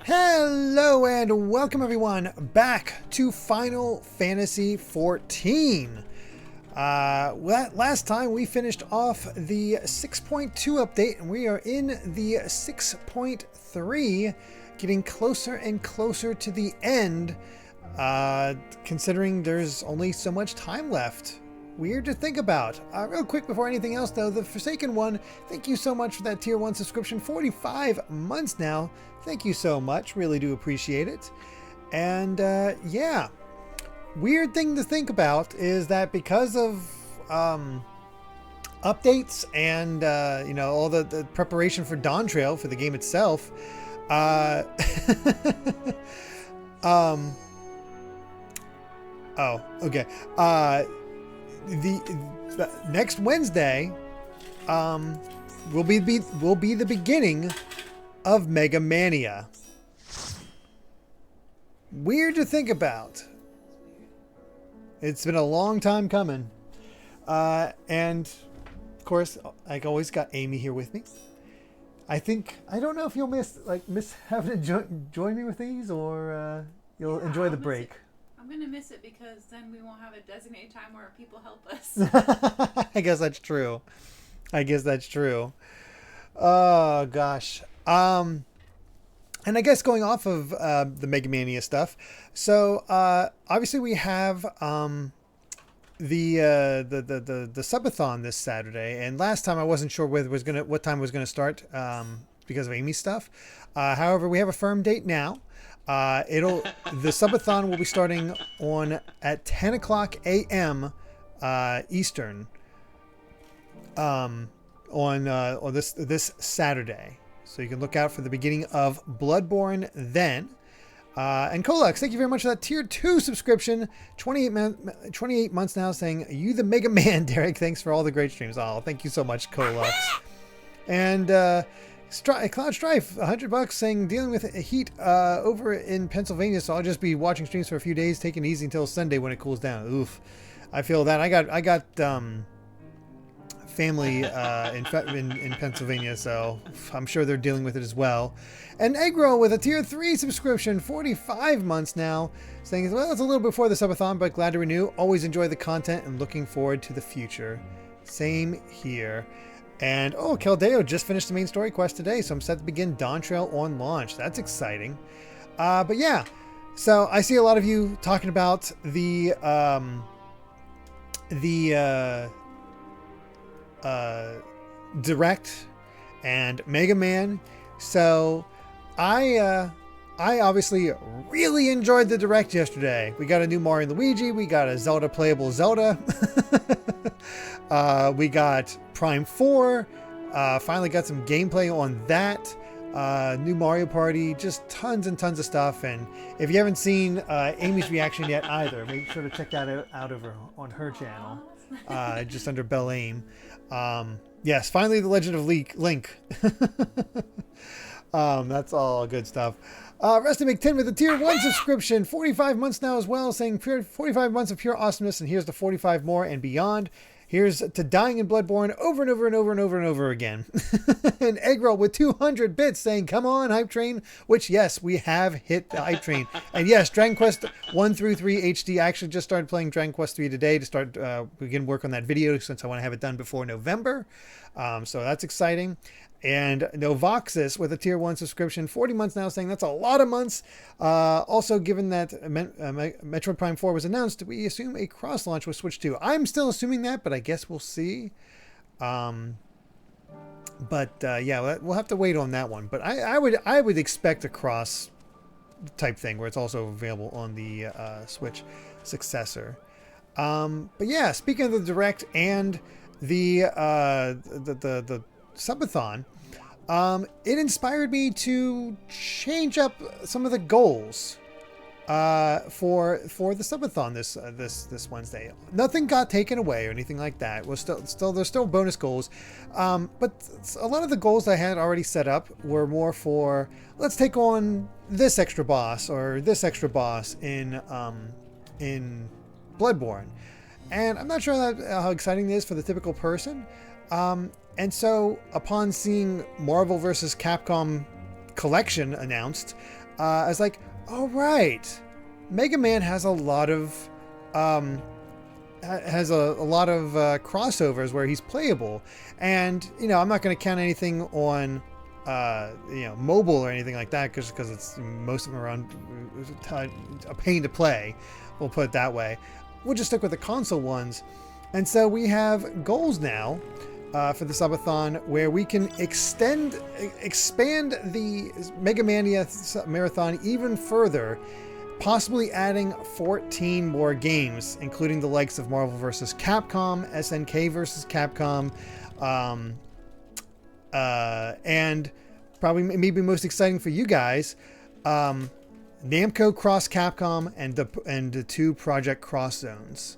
Hello and welcome everyone back to Final Fantasy XIV. Last time we finished off the 6.2 update and we are in the 6.3, getting closer and closer to the end, considering there's only so much time left. Weird to think about. Real quick before anything else though, the Forsaken One, thank you so much for that tier 1 subscription, 45 months now. Thank you so much, really do appreciate it. And yeah, weird thing to think about is that because of updates and you know, all the preparation for Dawn Trail for the game itself, oh, okay. The next Wednesday will be the beginning of Mega Mania. Weird to think about. It's been a long time coming. And of course, I always got Amy here with me. I don't know if you'll miss having to join me with these, or you'll enjoy the break. I'm going to miss it because then we won't have a designated time where people help us. I guess that's true. Oh, gosh. And I guess going off of the Mega Mania stuff, so obviously we have the subathon this Saturday, and last time I wasn't sure what time it was going to start because of Amy's stuff. However, we have a firm date now. The subathon will be starting at 10 o'clock a.m. Eastern on this Saturday. So you can look out for the beginning of Bloodborne then. And Kolux, thank you very much for that tier 2 subscription. 28 months now, saying, "You the Mega Man, Derek. Thanks for all the great streams." Oh, thank you so much, Kolux. And Cloud Strife, $100, saying, "Dealing with heat over in Pennsylvania, so I'll just be watching streams for a few days, taking it easy until Sunday when it cools down." Oof, I feel that. I got family in Pennsylvania, so I'm sure they're dealing with it as well. And Eggroll with a tier 3 subscription, 45 months now, saying, "Well, it's a little before the subathon, but glad to renew. Always enjoy the content and looking forward to the future." Same here. And oh, Keldeo just finished the main story quest today, so I'm set to begin Dawn Trail on launch. That's exciting. But yeah, so I see a lot of you talking about the Direct and Mega Man. So I obviously really enjoyed the Direct yesterday. We got a new Mario and Luigi. We got a Zelda playable Zelda. We got Prime 4. Finally got some gameplay on that. New Mario Party. Just tons and tons of stuff. And if you haven't seen Amy's reaction yet either, make sure to check that out over on her channel. Just under Bell Aim. Yes, finally the Legend of Link. That's all good stuff. Rusty McTin with a tier 1 subscription, 45 months now as well, saying 45 months of pure awesomeness, and here's the 45 more and beyond. Here's to dying in Bloodborne over and over and over and over and over again. And Eggroll with 200 bits saying, "Come on, Hype Train," which, yes, we have hit the Hype Train. And yes, Dragon Quest 1 through 3 HD. I actually just started playing Dragon Quest 3 today to begin work on that video since I want to have it done before November. So that's exciting. And Novoxis with a tier 1 subscription, 40 months now, saying that's a lot of months. Also, given that Metroid Prime 4 was announced, we assume a cross launch with Switch 2. I'm still assuming that, but I guess we'll see. Yeah, we'll have to wait on that one. But I would expect a cross type thing where it's also available on the Switch successor. But yeah, speaking of the Direct and the subathon, it inspired me to change up some of the goals for the subathon this Wednesday. Nothing got taken away or anything like that. There's still bonus goals, but a lot of the goals I had already set up were more for, let's take on this extra boss or this extra boss in Bloodborne, and I'm not sure how exciting it is for the typical person. And so upon seeing Marvel vs. Capcom collection announced, I was like, all right, Mega Man has a lot of crossovers where he's playable, and I'm not going to count anything on mobile or anything like that because it's most of them are on a pain to play. We'll put it that way. We'll just stick with the console ones, and so we have goals now for the subathon where we can expand the Mega Mania marathon even further, possibly adding 14 more games, including the likes of Marvel vs. Capcom, SNK vs. Capcom, and probably maybe most exciting for you guys, Namco Cross Capcom and the 2 Project Cross Zones.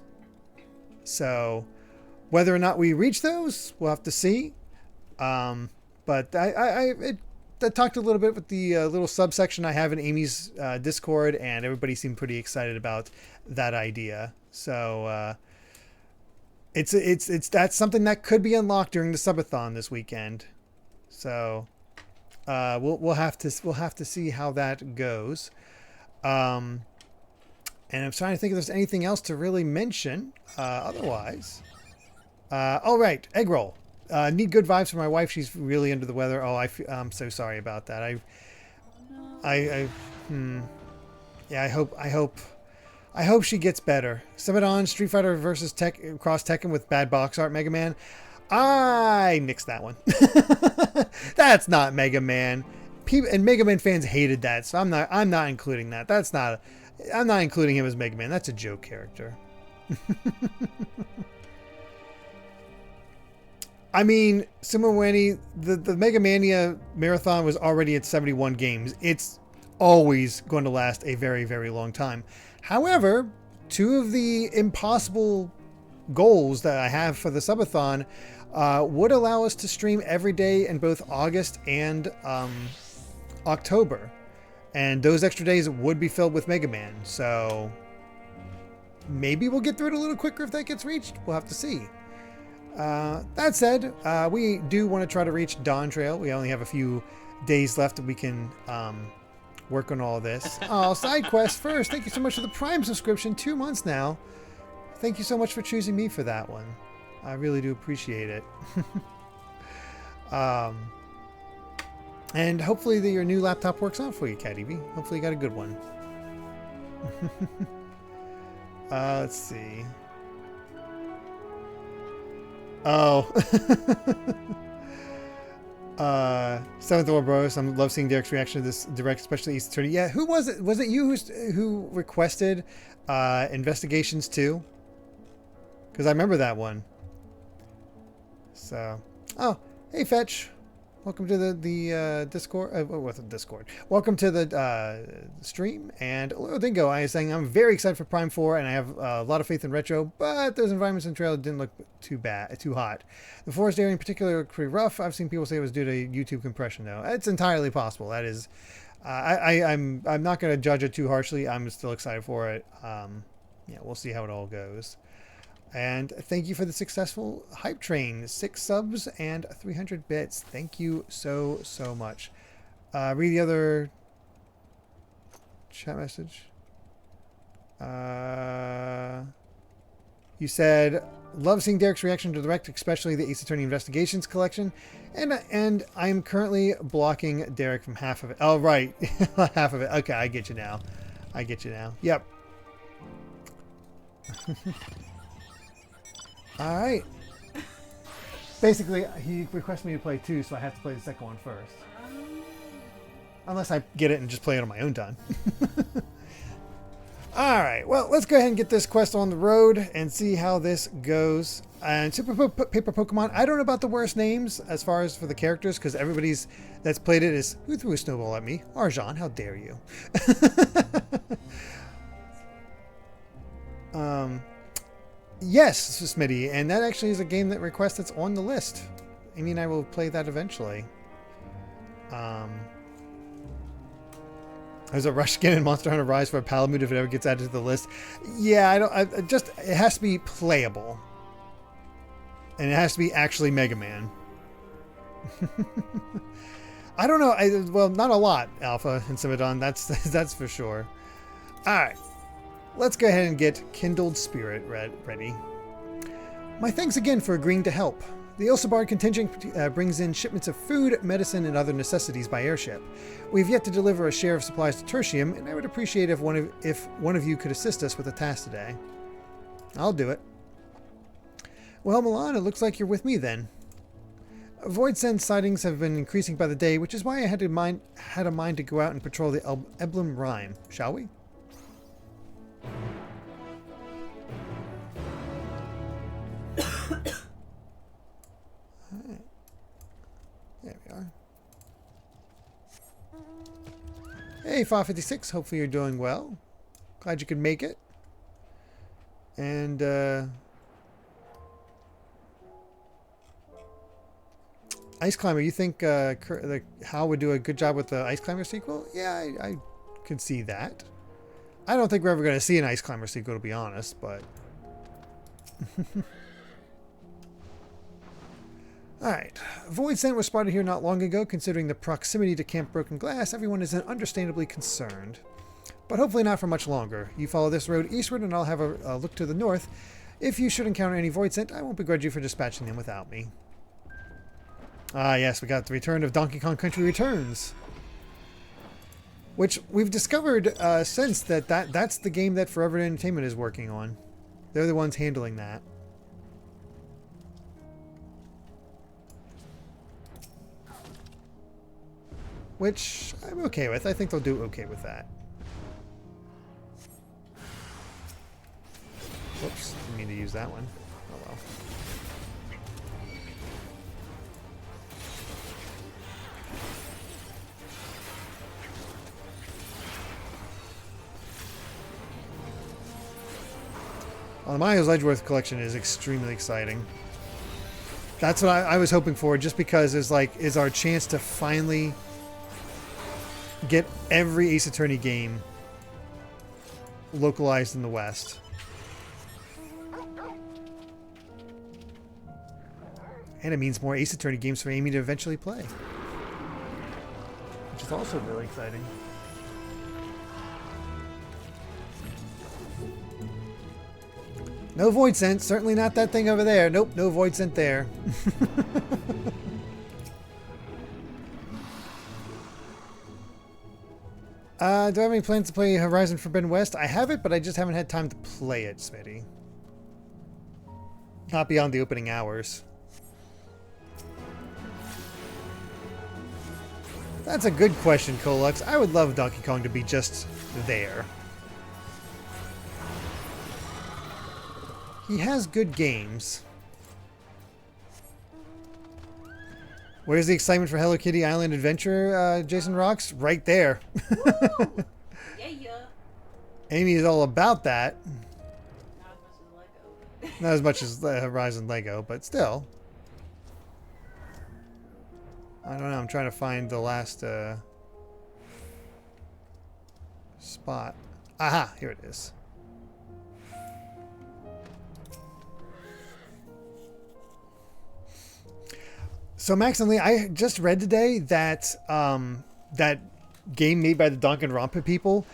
So whether or not we reach those, we'll have to see. But I talked a little bit with the little subsection I have in Amy's Discord, and everybody seemed pretty excited about that idea. So that's something that could be unlocked during the subathon this weekend. So we'll have to see how that goes. And I'm trying to think if there's anything else to really mention. Otherwise, all right, egg roll. Need good vibes for my wife. She's really under the weather. Oh, I'm so sorry about that. I hope she gets better. Subadon, Street Fighter versus Cross Tekken with bad box art. Mega Man. I nixed that one. That's not Mega Man. And Mega Man fans hated that, so I'm not including that. I'm not including him as Mega Man. That's a joke character. I mean, similarly, the Mega Mania marathon was already at 71 games. It's always going to last a very, very long time. However, 2 of the impossible goals that I have for the subathon would allow us to stream every day in both August and October. And those extra days would be filled with Mega Man. So maybe we'll get through it a little quicker if that gets reached. We'll have to see. That said, we do want to try to reach Dawn Trail. We only have a few days left that we can work on all this. Oh, side quest first. Thank you so much for the Prime subscription. 2 months now. Thank you so much for choosing me for that one. I really do appreciate it. And hopefully your new laptop works out for you, Cat Evie. Hopefully you got a good one. Let's see. Oh. 7th War Bros. I love seeing Derek's reaction to this direct, especially East Attorney. Yeah, who was it? Was it you who requested Investigations 2? Because I remember that one. So, oh, hey Fetch. Welcome to the Discord. What's the Discord? Welcome to the stream. And Dingo, I was saying I'm very excited for Prime 4, and I have a lot of faith in Retro, but those environments in Trail didn't look too hot. The forest area in particular looked pretty rough. I've seen people say it was due to YouTube compression, though. It's entirely possible. That is, I'm not going to judge it too harshly. I'm still excited for it. Yeah, we'll see how it all goes. And thank you for the successful hype train. 6 subs and 300 bits. Thank you so much. Read the other chat message. You said, love seeing Derek's reaction to Direct, especially the Ace Attorney Investigations collection. And I am currently blocking Derek from half of it. Oh, right. Half of it. Okay, I get you now. Yep. All right. Basically, he requested me to play 2, so I have to play the second one first. Unless I get it and just play it on my own time. All right. Well, let's go ahead and get this quest on the road and see how this goes. And Super Paper Pokemon, I don't know about the worst names as far as for the characters, because everybody's that's played it is, who threw a snowball at me? Arjan, how dare you? Yes, Smitty, and that actually is a game that requests that's on the list. I mean, I will play that eventually. There's a Rush skin in Monster Hunter Rise for a Palamute if it ever gets added to the list. Yeah, it has to be playable. And it has to be actually Mega Man. I don't know. Well, not a lot, Alpha and Simidon. That's that's for sure. All right. Let's go ahead and get Kindled Spirit ready. My thanks again for agreeing to help. The Ilsabard contingent brings in shipments of food, medicine, and other necessities by airship. We've yet to deliver a share of supplies to Tertium, and I would appreciate if one of you could assist us with the task today. I'll do it. Well, Milan, it looks like you're with me then. Voidsent sightings have been increasing by the day, which is why I had a mind to go out and patrol the Eblum Rime. Shall we? Alright. There we are. Hey, 556. Hopefully you're doing well. Glad you could make it. And, Ice Climber, you think Hal would do a good job with the Ice Climber sequel? Yeah, I could see that. I don't think we're ever going to see an Ice Climber sequel, to be honest, but... Alright. Voidsent was spotted here not long ago. Considering the proximity to Camp Broken Glass, everyone is understandably concerned. But hopefully not for much longer. You follow this road eastward and I'll have a look to the north. If you should encounter any Voidsent, I won't begrudge you for dispatching them without me. Ah, yes, we got the return of Donkey Kong Country Returns. Which we've discovered since that's the game that Forever Entertainment is working on. They're the ones handling that. Which I'm okay with. I think they'll do okay with that. Whoops, didn't mean to use that one. Oh well. Well, the Miles Edgeworth collection is extremely exciting. That's what I was hoping for, just because is our chance to finally get every Ace Attorney game localized in the West. And it means more Ace Attorney games for Amy to eventually play. Which is also really exciting. No Voidsent. Certainly not that thing over there. Nope, no Voidsent there. Do I have any plans to play Horizon Forbidden West? I have it, but I just haven't had time to play it, Smitty. Not beyond the opening hours. That's a good question, Colux. I would love Donkey Kong to be just there. He has good games. Where's the excitement for Hello Kitty Island Adventure, Jason Rocks? Right there. Yeah. Amy is all about that. Not as much as Lego. Not as much as Horizon Lego, but still. I don't know. I'm trying to find the last spot. Aha! Here it is. So Max and Lee, I just read today that that game made by the Danganronpa people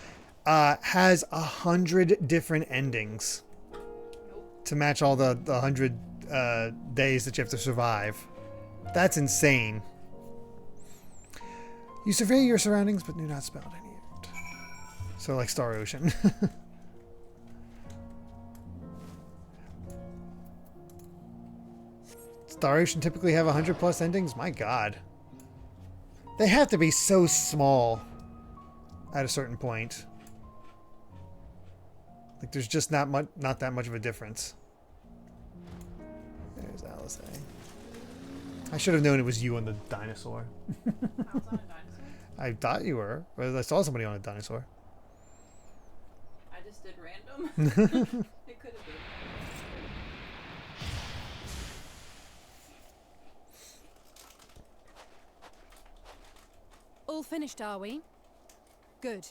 has 100 different endings to match all the 100 days that you have to survive. That's insane. You survey your surroundings, but do not spell any yet. So like Star Ocean. Star Ocean typically have 100 plus endings? My god. They have to be so small at a certain point. Like there's just not that much of a difference. There's Alice A. I should have known it was you on the dinosaur. I was on a dinosaur. I thought you were. Or I saw somebody on a dinosaur. I just did random. It could have been. All finished, are we? Good.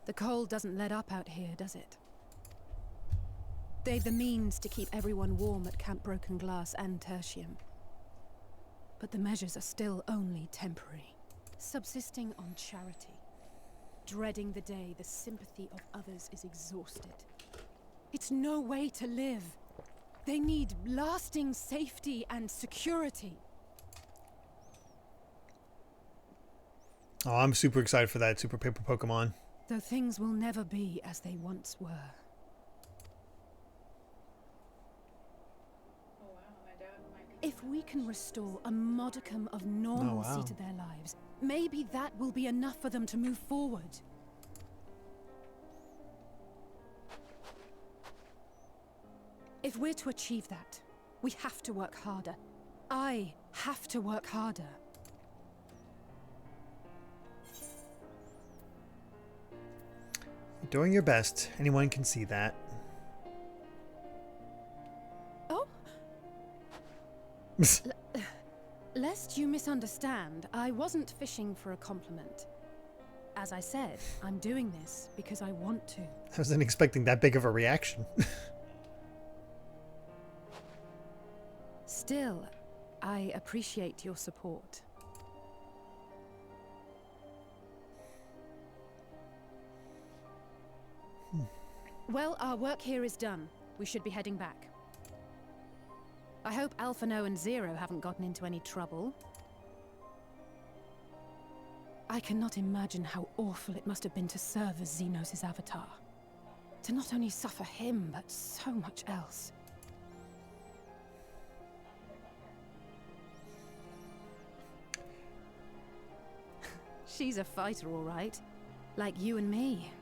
The cold doesn't let up out here, does it? They've the means to keep everyone warm at Camp Broken Glass and Tertium. But the measures are still only temporary. Subsisting on charity. Dreading the day the sympathy of others is exhausted. It's no way to live. They need lasting safety and security. Oh, I'm super excited for that Super Paper Pokemon. Though things will never be as they once were. Oh wow, my dad might be. If we can restore a modicum of normalcy to their lives, maybe that will be enough for them to move forward. If we're to achieve that, we have to work harder. I have to work harder. You're doing your best. Anyone can see that. Oh? Lest you misunderstand, I wasn't fishing for a compliment. As I said, I'm doing this because I want to. I wasn't expecting that big of a reaction. Still, I appreciate your support. Well, our work here is done. We should be heading back. I hope Alphino and Zero haven't gotten into any trouble. I cannot imagine how awful it must have been to serve as Xenos' avatar. To not only suffer him, but so much else. She's a fighter, all right. Like you and me.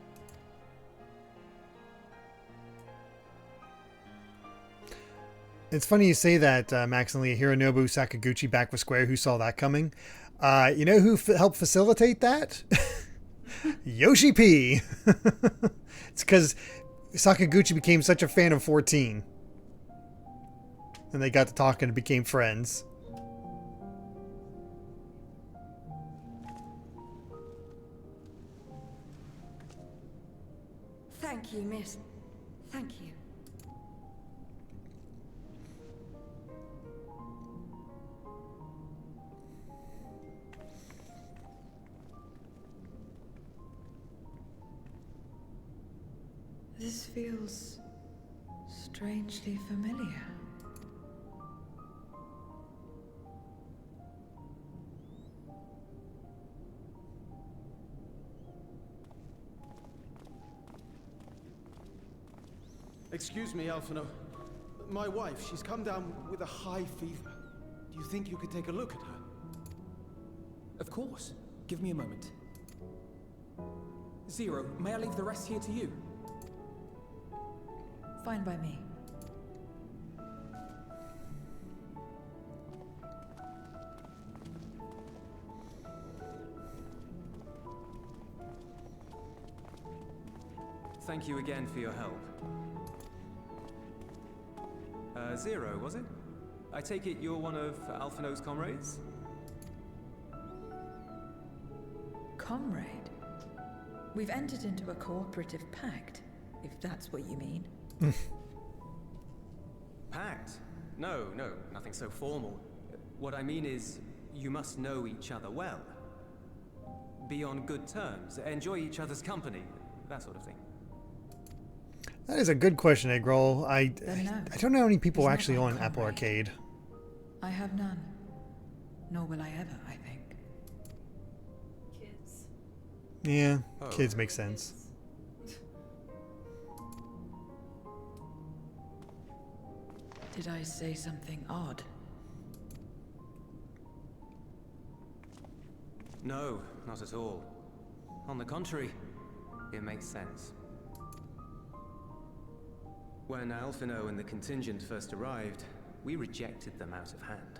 It's funny you say that, Max and Leah. Hironobu Sakaguchi back with Square. Who saw that coming? You know who helped facilitate that? Yoshi P. It's because Sakaguchi became such a fan of 14. And they got to talking and became friends. Thank you, miss. Thank you. This feels strangely familiar. Excuse me, Alphino. My wife, she's come down with a high fever. Do you think you could take a look at her? Of course. Give me a moment. Zero, may I leave the rest here to you? Fine by me. Thank you again for your help. Zero, was it? I take it you're one of Alphino's comrades? Comrade? We've entered into a cooperative pact, if that's what you mean. Pact? No, nothing so formal. What I mean is, you must know each other well. Be on good terms, enjoy each other's company, that sort of thing. That is a good question, Eggroll. I don't know how many people He's not actually my own Apple comrade. Arcade. I have none. Nor will I ever, I think. Kids. Yeah, Oh. kids make sense. Did I say something odd? No, not at all. On the contrary, it makes sense. When Alphino and the contingent first arrived, we rejected them out of hand.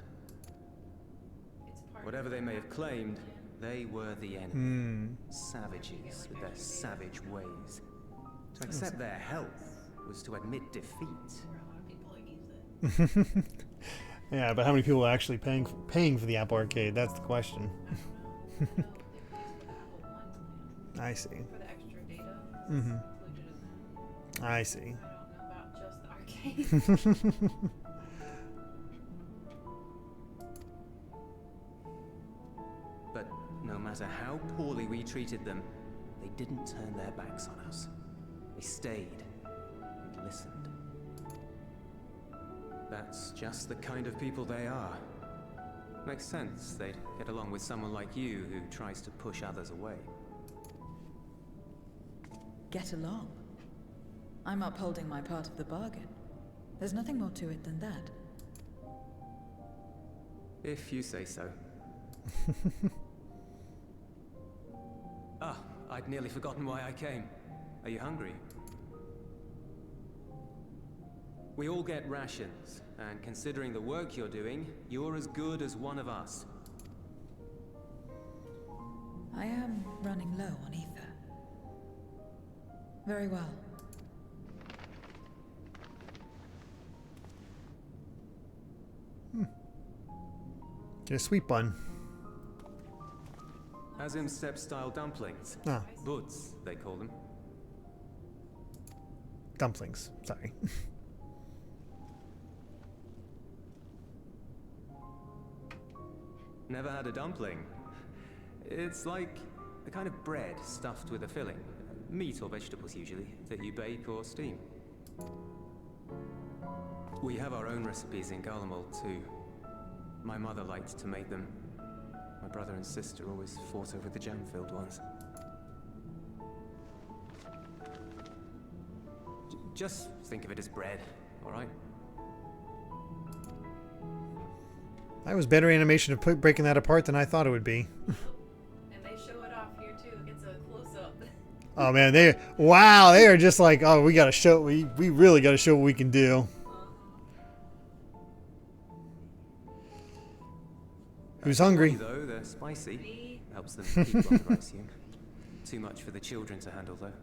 It's part Whatever of they may have claimed, they were the enemy. Savages with their savage ways. To accept their help was to admit defeat. For a lot of people that use it. Yeah, but how many people are actually paying for the Apple Arcade? That's the question. I don't know. They pay for the Apple One plan I see. for the extra data. Mm-hmm. included in that. I see. I don't know about just the arcade. But no matter how poorly we treated them, they didn't turn their backs on us. They stayed and listened. That's just the kind of people they are. Makes sense they'd get along with someone like you who tries to push others away. Get along. I'm upholding my part of the bargain. There's nothing more to it than that. If you say so. Ah, I'd nearly forgotten why I came. Are you hungry? We all get rations, and considering the work you're doing, you're as good as one of us. I am running low on ether. Very well. Get a sweet bun. Azim step-style dumplings. Ah, Buds, they call them. dumplings. Sorry. Never had a dumpling. It's like a kind of bread stuffed with a filling. Meat or vegetables usually, that you bake or steam. We have our own recipes in Garlemald too. My mother liked to make them. My brother and sister always fought over the jam-filled ones. Just think of it as bread, alright? That was better animation of breaking that apart than I thought it would be. And they show it off here too. It's a close-up. Oh man, they are just like, oh, we gotta show, we really gotta show what we can do. Who's hungry? Though they're spicy. Me. Helps them keep longer, I assume. Too much for the children to handle, though.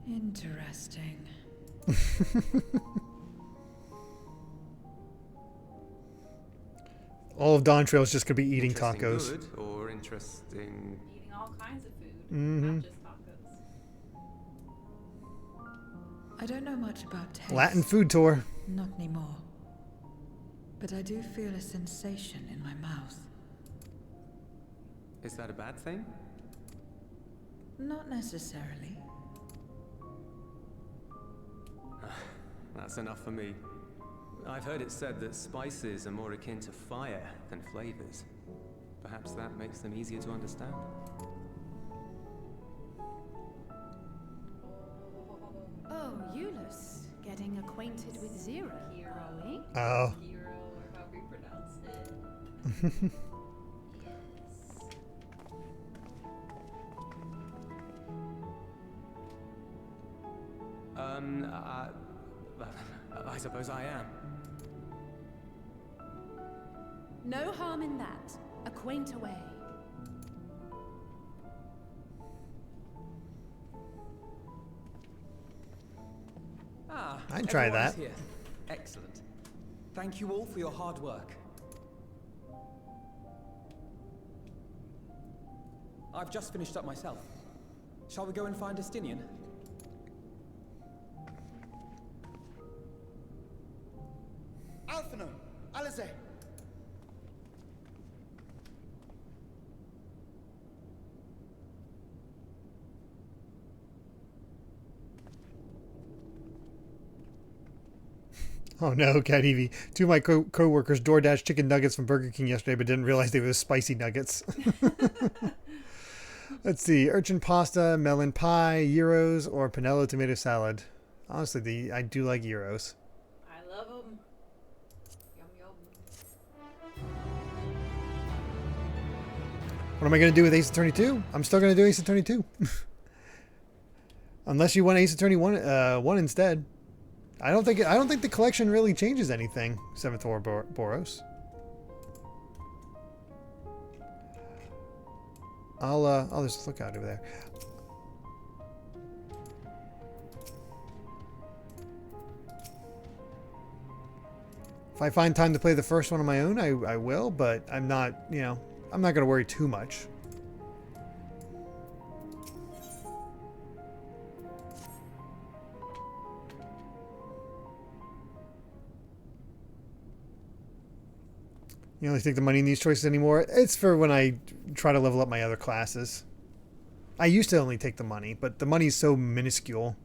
Interesting. All of Dawn Trail is just gonna be eating Interesting tacos. Good or interesting. Eating all kinds of food, Mm-hmm. not just tacos. I don't know much about taste. Latin food tour. Not anymore. But I do feel a sensation in my mouth. Is that a bad thing? Not necessarily. That's enough for me. I've heard it said that spices are more akin to fire than flavors. Perhaps that makes them easier to understand. Oh, Euless, getting acquainted with Zero, are we? Oh. Hero, or however you pronounce it. I suppose I am. No harm in that. Acquaint away. Ah, I'd try everyone's that. Here. Excellent. Thank you all for your hard work. I've just finished up myself. Shall we go and find Estinian? Alphino, Alize. Oh no, Cat Evie. Two of my co-workers DoorDash chicken nuggets from Burger King yesterday, but didn't realize they were spicy nuggets. Let's see. Urchin pasta, melon pie, gyros, or panello tomato salad. Honestly, I do like gyros. I love them. Yum yum. What am I going to do with Ace Attorney 2? I'm still going to do Ace Attorney 2. Unless you want Ace Attorney 1 instead. I don't think the collection really changes anything. Seventh War Boros. I'll just look out over there. If I find time to play the first one on my own, I will, but I'm not, you know, I'm not going to worry too much. You don't take the money in these choices anymore. It's for when I try to level up my other classes. I used to only take the money, but the money's so minuscule.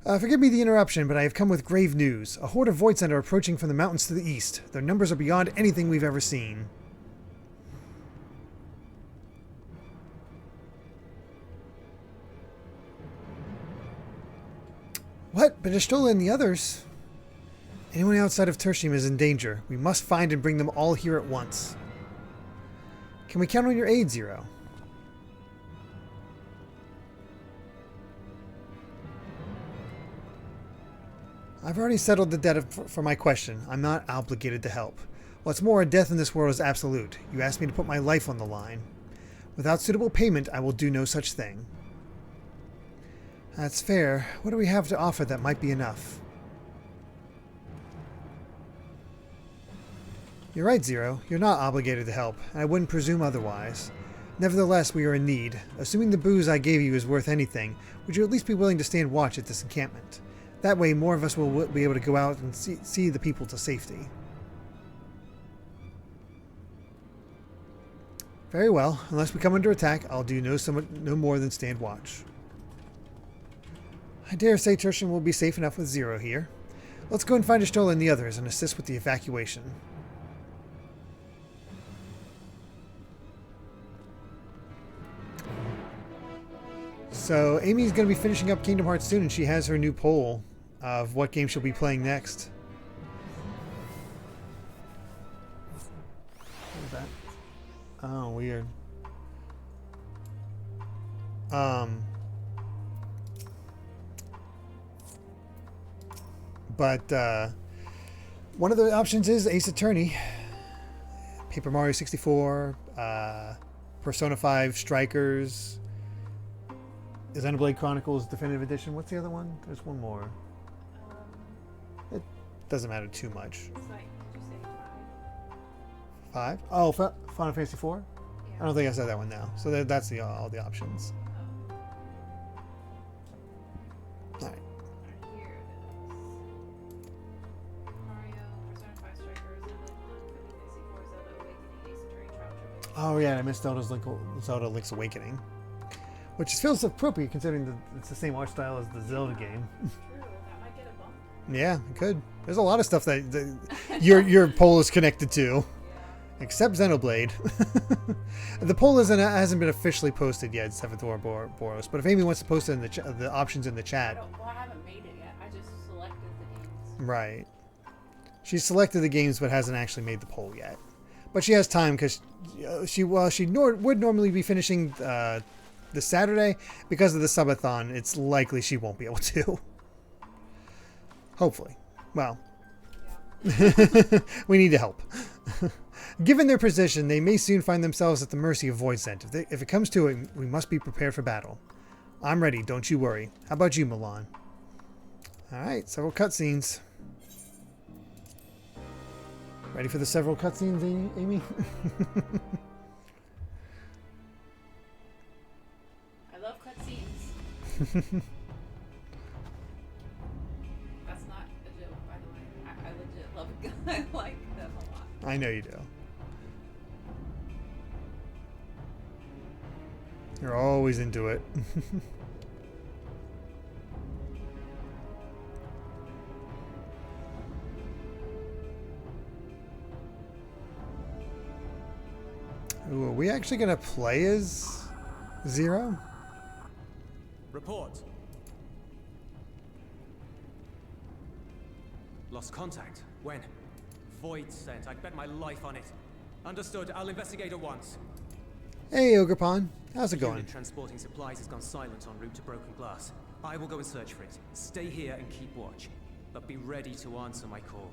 Forgive me the interruption, but I have come with grave news. A horde of Voidsent are approaching from the mountains to the east. Their numbers are beyond anything we've ever seen. What? But Ashtola and the others? Anyone outside of Tertium is in danger. We must find and bring them all here at once. Can we count on your aid, Zero? I've already settled the debt for my question. I'm not obligated to help. What's more, a death in this world is absolute. You asked me to put my life on the line. Without suitable payment, I will do no such thing. That's fair. What do we have to offer that might be enough? You're right, Zero. You're not obligated to help, and I wouldn't presume otherwise. Nevertheless, we are in need. Assuming the booze I gave you is worth anything, would you at least be willing to stand watch at this encampment? That way, more of us will be able to go out and see the people to safety. Very well. Unless we come under attack, I'll do no more than stand watch. I dare say Tertium will be safe enough with Zero here. Let's go and find Ashtola and the others and assist with the evacuation. So Amy's going to be finishing up Kingdom Hearts soon, and she has her new poll of what game she'll be playing next. What is that? Oh, weird. But one of the options is Ace Attorney, Paper Mario 64, Persona 5 Strikers, Xenoblade Chronicles Definitive Edition. What's the other one? There's one more. It doesn't matter too much. It's like, did you say 5? Oh, Final Fantasy IV? Yeah. I don't think I said that one now. So that's all the options. All right. Here it is. Mario, Persona 5 Strikers, Xenoblade 1, Final Fantasy IV, Zelda Awakening, Ace Attorney, Trial Triple. Oh yeah, I missed Zelda Link's Awakening. Which feels appropriate considering that it's the same art style as the Zelda game. True, that might get a bump. Yeah, it could. There's a lot of stuff that your poll is connected to. Except Xenoblade. The poll hasn't been officially posted yet, 7th or Boros. But if Amy wants to post it in the options in the chat. I haven't made it yet. I just selected the games. Right. She's selected the games but hasn't actually made the poll yet. But she has time because she would normally be finishing this Saturday. Because of the subathon, it's likely she won't be able to. Hopefully. Well. Yeah. We need to help. Given their position, they may soon find themselves at the mercy of Voidsent. If it comes to it, we must be prepared for battle. I'm ready, don't you worry. How about you, Milan? Alright, several cutscenes. Ready for the several cutscenes, Amy? I love cutscenes. That's not a joke, by the way. I legit love it. I like them a lot. I know you do. You're always into it. Ooh, are we actually going to play as Zero? Report. Lost contact. When? Voidsent. I'd bet my life on it. Understood. I'll investigate at once. Hey, Ogrepon. How's it The going? unit transporting supplies has gone silent en route to Broken Glass. I will go and search for it. Stay here and keep watch. But be ready to answer my call.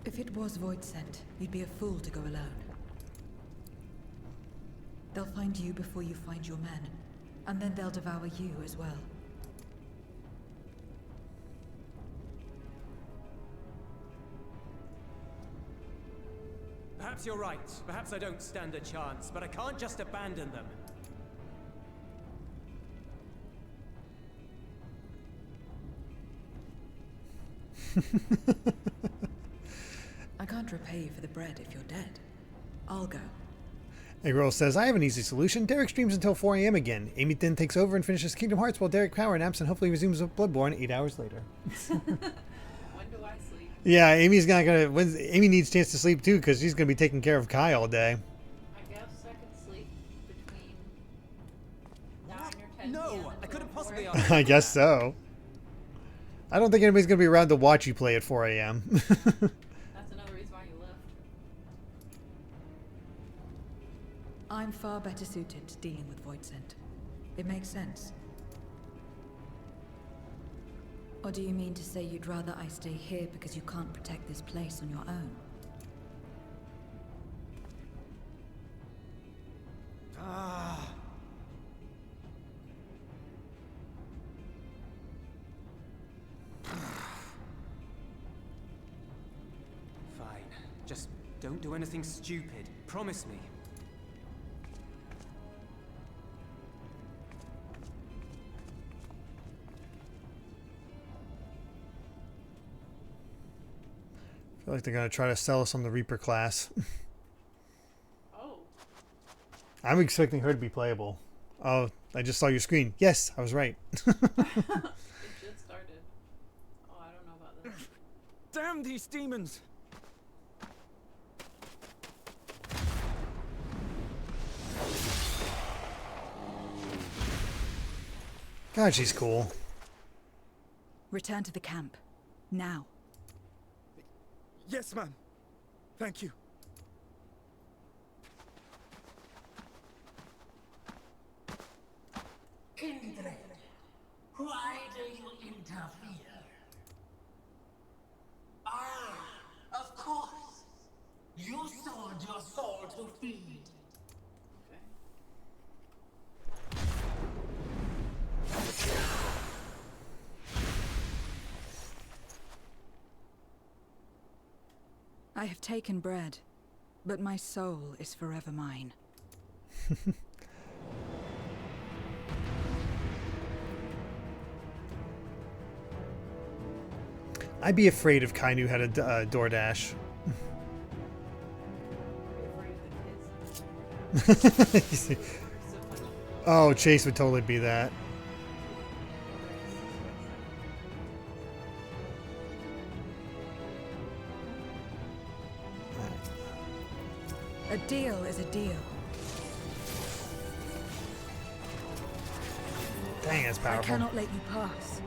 If it was Voidsent, you'd be a fool to go alone. They'll find you before you find your men, and then they'll devour you as well. Perhaps you're right. Perhaps I don't stand a chance, but I can't just abandon them. I can't repay you for the bread if you're dead. I'll go. A girl says, I have an easy solution. Derek streams until 4 a.m. again. Amy then takes over and finishes Kingdom Hearts while Derek power naps and hopefully resumes with Bloodborne 8 hours later. When do I sleep? Yeah, Amy's not gonna. Amy needs a chance to sleep too because she's gonna be taking care of Kai all day. I guess I can sleep between 9 or 10 No, p.m. I couldn't until possibly 4. ask. I guess so. I don't think anybody's gonna be around to watch you play at 4 a.m. That's another reason why you left. I'm far better suited to dealing with Voidsent. It makes sense. Or do you mean to say you'd rather I stay here because you can't protect this place on your own? Fine. Just don't do anything stupid. Promise me. I feel like they're gonna try to sell us on the Reaper class. Oh. I'm expecting her to be playable. Oh, I just saw your screen. Yes, I was right. It just started. Oh, I don't know about this. Damn these demons! God, she's cool. Return to the camp. Now. Yes, ma'am. Thank you. Kindred, why do you interfere? Ah, of course. You sold your soul to feed. Okay. I have taken bread, but my soul is forever mine. I'd be afraid if Kainu had a DoorDash. Be afraid of the kids. So funny. Oh, Chase would totally be that. A deal is a deal. Dang, that's I powerful. cannot let you pass.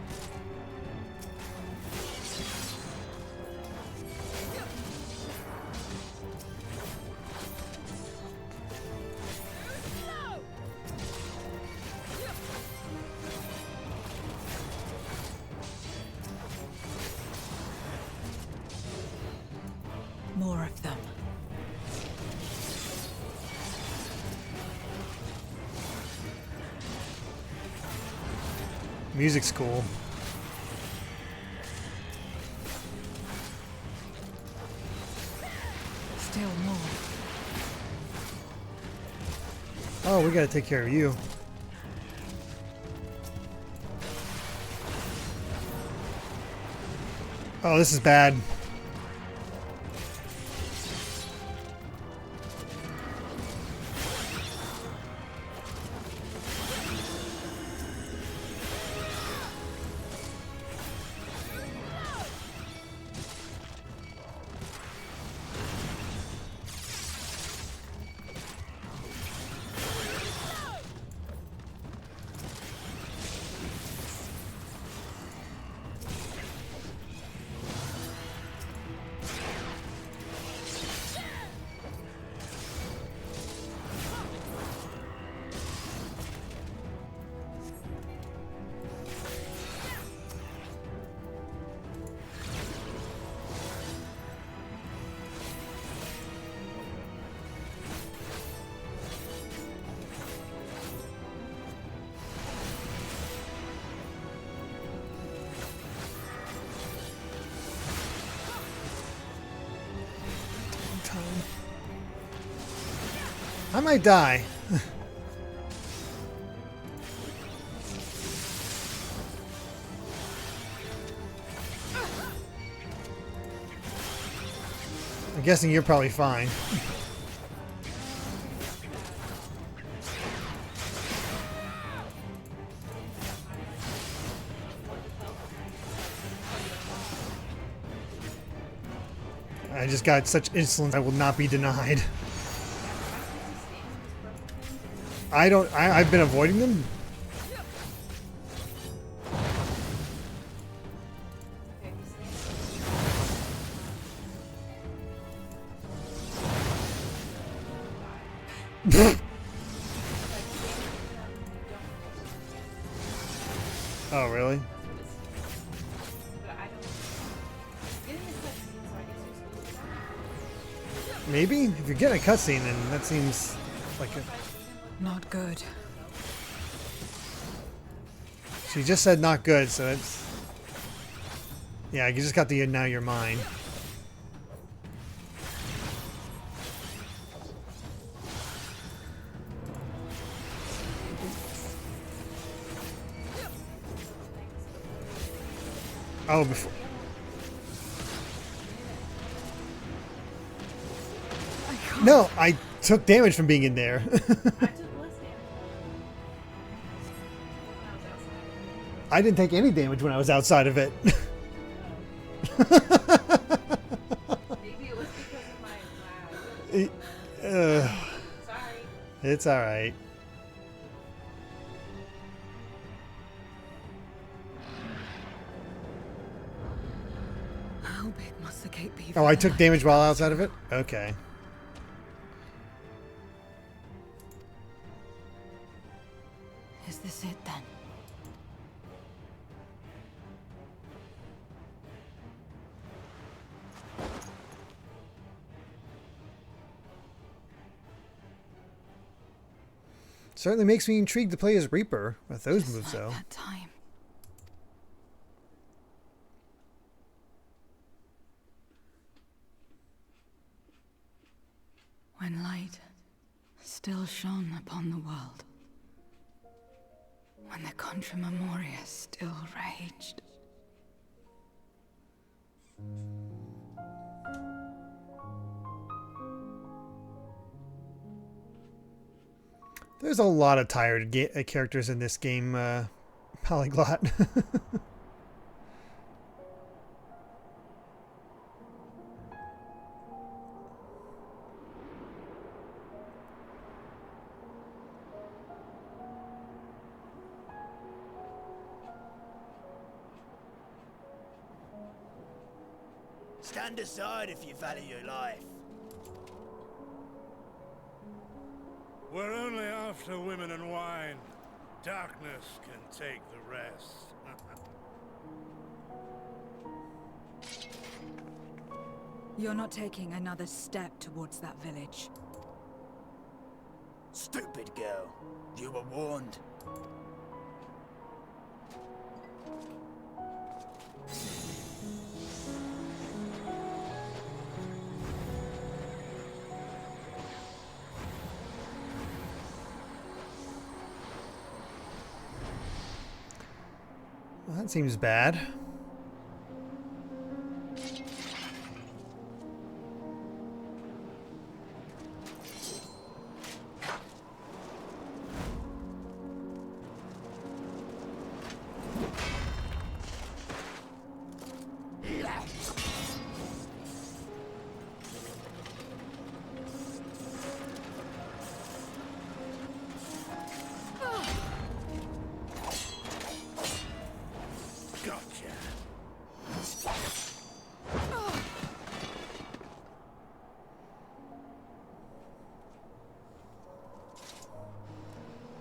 More of them. Music's cool. Still more. Oh, we gotta take care of you. Oh, this is bad. I might die. I'm guessing you're probably fine. I just got such insolence, I will not be denied. I've been avoiding them. Oh, really? Maybe? If you're getting a cutscene, then that seems like a... Not good. She just said not good, so it's... Yeah, you just got the now you're mine. Oh, before... No, I took damage from being in there. I took less damage. I didn't take any damage when I was outside of it. Maybe it was because of my lag. Sorry. It's alright. How big must the gate be? Oh, I took damage while outside of it? Okay. Is this it then? Certainly makes me intrigued to play as Reaper with those Just moves, like though. that time. When light still shone upon the world. When the Contra Memoria still raged. There's a lot of tired characters in this game, Polyglot. Stand aside if you value your life. We're only after women and wine. Darkness can take the rest. You're not taking another step towards that village. Stupid girl. You were warned. Well, that seems bad.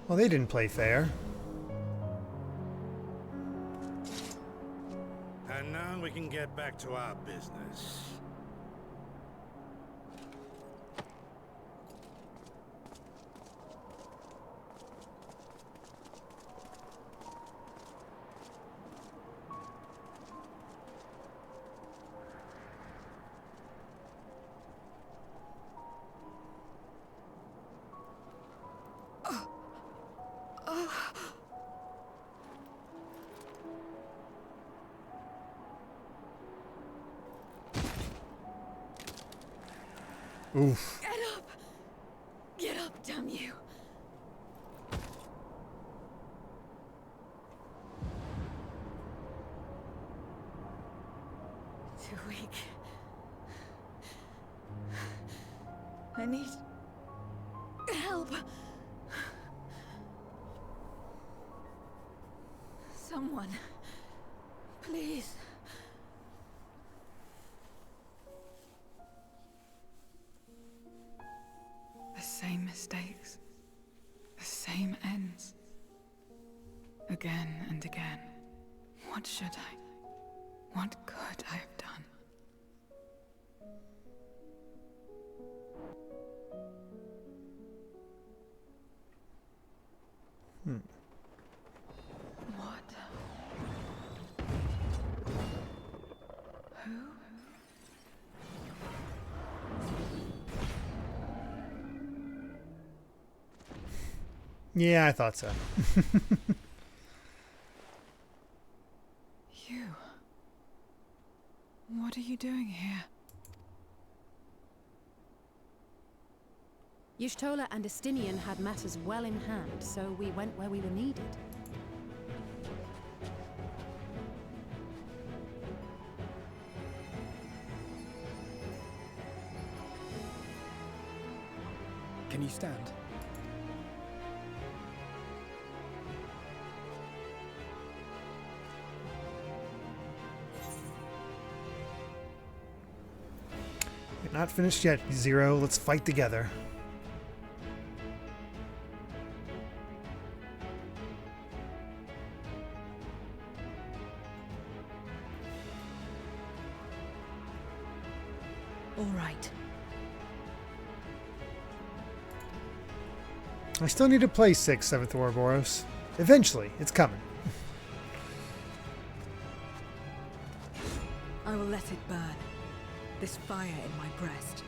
Well, they didn't play fair. And now we can get back to our business. Oof. Get up! Get up, damn you! Too weak. I need help. Someone, please. The same mistakes, the same ends. Again and again. What should I? What could I have done? What? Who? Yeah, I thought so. You. What are you doing here? Y'shtola and Estinian had matters well in hand, so we went where we were needed. Can you stand? You're not finished yet, Zero. Let's fight together. All right. I still need to play 6th, 7th Ouroboros. Eventually, it's coming. I will let it burn. This fire in my breast.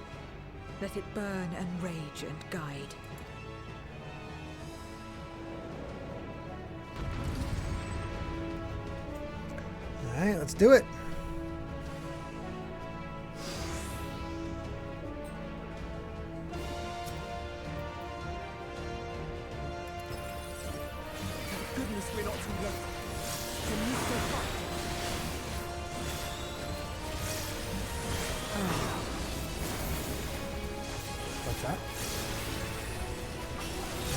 Let it burn and rage and guide. Alright, let's do it. Goodness, we're not too late. Can you still fight? What's that?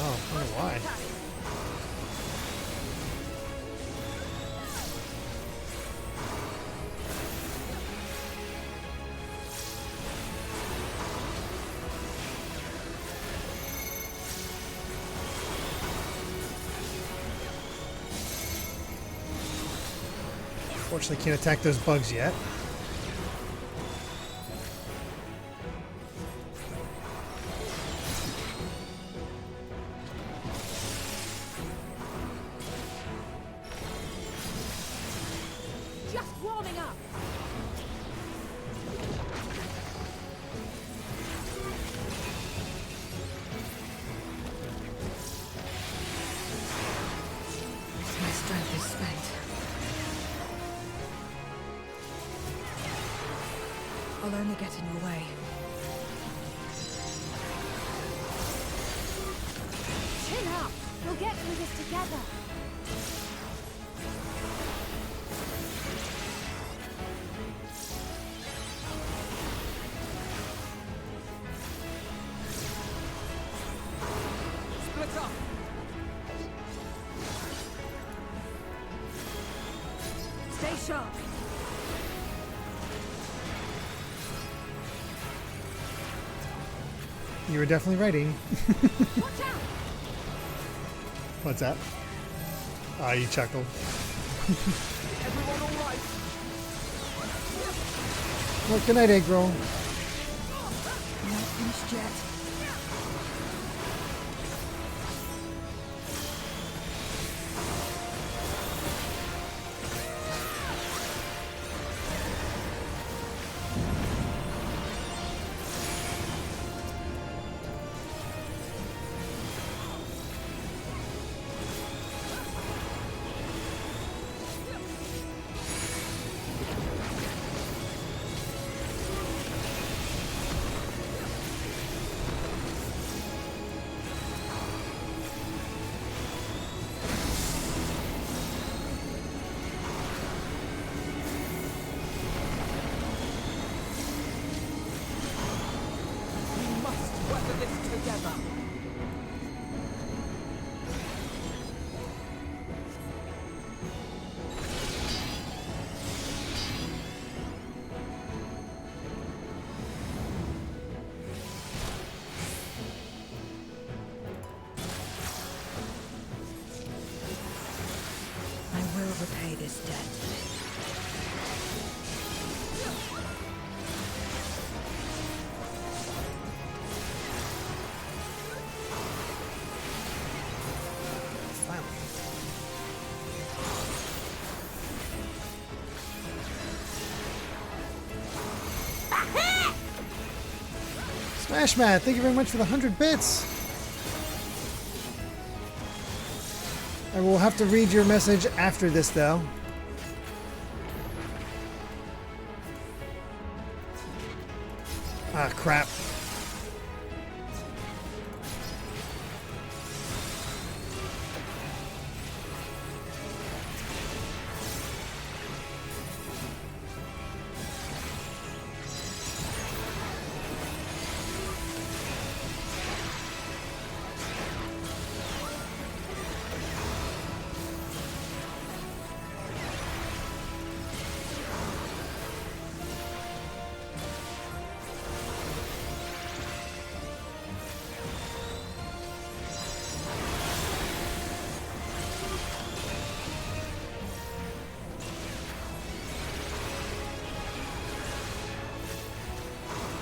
Oh, I wonder why. Unfortunately, can't attack those bugs yet. Just warming up! My strength is spent. I'll only get in your way. Chin up! We'll get through this together! Split up! Stay sharp. You were definitely writing. Watch out! What's that? Ah, you chuckled. Everyone all right? Well, good night, egg roll. I'm not finished yet. weather this together. I will repay this debt. Smash Matt, thank you very much for the 100 bits. I will have to read your message after this, though. Ah, crap.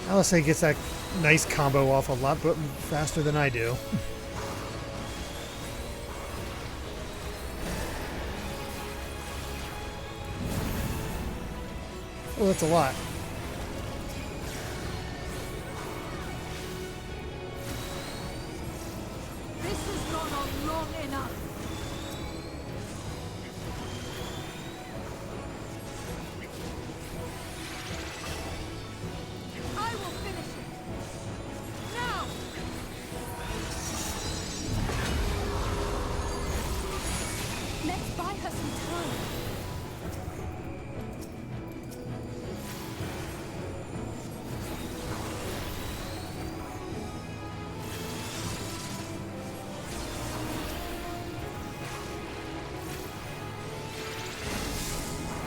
Alisei gets that nice combo off a lot but faster than I do. Oh, that's a lot. This has gone on long enough. I will finish it. Now! Let's buy her some time.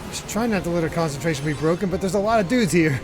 Just try not to let her concentration be broken, but there's a lot of dudes here.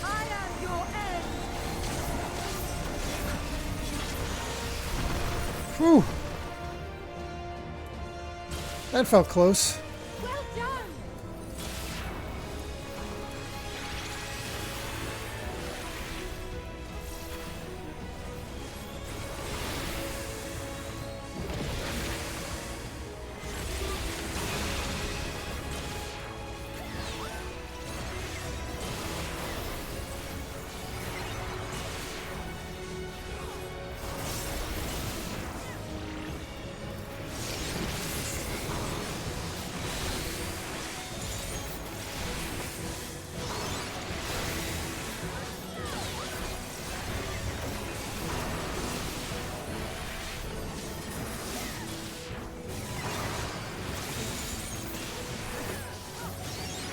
I am your end. Whew. That felt close. Well done.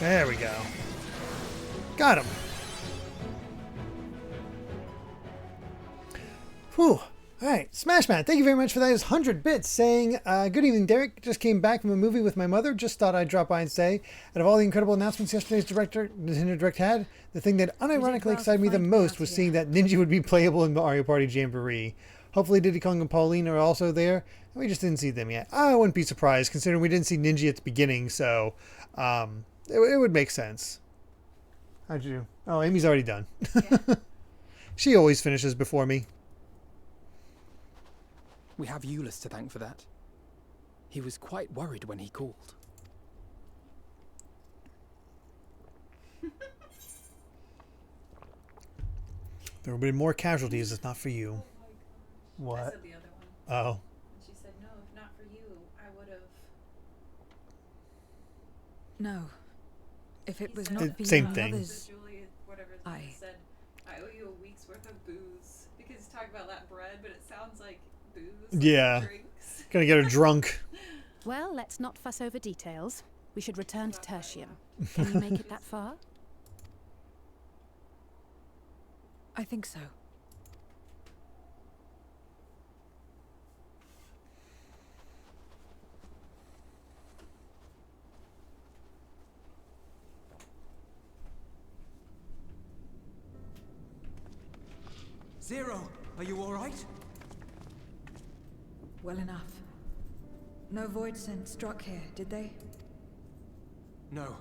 There we go. Got him. Whew. All right, Smash Man, thank you very much for those 100 bits saying, good evening, Derek. Just came back from a movie with my mother. Just thought I'd drop by and say, out of all the incredible announcements yesterday's Nintendo Direct had, the thing that unironically excited me the most was seeing that Ninja would be playable in Mario Party Jamboree. Hopefully Diddy Kong and Pauline are also there. We just didn't see them yet. I wouldn't be surprised, considering we didn't see Ninja at the beginning, so it would make sense. How'd you? Oh, Amy's already done. Yeah. She always finishes before me. We have Euless to thank for that. He was quite worried when he called. There will be more casualties if not for you. I What? said the other one. Oh. And she said, no, if not for you, I would have. No. If it was said- not for Same you and thing. others, So Julie, whatever his name is, said, I owe you a week's worth of booze. Because he's talking about that bread, but it sounds like booze. Like Yeah. Drinks. Gonna get her drunk. Well, let's not fuss over details. We should return to Tertium. Can you make it that far? I think so. Zero, are you all right? Well enough. No Voidsent struck here, did they? No,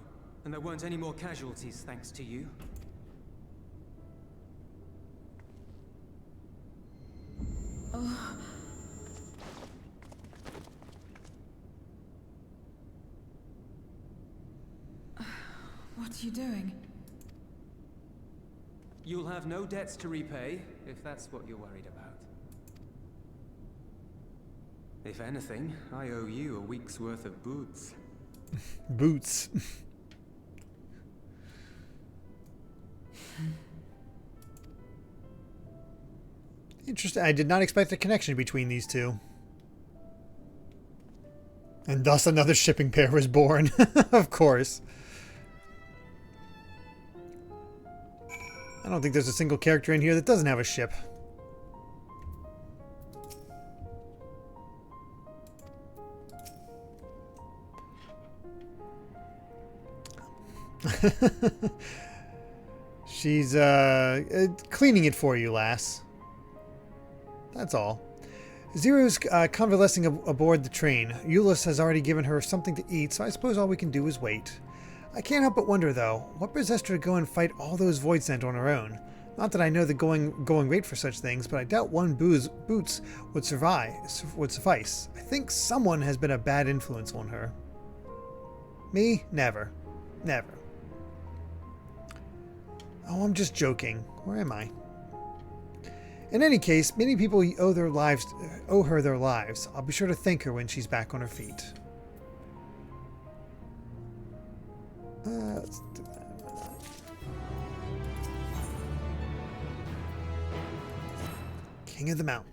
and there weren't any more casualties thanks to you. Oh. What are you doing? You'll have no debts to repay, if that's what you're worried about. If anything, I owe you a week's worth of boots. Boots. Interesting. I did not expect a connection between these two. And thus another shipping pair was born. Of course. I don't think there's a single character in here that doesn't have a ship. She's cleaning it for you, lass. That's all. Zero's convalescing aboard the train. Euless has already given her something to eat, so I suppose all we can do is wait. I can't help but wonder, though, what possessed her to go and fight all those Voidsent on her own? Not that I know the going rate for such things, but I doubt one boots would suffice. I think someone has been a bad influence on her. Me? Never. Never. Oh, I'm just joking. Where am I? In any case, many people owe her their lives. I'll be sure to thank her when she's back on her feet. Let's do that. King of the Mountain.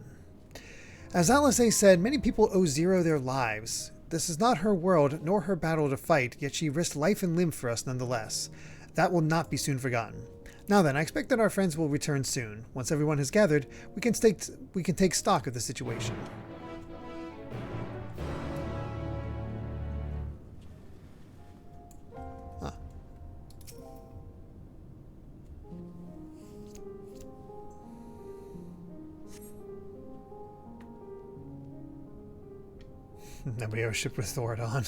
As Alice said, many people owe Zero their lives. This is not her world, nor her battle to fight, yet she risked life and limb for us nonetheless. That will not be soon forgotten. Now then, I expect that our friends will return soon. Once everyone has gathered, we can take stock of the situation. Huh. Nobody ever shipped with Thord on.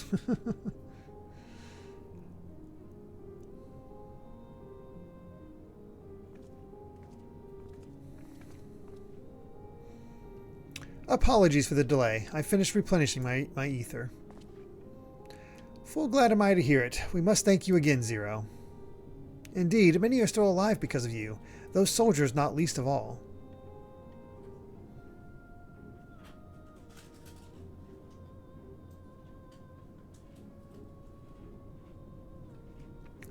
Apologies for the delay. I finished replenishing my ether. Full glad am I to hear it. We must thank you again, Zero. Indeed, many are still alive because of you. Those soldiers not least of all.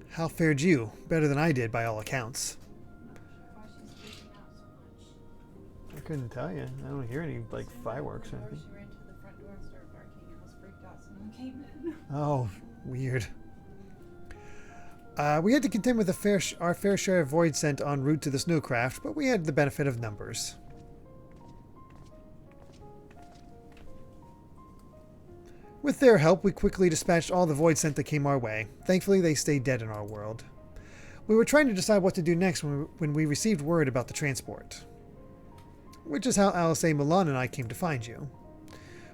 How fared you? Better than I did, by all accounts. Why she's freaking out so much. I couldn't tell you. I don't hear any, like, fireworks or Or anything. she ran to the front door and started barking and was freaked out. Someone came in. Oh, weird. We had to contend with our fair share of Voidsent en route to the snowcraft, but we had the benefit of numbers. With their help, we quickly dispatched all the Voidsent that came our way. Thankfully, they stayed dead in our world. We were trying to decide what to do next when we received word about the transport. Which is how Alice, Milan, and I came to find you.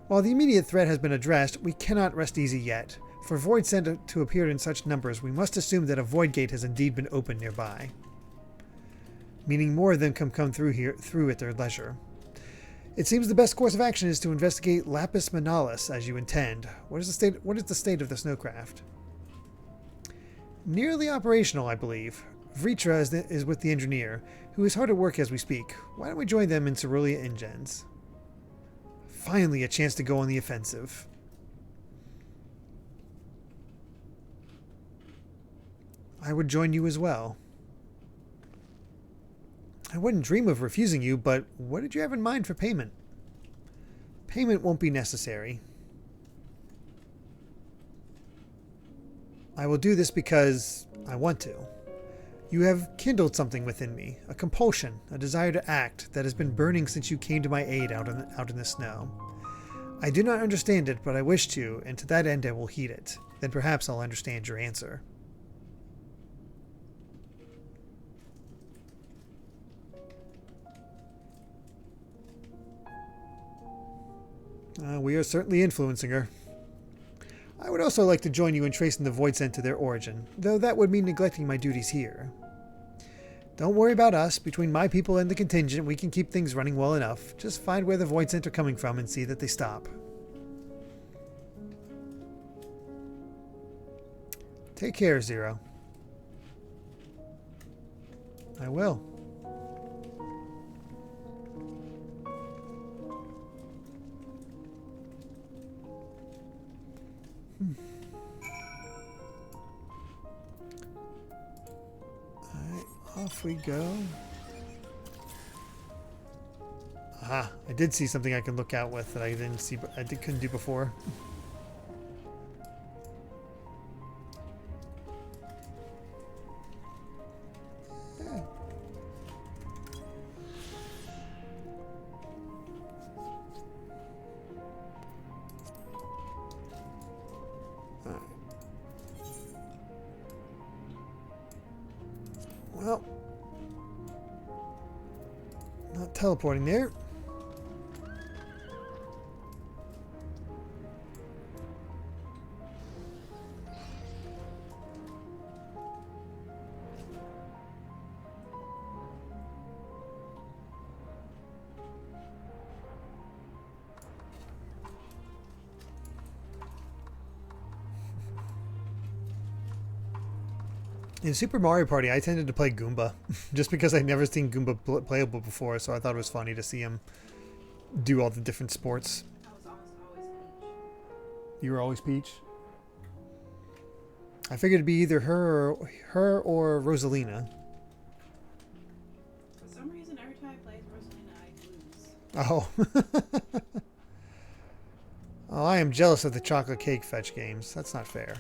While the immediate threat has been addressed, we cannot rest easy yet. For Voidsent to appear in such numbers, we must assume that a void gate has indeed been opened nearby. Meaning more of them can come through at their leisure. It seems the best course of action is to investigate Lapis Manalis as you intend. What is the state of the snowcraft? Nearly operational, I believe. Vrtra is with the engineer, who is hard at work as we speak. Why don't we join them in Cerulean Ingens? Finally, a chance to go on the offensive. I would join you as well. I wouldn't dream of refusing you, but what did you have in mind for payment? Payment won't be necessary. I will do this because I want to. You have kindled something within me, a compulsion, a desire to act that has been burning since you came to my aid out in the snow. I do not understand it, but I wish to, and to that end I will heed it. Then perhaps I'll understand your answer. We are certainly influencing her. I would also like to join you in tracing the Voidsent to their origin, though that would mean neglecting my duties here. Don't worry about us. Between my people and the contingent, we can keep things running well enough. Just find where the Voidsent are coming from and see that they stop. Take care, Zero. I will. Alright, off we go. Aha, I did see something I can look out with that I didn't see, but couldn't do before. Well, not teleporting there. In Super Mario Party, I tended to play Goomba, just because I'd never seen Goomba playable before, so I thought it was funny to see him do all the different sports. I was almost always Peach. You were always Peach? I figured it'd be either her or Rosalina. For some reason, every time I play Rosalina, I lose. Oh. Oh, I am jealous of the chocolate cake fetch games. That's not fair.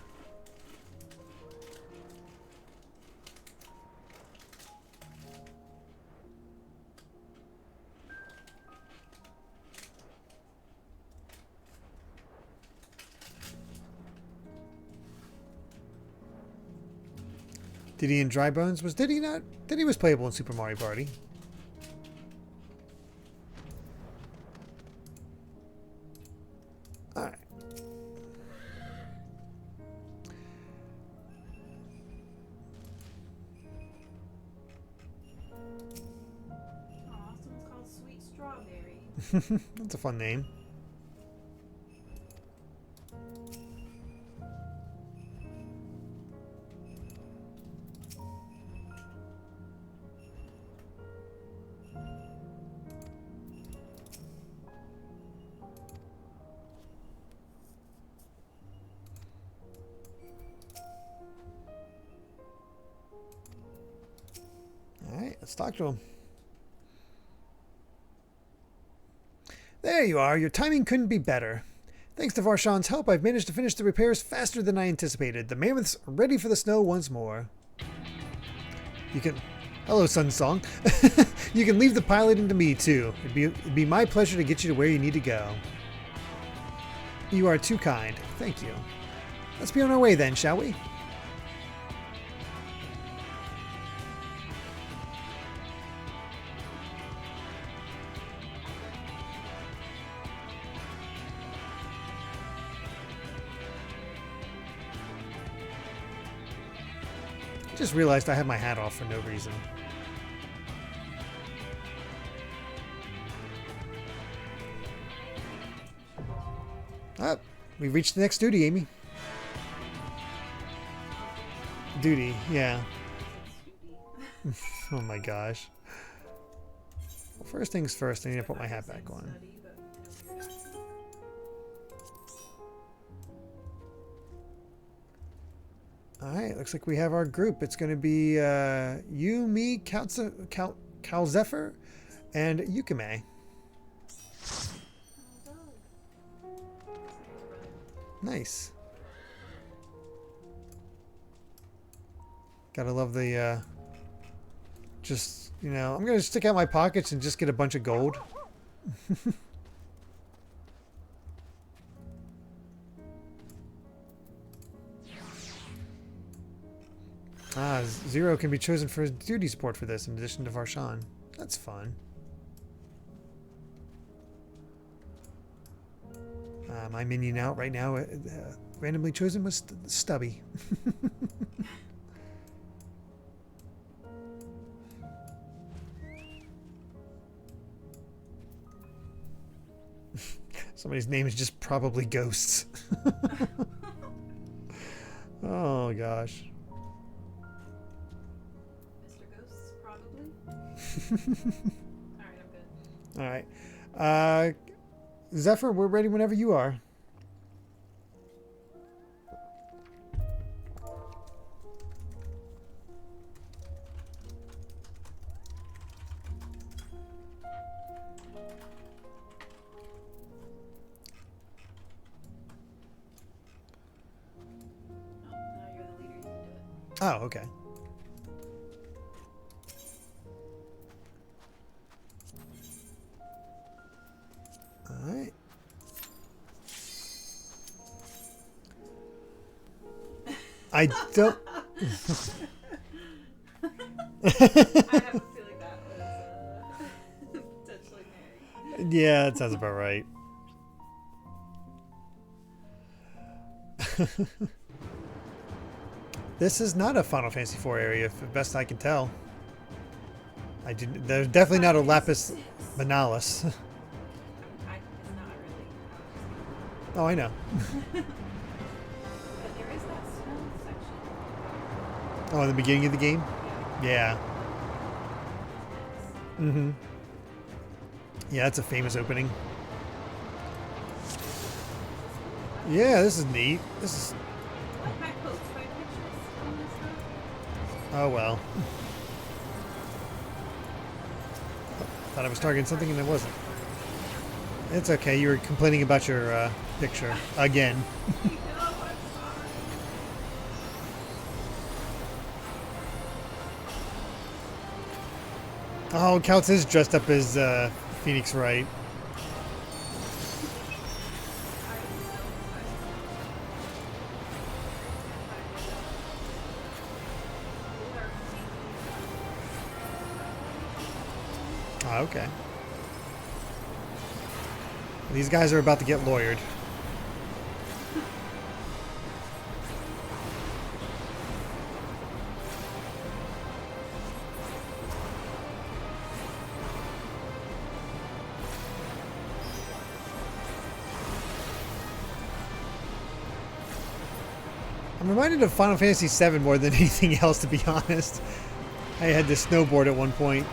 Diddy and Dry Bones? Was Diddy not? Diddy was playable in Super Mario Party. Alright. Aw, someone's called Sweet Strawberry. That's a fun name. Alright, let's talk to him. There you are. Your timing couldn't be better. Thanks to Varshan's help, I've managed to finish the repairs faster than I anticipated. The mammoths are ready for the snow once more. You can... Hello, Sunsong. You can leave the piloting to me, too. It'd be my pleasure to get you to where you need to go. You are too kind. Thank you. Let's be on our way then, shall we? I just realized I have my hat off for no reason. Ah, we've reached the next duty, Amy. Duty, yeah. Oh my gosh. Well, first things first, I need to put my hat back on. Alright, looks like we have our group. It's going to be you, me, Cal Zephyr, and Yukime. Nice. Gotta love the, just, you know, I'm going to stick out my pockets and just get a bunch of gold. Ah, Zero can be chosen for his duty support for this in addition to Varshan. That's fun. My minion out right now, randomly chosen was Stubby. Somebody's name is just probably Ghosts. Oh gosh. Alright, I'm good. Alright. Zephyr, we're ready whenever you are. Now you're the leader, you can do it. Oh, okay. Alright. I don't... I have a feeling that was potentially Mary. Yeah, that sounds about right. This is not a Final Fantasy IV area, if best I can tell. There's definitely not a Lapis Manalis. It's not really. Oh, I know. But there is that snow section. Oh, in the beginning of the game? Yeah. Mm-hmm. Yeah, that's a famous opening. Yeah, this is neat. This is... What, I post my pictures on this stuff? Oh, well. Thought I was targeting something and it wasn't. It's okay. You were complaining about your picture again. Oh, Couts is dressed up as Phoenix Wright. Oh, okay. These guys are about to get lawyered. I'm reminded of Final Fantasy VII more than anything else, to be honest. I had to snowboard at one point.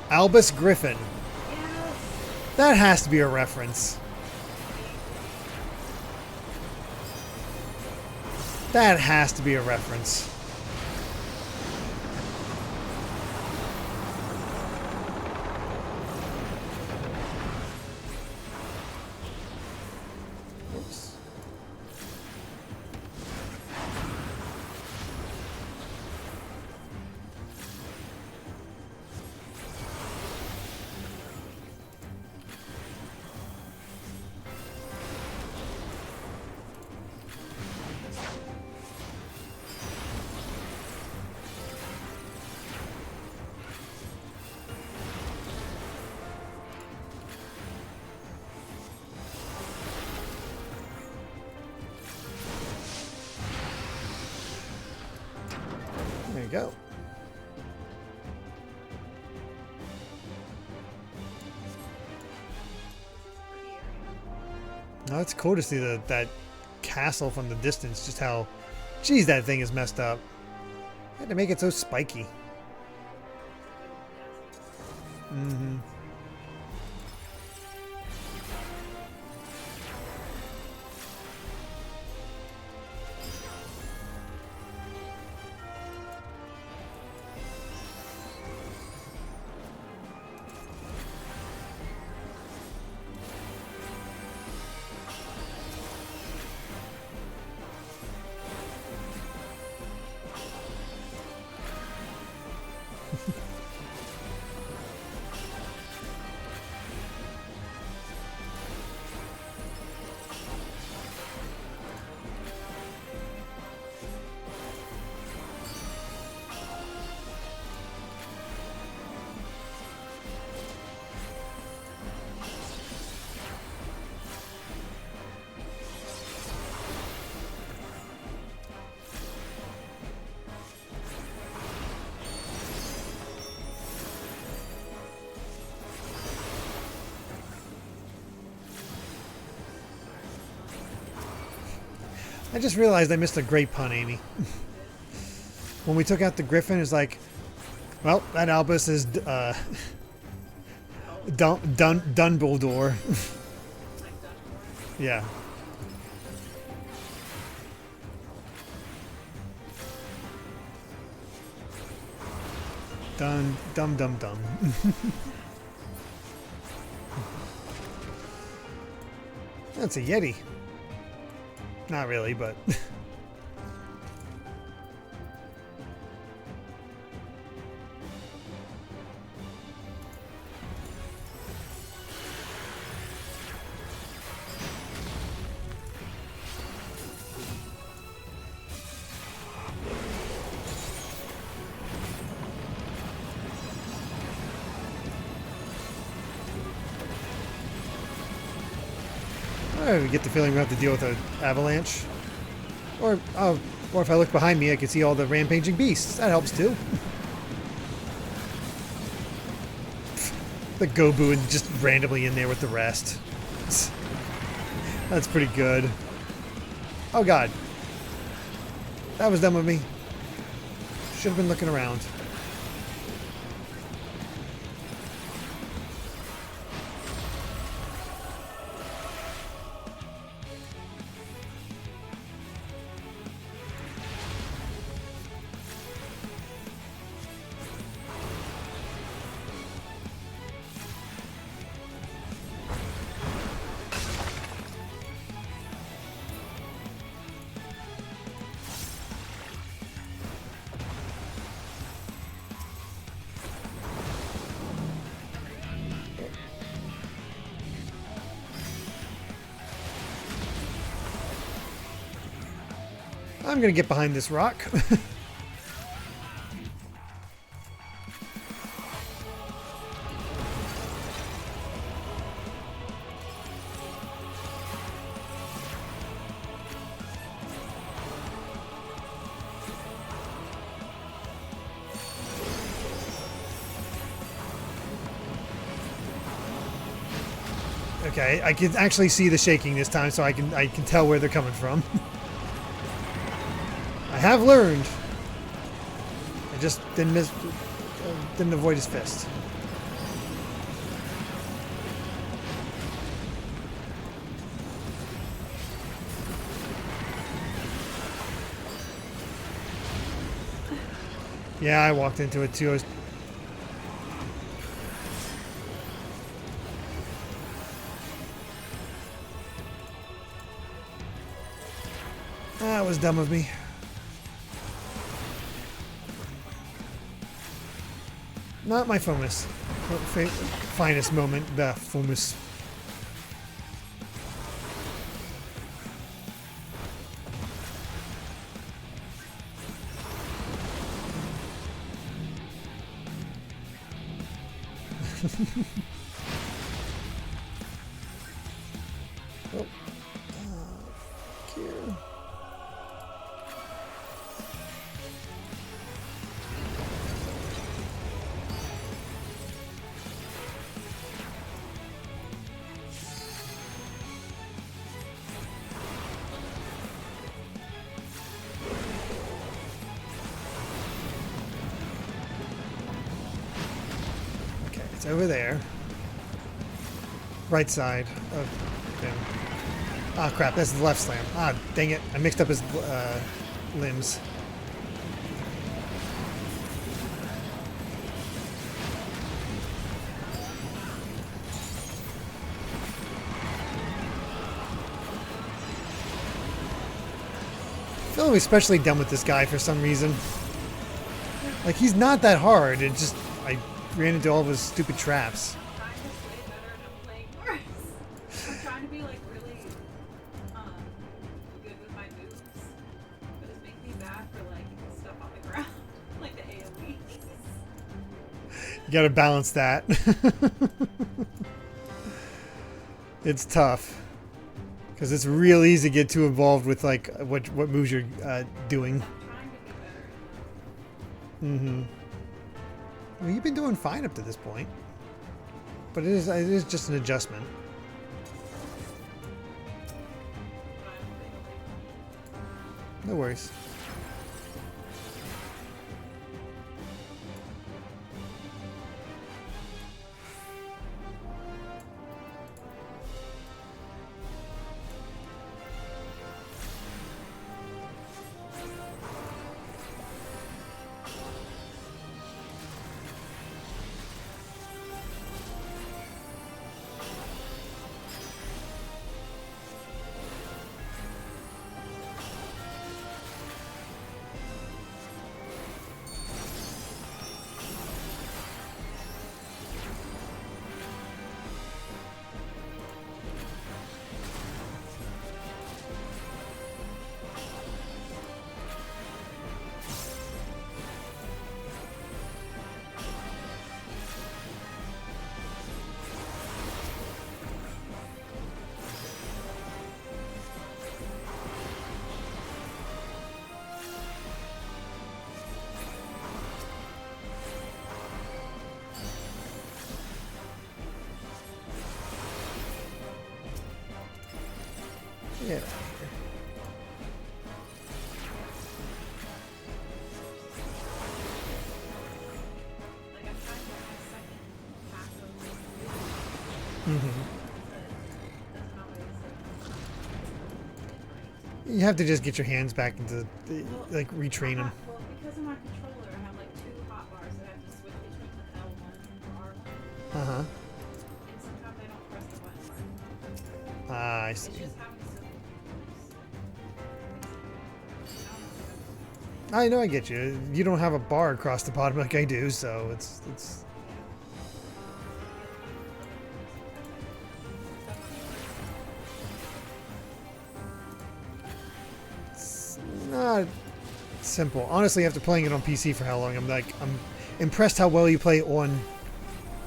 Albus Griffin. That has to be a reference. That has to be a reference. Oops. go. Oh, it's cool to see that castle from the distance. Just how, geez, that thing is messed up. Had to make it so spiky. Mm-hmm. I just realized I missed a great pun, Amy. When we took out the griffin, it's like, well, that Albus is Dumbledore. Yeah. Dum. That's a Yeti. Not really, but... I get the feeling we have to deal with an avalanche. Or if I look behind me, I can see all the rampaging beasts. That helps too. The Gobu and just randomly in there with the rest. That's pretty good. Oh god. That was dumb of me. Should have been looking around. I'm gonna get behind this rock. Okay, I can actually see the shaking this time, so I can tell where they're coming from. I have learned. I just didn't avoid his fist. Yeah, I walked into it too. That was dumb of me. Not my finest moment, the Fomus. Oh. Here. It's over there. Right side of him. Ah, crap. That's the left slam. Ah, dang it. I mixed up his limbs. I feel especially dumb with this guy for some reason. Like, he's not that hard. It just... I ran into all of his stupid traps. I'm trying to play better and I'm playing worse. I'm trying to be like really good with my moves, but it's making me bad for like stuff on the ground, like the AoE. You gotta balance that. It's tough. Because it's real easy to get too involved with like what moves you're doing. Mm-hmm. Well, you've been doing fine up to this point, but it is just an adjustment. No worries. Get out of here. Like I'm trying to get my second half of Mm-hmm. doesn't always You have to just get your hands back into the, like retrain them. Well, because of my controller, I have like two hotbars that I have to switch between the L1 or R1. Uh-huh. And sometimes I don't press the button right. Ah, I see. It's just having simple moves. I know, I get you. You don't have a bar across the bottom like I do, so it's not simple. Honestly, after playing it on PC for how long, I'm impressed how well you play on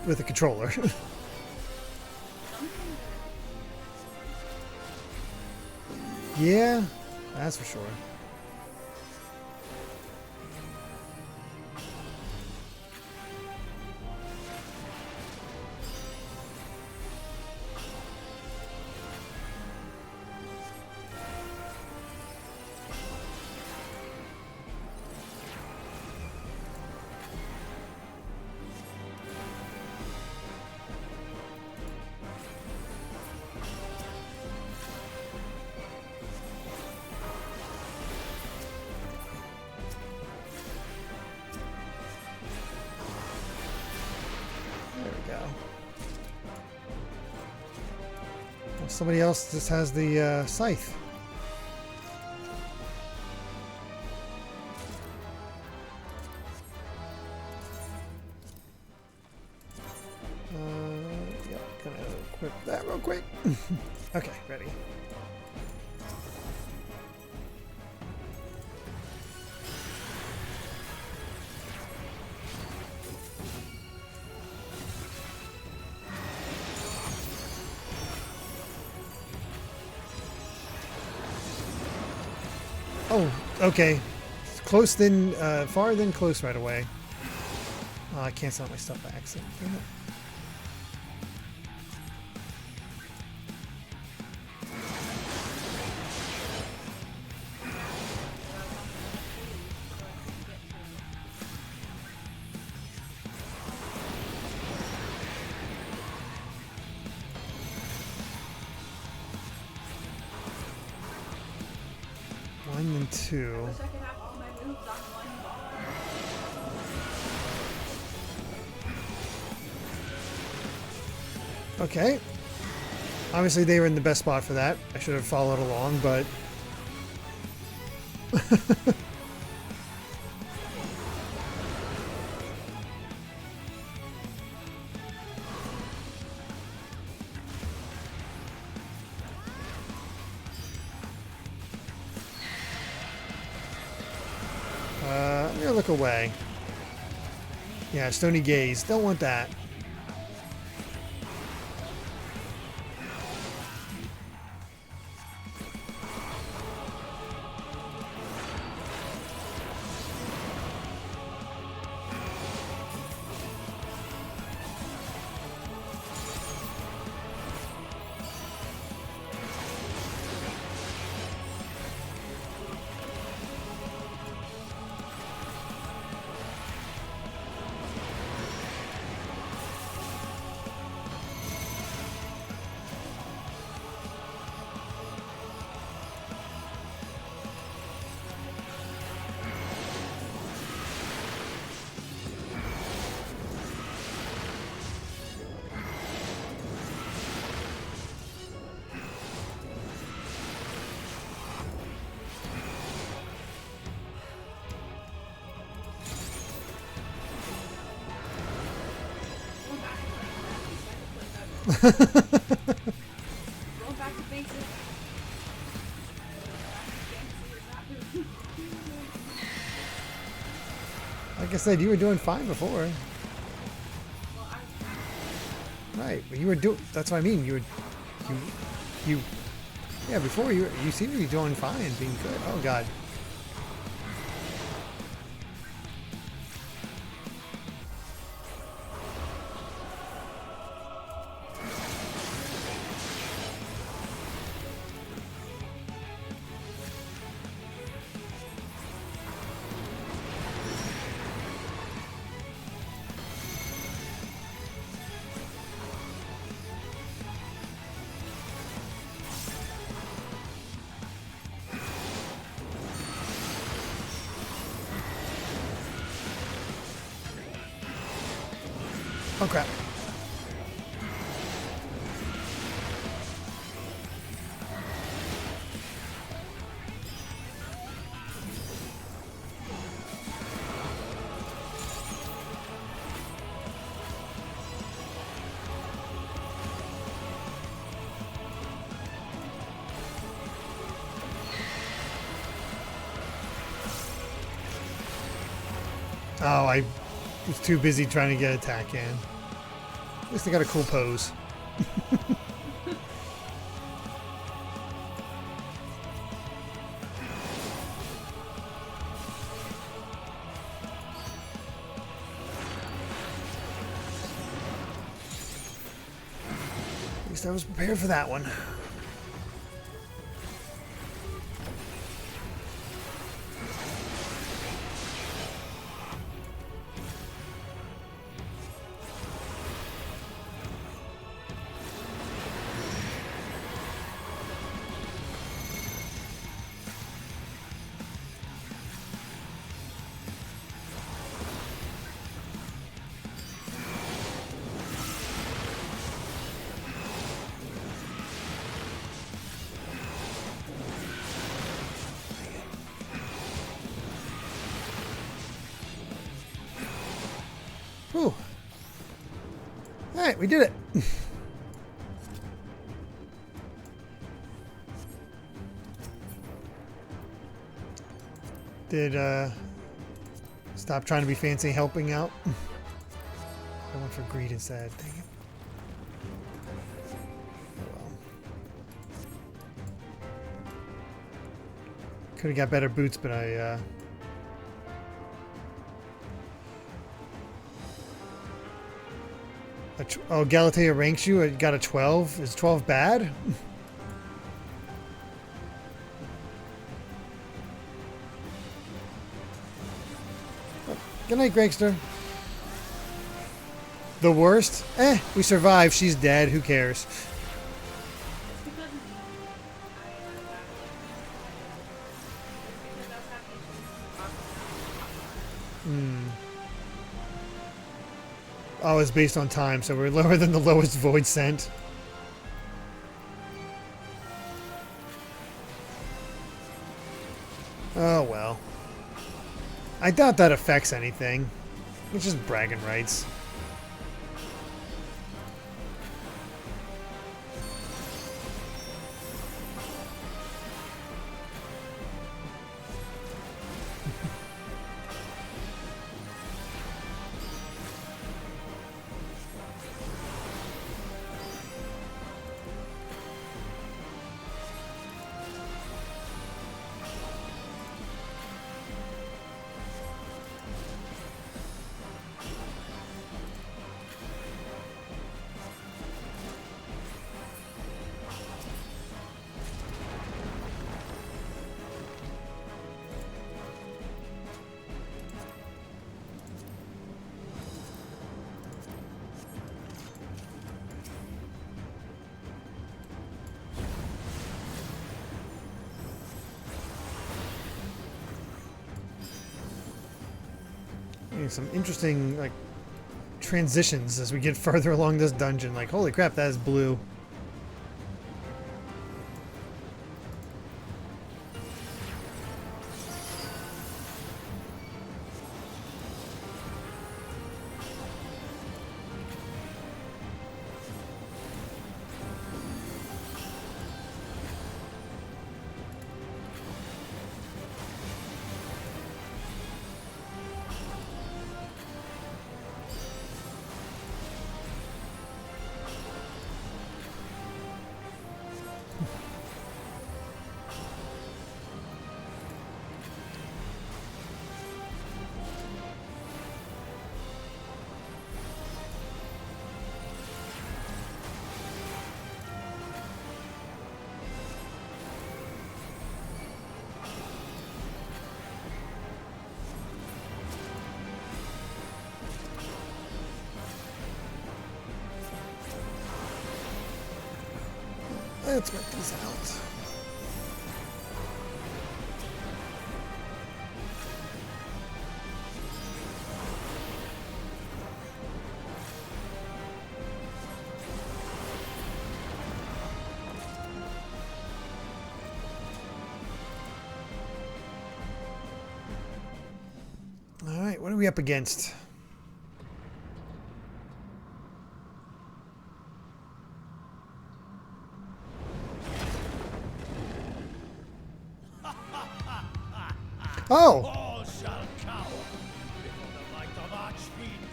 with a controller. Yeah, that's for sure. Somebody else just has the scythe. Yeah, gonna equip that real quick. Okay, ready. Oh, okay. Close then, far then close right away. Oh, I can't sell my stuff by accident. Damn it. 2. I wish I could have all my moves on one bar. Okay. Obviously, they were in the best spot for that. I should have followed along, but... I'm gonna look away. Yeah, Stony Gaze. Don't want that. Going back to basics. Like I said, you were doing fine before. Right, but you were doing. That's what I mean. You were, you. Yeah, before you seem to be doing fine, being good. Oh God. Oh crap. Oh, I was too busy trying to get attack in. At least I got a cool pose. At least I was prepared for that one. Whew. Alright, we did it. Did, stop trying to be fancy helping out. I went for greed instead. Dang it. Oh well. Could have got better boots, but I, oh, Galatea ranks you. It got a 12. Is 12 bad? Oh, good night, Gregster. The worst? Eh, we survived. She's dead. Who cares? Oh, it's based on time, so we're lower than the lowest Voidsent. Oh well. I doubt that affects anything. It's just bragging rights. Some interesting like transitions as we get further along this dungeon. Like, holy crap, that is blue. Let's get these out. All right, what are we up against? Oh! All shall cower before the might of Archfiends.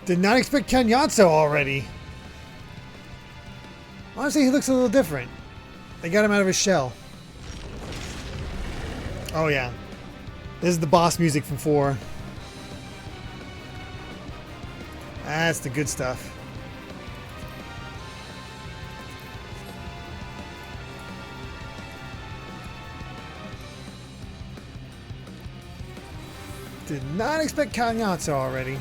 Did not expect Kanyatso already. Honestly, he looks a little different. They got him out of his shell. Oh yeah. This is the boss music from 4. That's the good stuff. Did not expect Kanyatso already.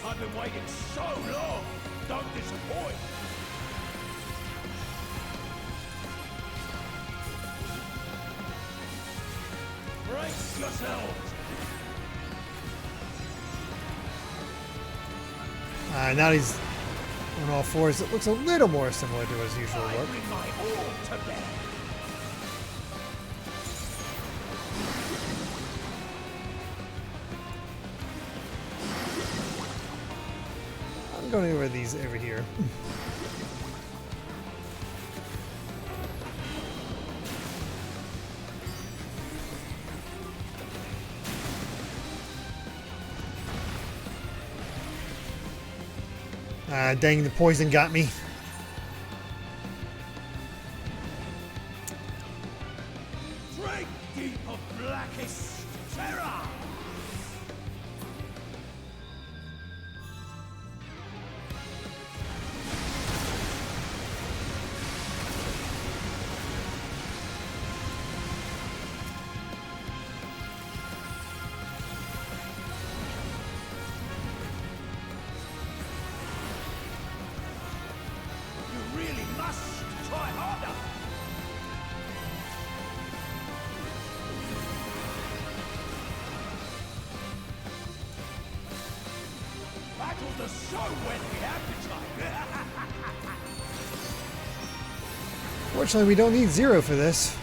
I've been waiting so long. Don't disappoint. Brace yourselves. Now he's on all fours. It looks a little more similar to his usual I look. bring my all to bear. I'm going over these over here. Dang, the poison got me. Drink deep of blackest terror. You really must try harder. So whet the appetite. Fortunately, we don't need 0 for this.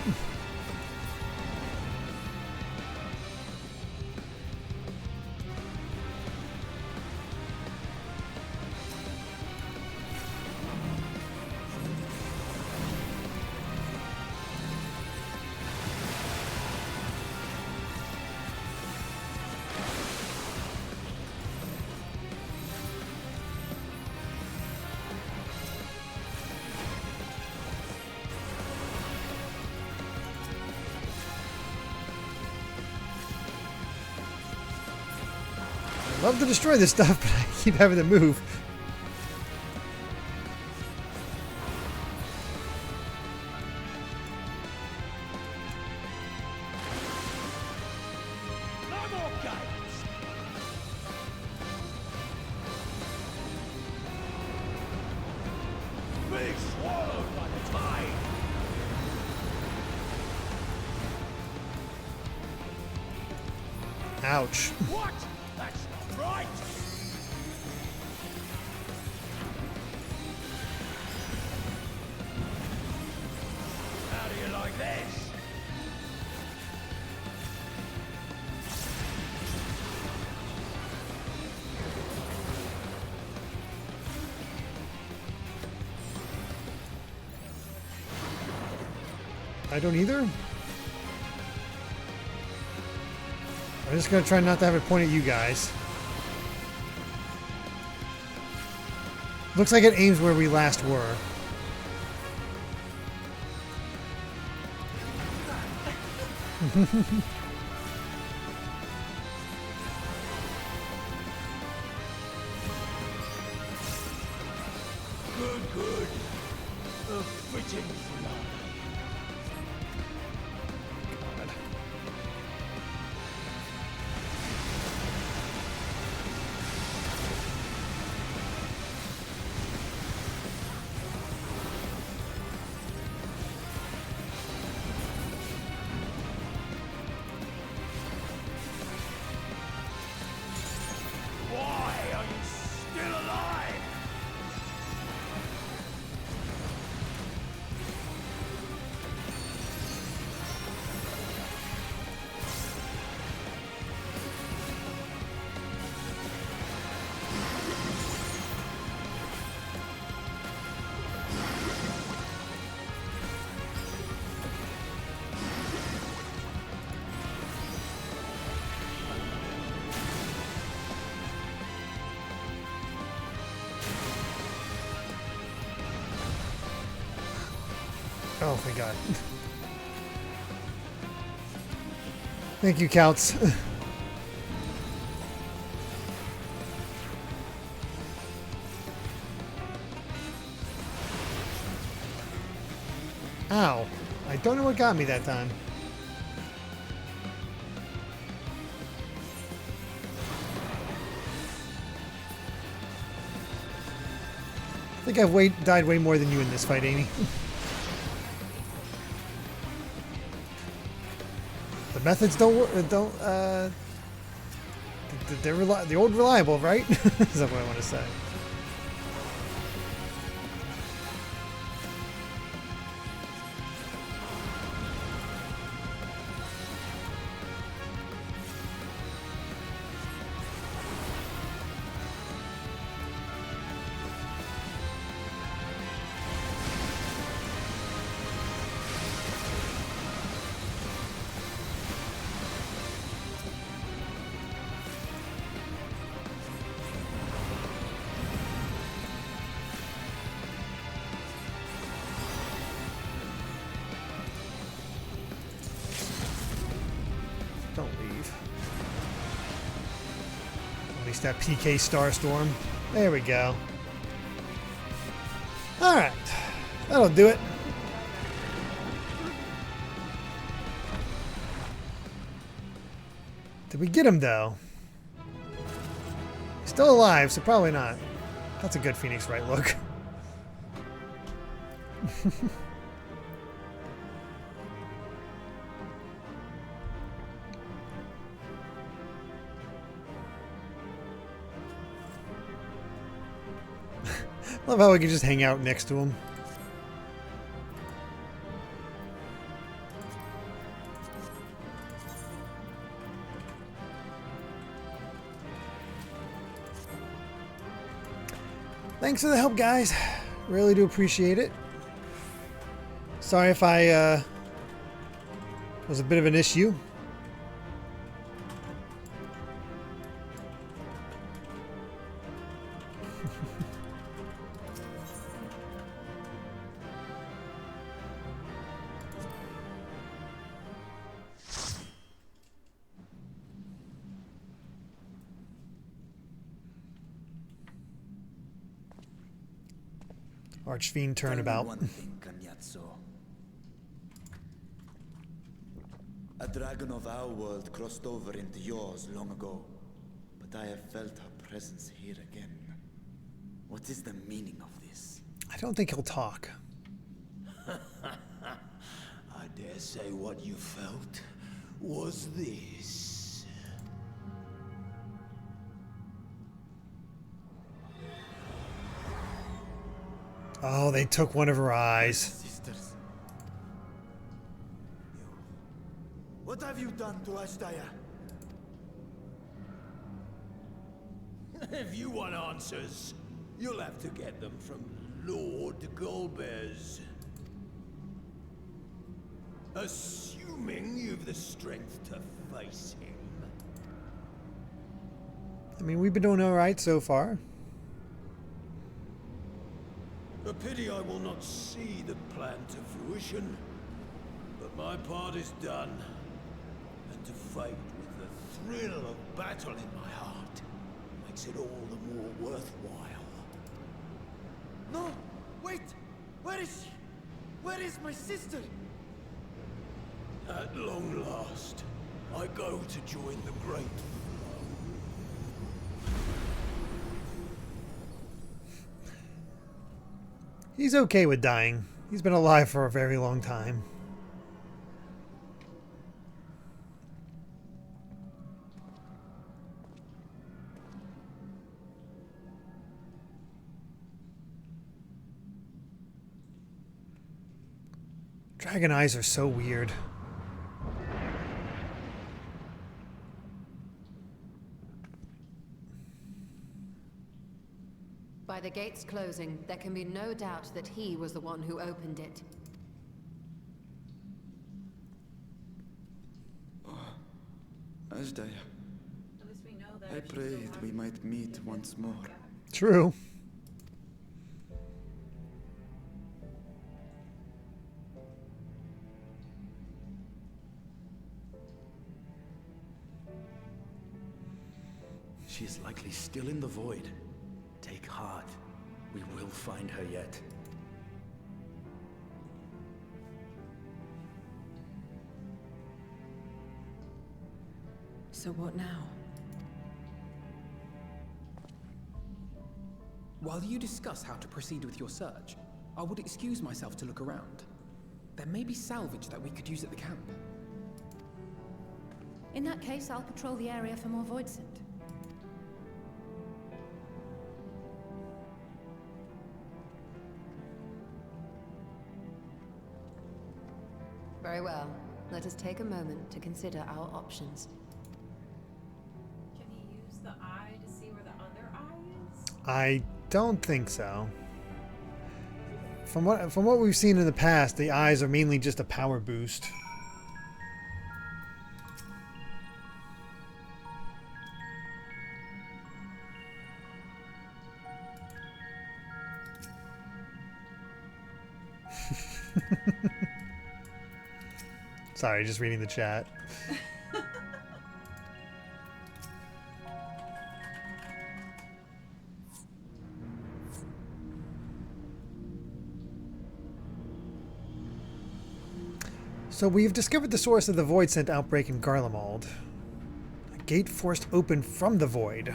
I'd love to destroy this stuff, but I keep having to move. No more games. Be swallowed by the tide. Ouch. What? That's not right. How do you like this? I don't either. I'm just going to try not to have it point at you guys. Looks like it aims where we last were. Good. A fitting finale. Why are you still alive? Oh, thank God. Thank you, Couts. Ow. I don't know what got me that time. I think I've died way more than you in this fight, Amy. The methods don't work. They're the old reliable, right? Is that what I want to say? Don't leave. At least that PK Starstorm. There we go. Alright. That'll do it. Did we get him, though? He's still alive, so probably not. That's a good Phoenix Wright look. Love how we can just hang out next to him. Thanks for the help, guys. Really do appreciate it. Sorry if I was a bit of an issue. Archfiend turnabout. One thing, Cagnazzo. A dragon of our world crossed over into yours long ago, but I have felt her presence here again. What is the meaning of this? I don't think he'll talk. I dare say what you felt was this. Oh, they took one of her eyes. Sisters. What have you done to Ashtaya? If you want answers, you'll have to get them from Lord Golbez. Assuming you've the strength to face him. I mean, we've been doing all right so far. A pity I will not see the plan to fruition, but my part is done, and to fight with the thrill of battle in my heart makes it all the more worthwhile. No! Wait! Where is she? Where is my sister? At long last, I go to join the great. He's okay with dying. He's been alive for a very long time. Dragon eyes are so weird. By the gates closing, there can be no doubt that he was the one who opened it. Ashdaya, At least we know that I if she's prayed still we alive. might meet once more. True. She is likely still in the void. Take heart. We will find her yet. So what now? While you discuss how to proceed with your search, I would excuse myself to look around. There may be salvage that we could use at the camp. In that case, I'll patrol the area for more Voidsent. Very well. Let us take a moment to consider our options. Can he use the eye to see where the other eye is? I don't think so. From what we've seen in the past, the eyes are mainly just a power boost. Sorry, just reading the chat. So we've discovered the source of the Voidsent outbreak in Garlemald. A gate forced open from the void.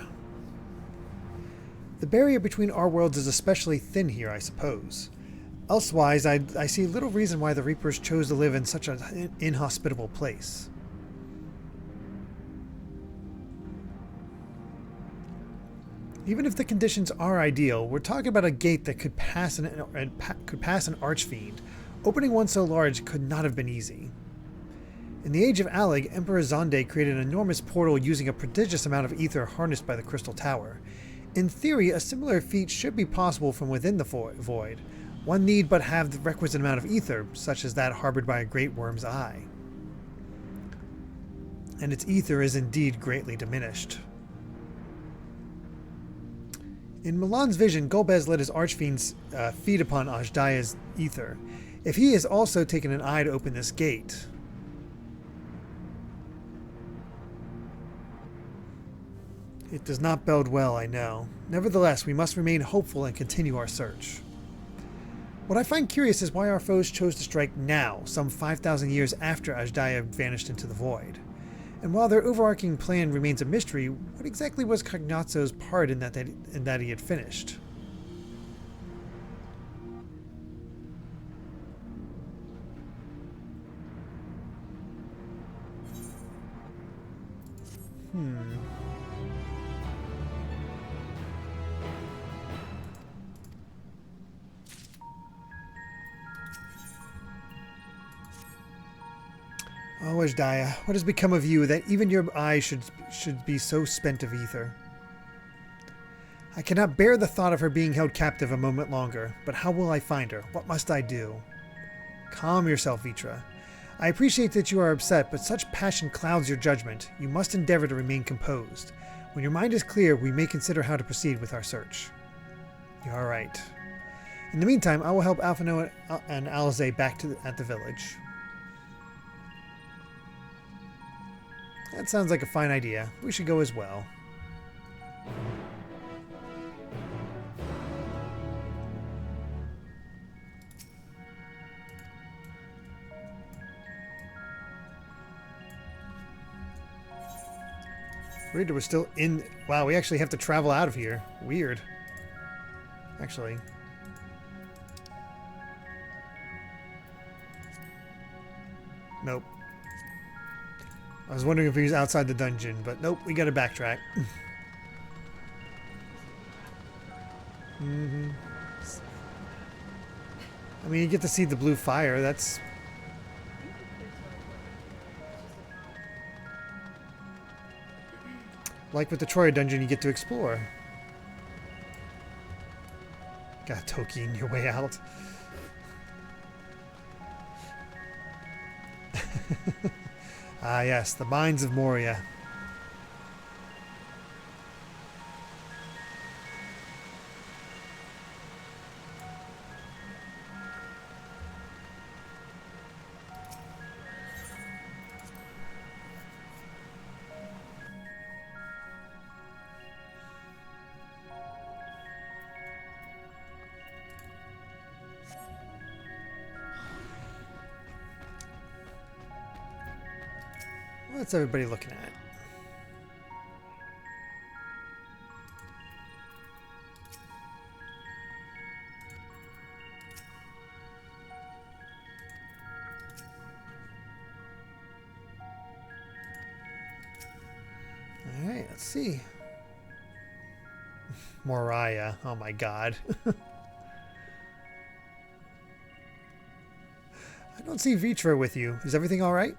The barrier between our worlds is especially thin here, I suppose. Elsewise, I see little reason why the Reapers chose to live in such an inhospitable place. Even if the conditions are ideal, we're talking about a gate that could pass an Archfiend. Opening one so large could not have been easy. In the age of Alleg, Emperor Zonde created an enormous portal using a prodigious amount of ether harnessed by the Crystal Tower. In theory, a similar feat should be possible from within the void. One need but have the requisite amount of ether, such as that harbored by a great worm's eye. And its ether is indeed greatly diminished. In Milan's vision, Golbez let his Archfiends feed upon Ajdaya's ether. If he has also taken an eye to open this gate... It does not bode well, I know. Nevertheless, we must remain hopeful and continue our search. What I find curious is why our foes chose to strike now, some 5,000 years after Ajdaya vanished into the void. And while their overarching plan remains a mystery, what exactly was Cognazzo's part in that he had finished? Oh, Ajdaya, what has become of you that even your eyes should be so spent of ether? I cannot bear the thought of her being held captive a moment longer, but how will I find her? What must I do? Calm yourself, Vrtra. I appreciate that you are upset, but such passion clouds your judgment. You must endeavor to remain composed. When your mind is clear, we may consider how to proceed with our search. You are right. In the meantime, I will help Alphino and Alize back at the village. That sounds like a fine idea. We should go as well. Weird, we're still in... Wow, we actually have to travel out of here. Weird. Actually. Nope. I was wondering if he was outside the dungeon, but nope, we gotta backtrack. I mean, you get to see the blue fire, that's... Like with the Troya dungeon, you get to explore. Got Toki in your way out. Ah yes, the mines of Moria. What's everybody looking at? All right, let's see. Moriah, oh my god. I don't see Vrtra with you. Is everything all right?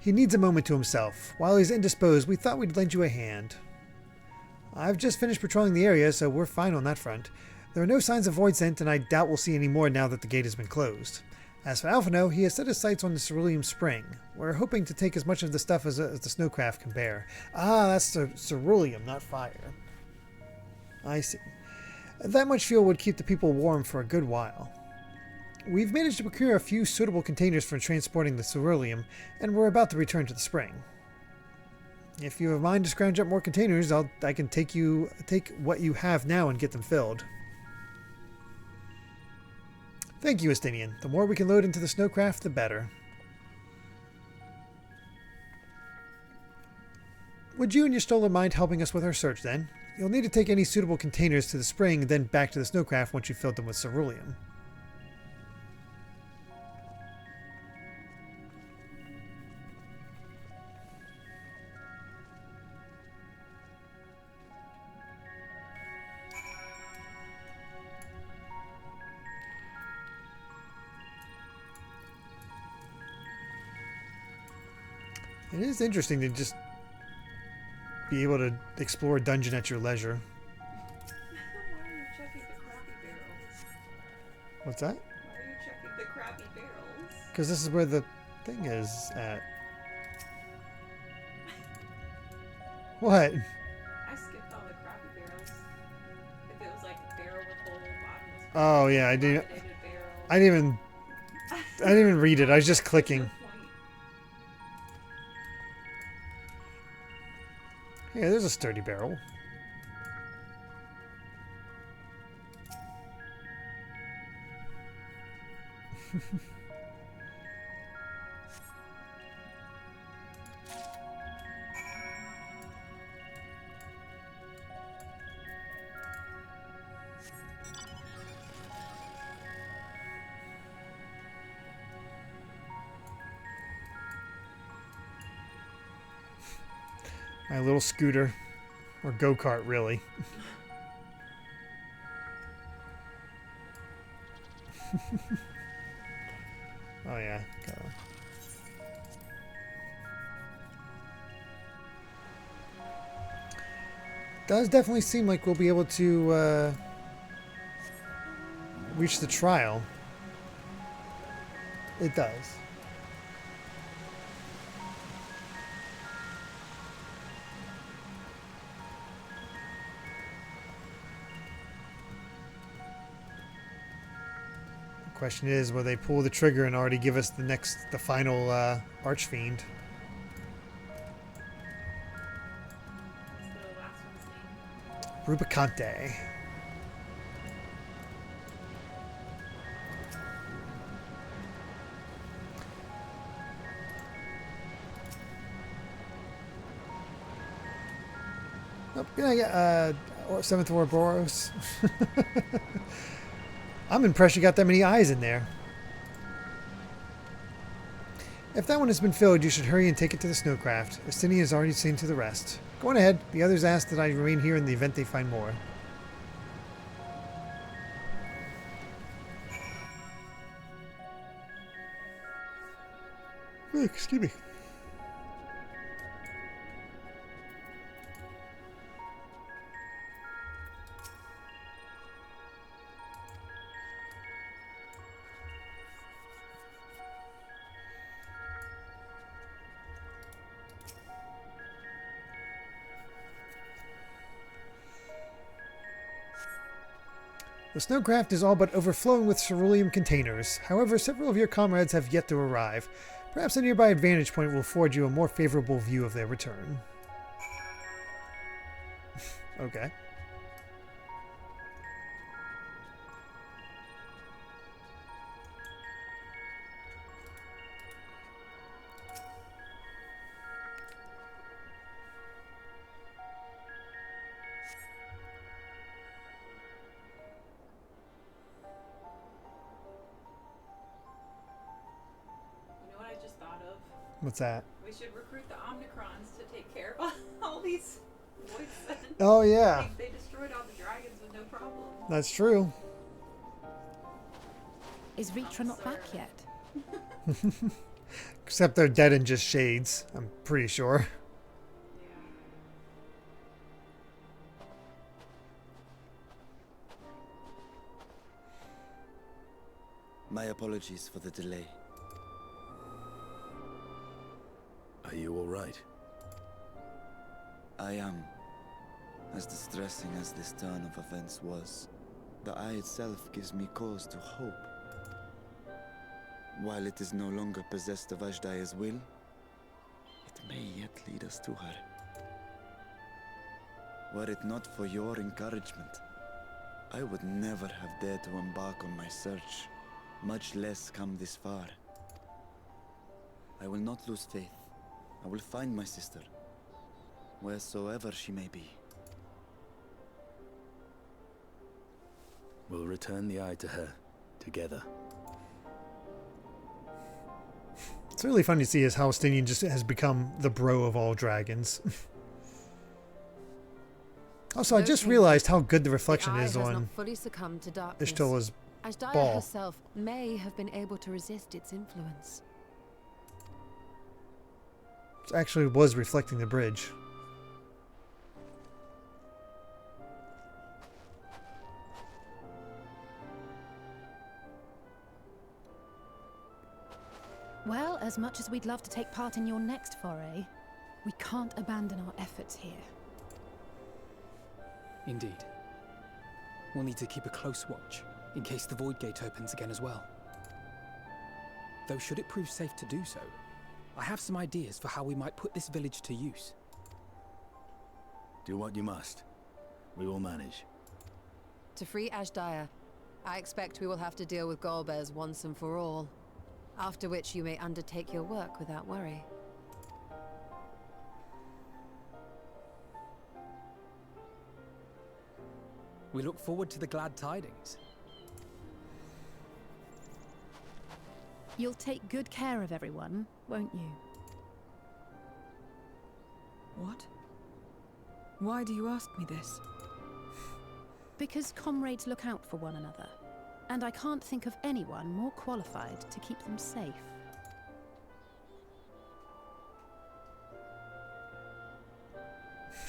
He needs a moment to himself. While he's indisposed, we thought we'd lend you a hand. I've just finished patrolling the area, so we're fine on that front. There are no signs of Voidsent, and I doubt we'll see any more now that the gate has been closed. As for Alphino, he has set his sights on the Cerulean Spring. We're hoping to take as much of the stuff as the snowcraft can bear. Ah, that's the ceruleum, not fire. I see. That much fuel would keep the people warm for a good while. We've managed to procure a few suitable containers for transporting the ceruleum, and we're about to return to the spring. If you have mind to scrounge up more containers, I can take what you have now and get them filled. Thank you, Estinian. The more we can load into the snowcraft, the better. Would you and your stolen mind helping us with our search, then? You'll need to take any suitable containers to the spring, then back to the snowcraft once you've filled them with ceruleum. It is interesting to just be able to explore a dungeon at your leisure. Why are you checking the crappy barrels? What's that? Why are you checking the crappy barrels? Because this is where the thing is at. What? I skipped all the crappy barrels. If it was like barrel with hole, bottomless barrel, Oh yeah, I didn't. barrel. I didn't even read it. I was just clicking. Yeah, there's a sturdy barrel. My little scooter. Or go-kart, really. Oh, yeah. Go. Does definitely seem like we'll be able to reach the trial. It does. Question is, will they pull the trigger and already give us the final Archfiend? What's the last one's name? Rubicante. Oh, yeah, 7th Ouroboros. I'm impressed you got that many eyes in there. If that one has been filled, you should hurry and take it to the snowcraft. Estini has already seen to the rest. Go on ahead. The others ask that I remain here in the event they find more. Excuse me. The snowcraft is all but overflowing with cerulean containers. However, several of your comrades have yet to arrive. Perhaps a nearby vantage point will afford you a more favorable view of their return. Okay. What's that? We should recruit the Omnicrons to take care of all these Voidsent. Oh, yeah. They destroyed all the dragons with no problem. That's true. Is Vrtra not back yet? Except they're dead in just shades, I'm pretty sure. My apologies for the delay. Are you all right? I am. As distressing as this turn of events was, the eye itself gives me cause to hope. While it is no longer possessed of Ajdaya's will, it may yet lead us to her. Were it not for your encouragement, I would never have dared to embark on my search, much less come this far. I will not lose faith. I will find my sister, wheresoever she may be. We'll return the eye to her, together. It's really fun to see as how Stinian just has become the bro of all dragons. Also, I just realized how good the reflection is on Ishtola's Ajhdaya ball. herself may have been able to resist its influence. It actually was reflecting the bridge. Well, as much as we'd love to take part in your next foray, we can't abandon our efforts here. Indeed. We'll need to keep a close watch, in case the Void Gate opens again as well. Though should it prove safe to do so, I have some ideas for how we might put this village to use. Do what you must. We will manage. To free Ashdaya, I expect we will have to deal with Golbez once and for all. After which you may undertake your work without worry. We look forward to the glad tidings. You'll take good care of everyone, won't you? What? Why do you ask me this? Because comrades look out for one another, and I can't think of anyone more qualified to keep them safe.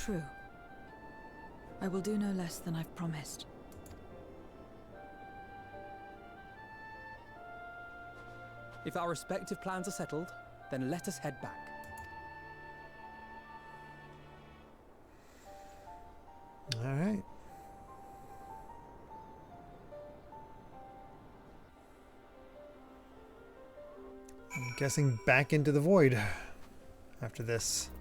True. I will do no less than I've promised. If our respective plans are settled, then let us head back. All right. I'm guessing back into the void after this.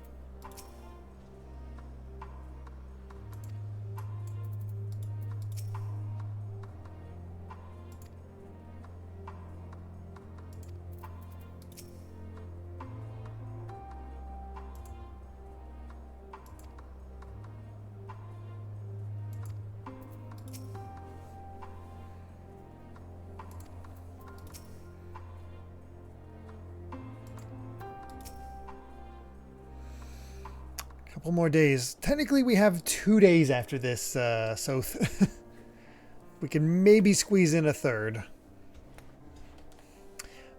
Couple more days. Technically, we have 2 days after this, so we can maybe squeeze in a third.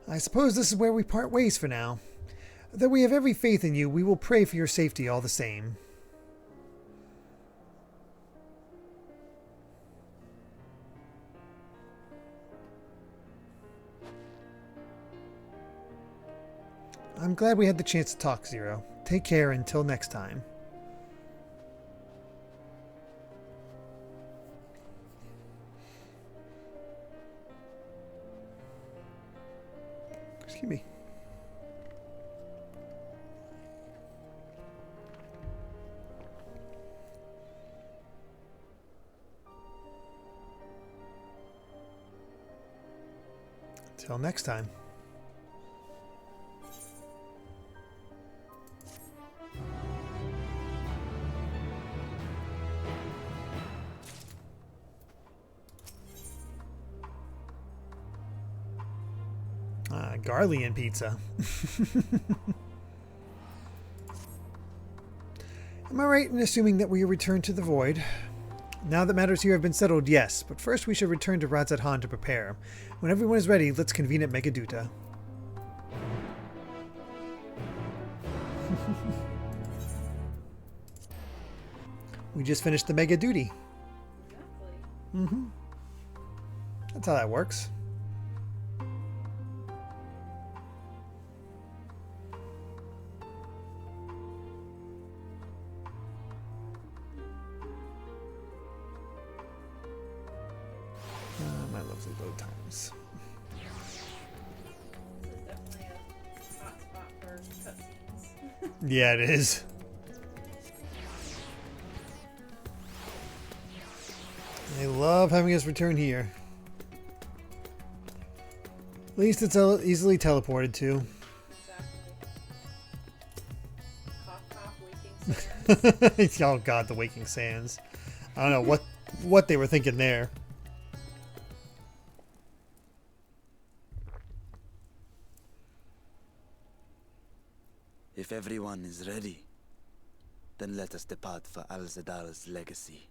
I suppose this is where we part ways for now. Though we have every faith in you, we will pray for your safety all the same. I'm glad we had the chance to talk, Zero. Take care until next time. Excuse me. Until next time. Garlemald pizza. Am I right in assuming that we return to the Void? Now that matters here have been settled, yes, but first we should return to Vrtra to prepare. When everyone is ready, let's convene at Megaduta. We just finished the Mega Duty. Exactly. That's how that works. My lovely load times. This is definitely a hot spot for cutscenes. Yeah, it is. They love having us return here. At least it's easily teleported to. Exactly. Cough, cough, waking sands. Oh god, the waking sands. I don't know what they were thinking there. If everyone is ready, then let us depart for Al-Zadal's legacy.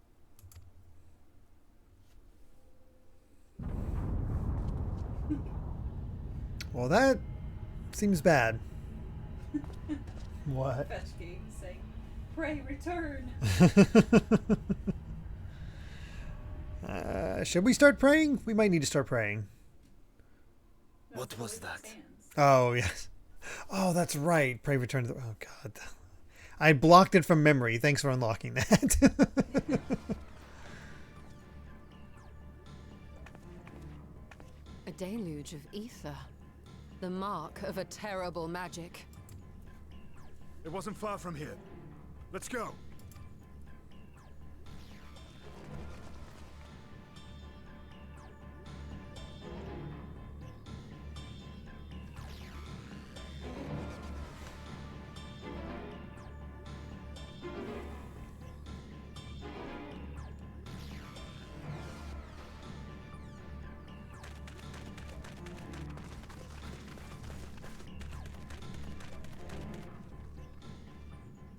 Well, that seems bad. What? Fetch game saying, "Pray return." Should we start praying? We might need to start praying. What was that? Oh, yes. Oh, that's right. Pray return to the... Oh, God. I blocked it from memory. Thanks for unlocking that. A deluge of ether. The mark of a terrible magic. It wasn't far from here. Let's go.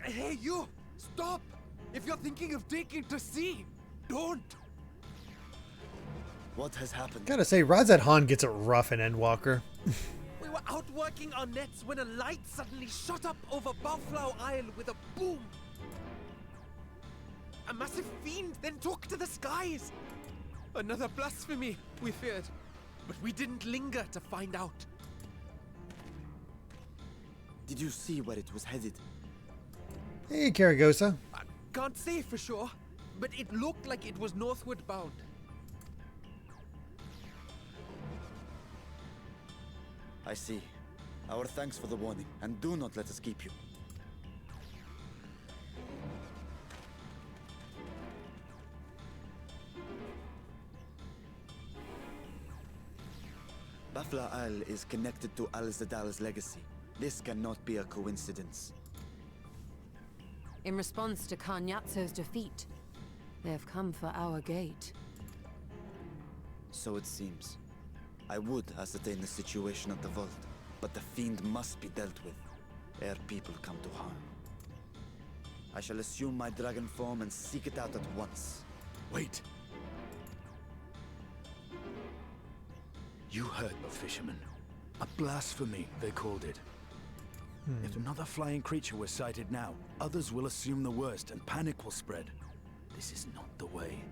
Hey, you! Stop! If you're thinking of taking to sea, don't! What has happened? Gotta say, Razat Han gets it rough in Endwalker. We were out working our nets when a light suddenly shot up over Bowflower Isle with a boom. A massive fiend then took to the skies. Another blasphemy, we feared. But we didn't linger to find out. Did you see where it was headed? Hey, Karagosa. I can't say for sure, but it looked like it was northward bound. I see. Our thanks for the warning, and do not let us keep you. Bafla Isle is connected to Al-Zadal's legacy. This cannot be a coincidence. In response to Karnyatso's defeat, they have come for our gate. So it seems. I would ascertain the situation at the vault, but the fiend must be dealt with, ere people come to harm. I shall assume my dragon form and seek it out at once. Wait. You heard the fisherman. A blasphemy, they called it. If another flying creature was sighted now, others will assume the worst and panic will spread. This is not the way.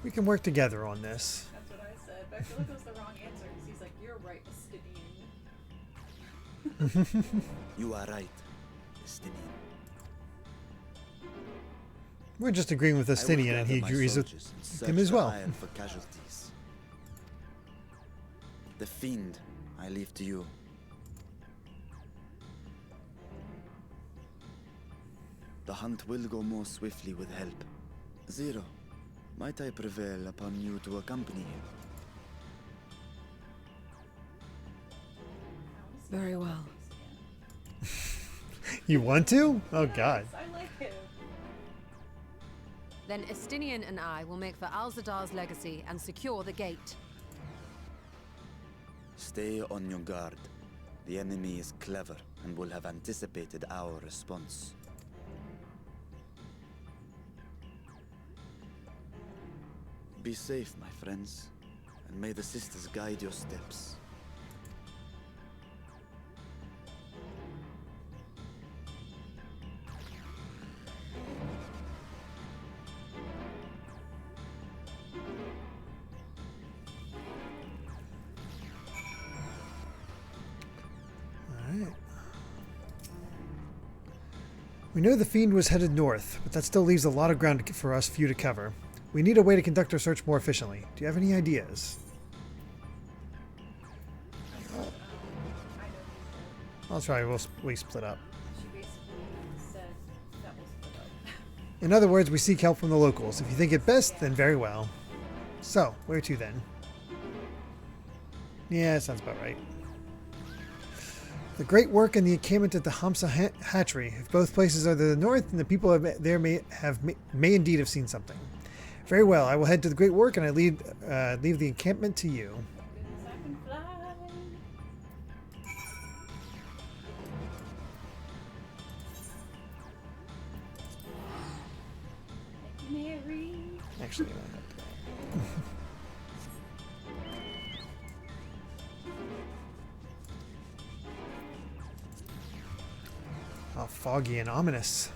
We can work together on this. That's what I said, but I feel like it was the wrong answer because he's like, "You're right, Estinian." You are right, Estinian. We're just agreeing with Estinian, and he agrees with him as well. For casualties. The fiend, I leave to you. The hunt will go more swiftly with help. Zero, might I prevail upon you to accompany him? Very well. You want to? Oh, God. I like him. Then Estinian and I will make for Al-Zadar's legacy and secure the gate. Stay on your guard. The enemy is clever and will have anticipated our response. Be safe, my friends, and may the sisters guide your steps. We know the fiend was headed north, but that still leaves a lot of ground for you to cover. We need a way to conduct our search more efficiently. Do you have any ideas? I'll try. We split up. She basically said that we'll split up. In other words, we seek help from the locals. If you think it best, then very well. So, where to then? Yeah, sounds about right. The great work and the encampment at the Hamsa Hatchery. If both places are to the north, then the people there may indeed have seen something. Very well. I will head to the great work, and I leave the encampment to you. Goodness, I can fly. Thank you, Mary. Actually, I don't have to. foggy and ominous.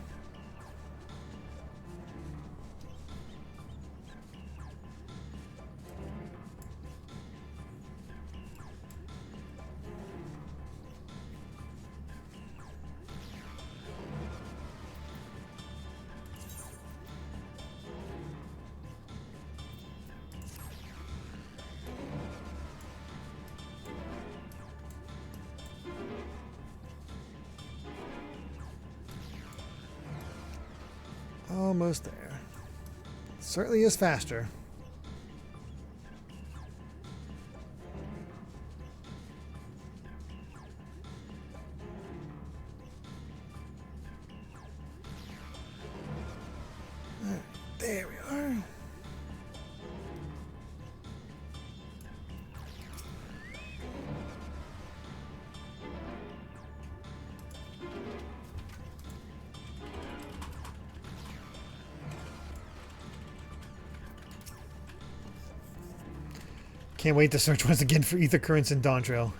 Almost there. Certainly is faster. Alright, there we are. Can't wait to search once again for ether currents in Dawn Trail.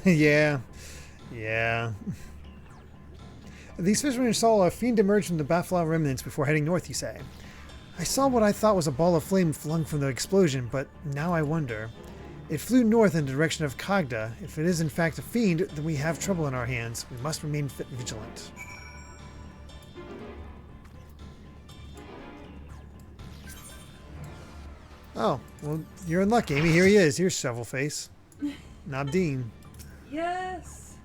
Yeah. These fishermen saw a fiend emerge from the Bafla remnants before heading north, you say. I saw what I thought was a ball of flame flung from the explosion, but now I wonder. It flew north in the direction of Kagda. If it is in fact a fiend, then we have trouble in our hands. We must remain vigilant. Oh, well, you're in luck, Amy. Here he is. Here's Shovelface. Nabdeen. Yes!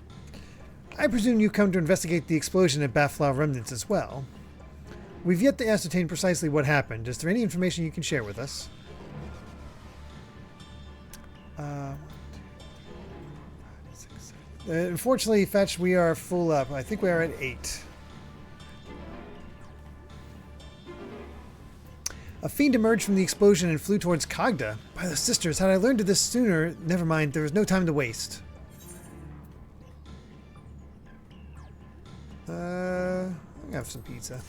I presume you come to investigate the explosion at Bafla remnants as well. We've yet to ascertain precisely what happened. Is there any information you can share with us? Unfortunately, Fetch, we are full up. I think we are at 8. A fiend emerged from the explosion and flew towards Kagda. By the sisters, had I learned of this sooner, never mind, there was no time to waste. I'll have some pizza.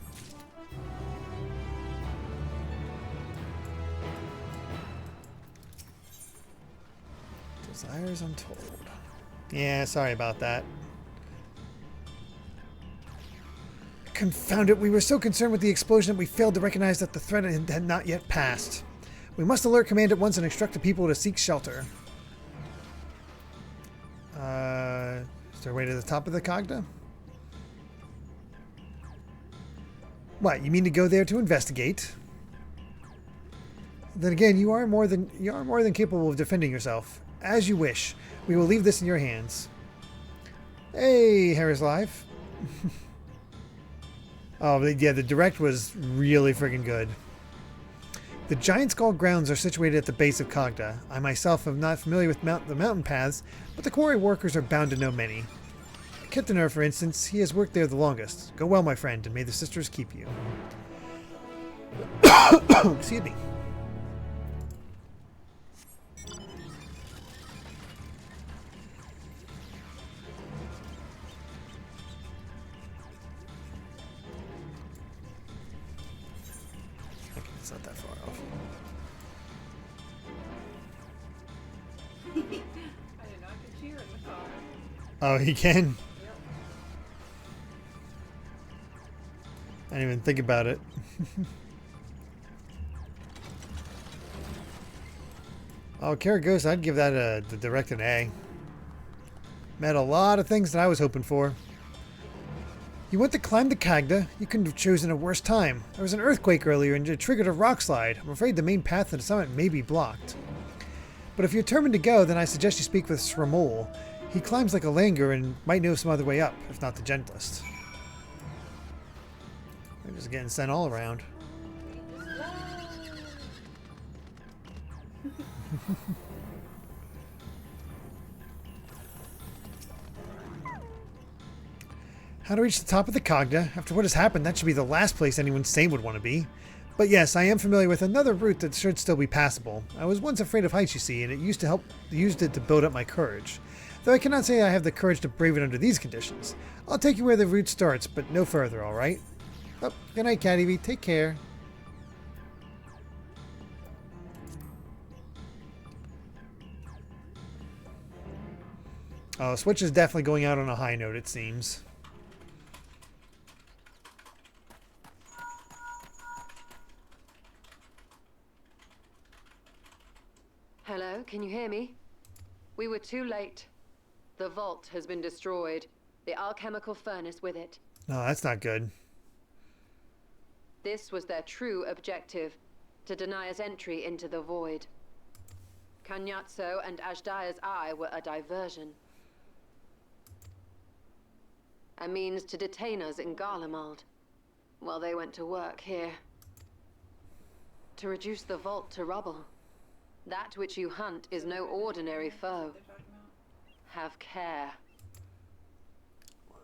Desires Untold. Yeah, sorry about that. Confound it, we were so concerned with the explosion that we failed to recognize that the threat had not yet passed. We must alert command at once and instruct the people to seek shelter. Is there a way to the top of the Kagda? What, you mean to go there to investigate? Then again, you are more than capable of defending yourself. As you wish. We will leave this in your hands. Hey, Harris Live. Oh, yeah, the direct was really friggin' good. The Giant Skull grounds are situated at the base of Kagda. I myself am not familiar with the mountain paths, but the quarry workers are bound to know many. Kittener, for instance, he has worked there the longest. Go well, my friend, and may the sisters keep you. Excuse me. It's not that far off. I didn't know I could cheer in the car. Oh, he can? Yep. I didn't even think about it. Oh, Karagos, I'd give that the direct an A. Met a lot of things that I was hoping for. You went to climb the Kagda. You couldn't have chosen a worse time. There was an earthquake earlier and it triggered a rock slide. I'm afraid the main path to the summit may be blocked. But if you're determined to go, then I suggest you speak with Tremble. He climbs like a langer and might know some other way up, if not the gentlest. We're just getting sent all around. How to reach the top of the Kagda? After what has happened, that should be the last place anyone sane would want to be. But yes, I am familiar with another route that should still be passable. I was once afraid of heights, you see, and it used it to build up my courage. Though I cannot say I have the courage to brave it under these conditions. I'll take you where the route starts, but no further, alright? Oh, good night, Cat Evie. Take care. Oh, Switch is definitely going out on a high note, it seems. Hello, can you hear me? We were too late. The vault has been destroyed. The alchemical furnace with it. No, that's not good. This was their true objective, to deny us entry into the void. Kanyatso and Ajdaya's eye were a diversion. A means to detain us in Garlemald, while they went to work here. To reduce the vault to rubble. That which you hunt is no ordinary foe. Have care.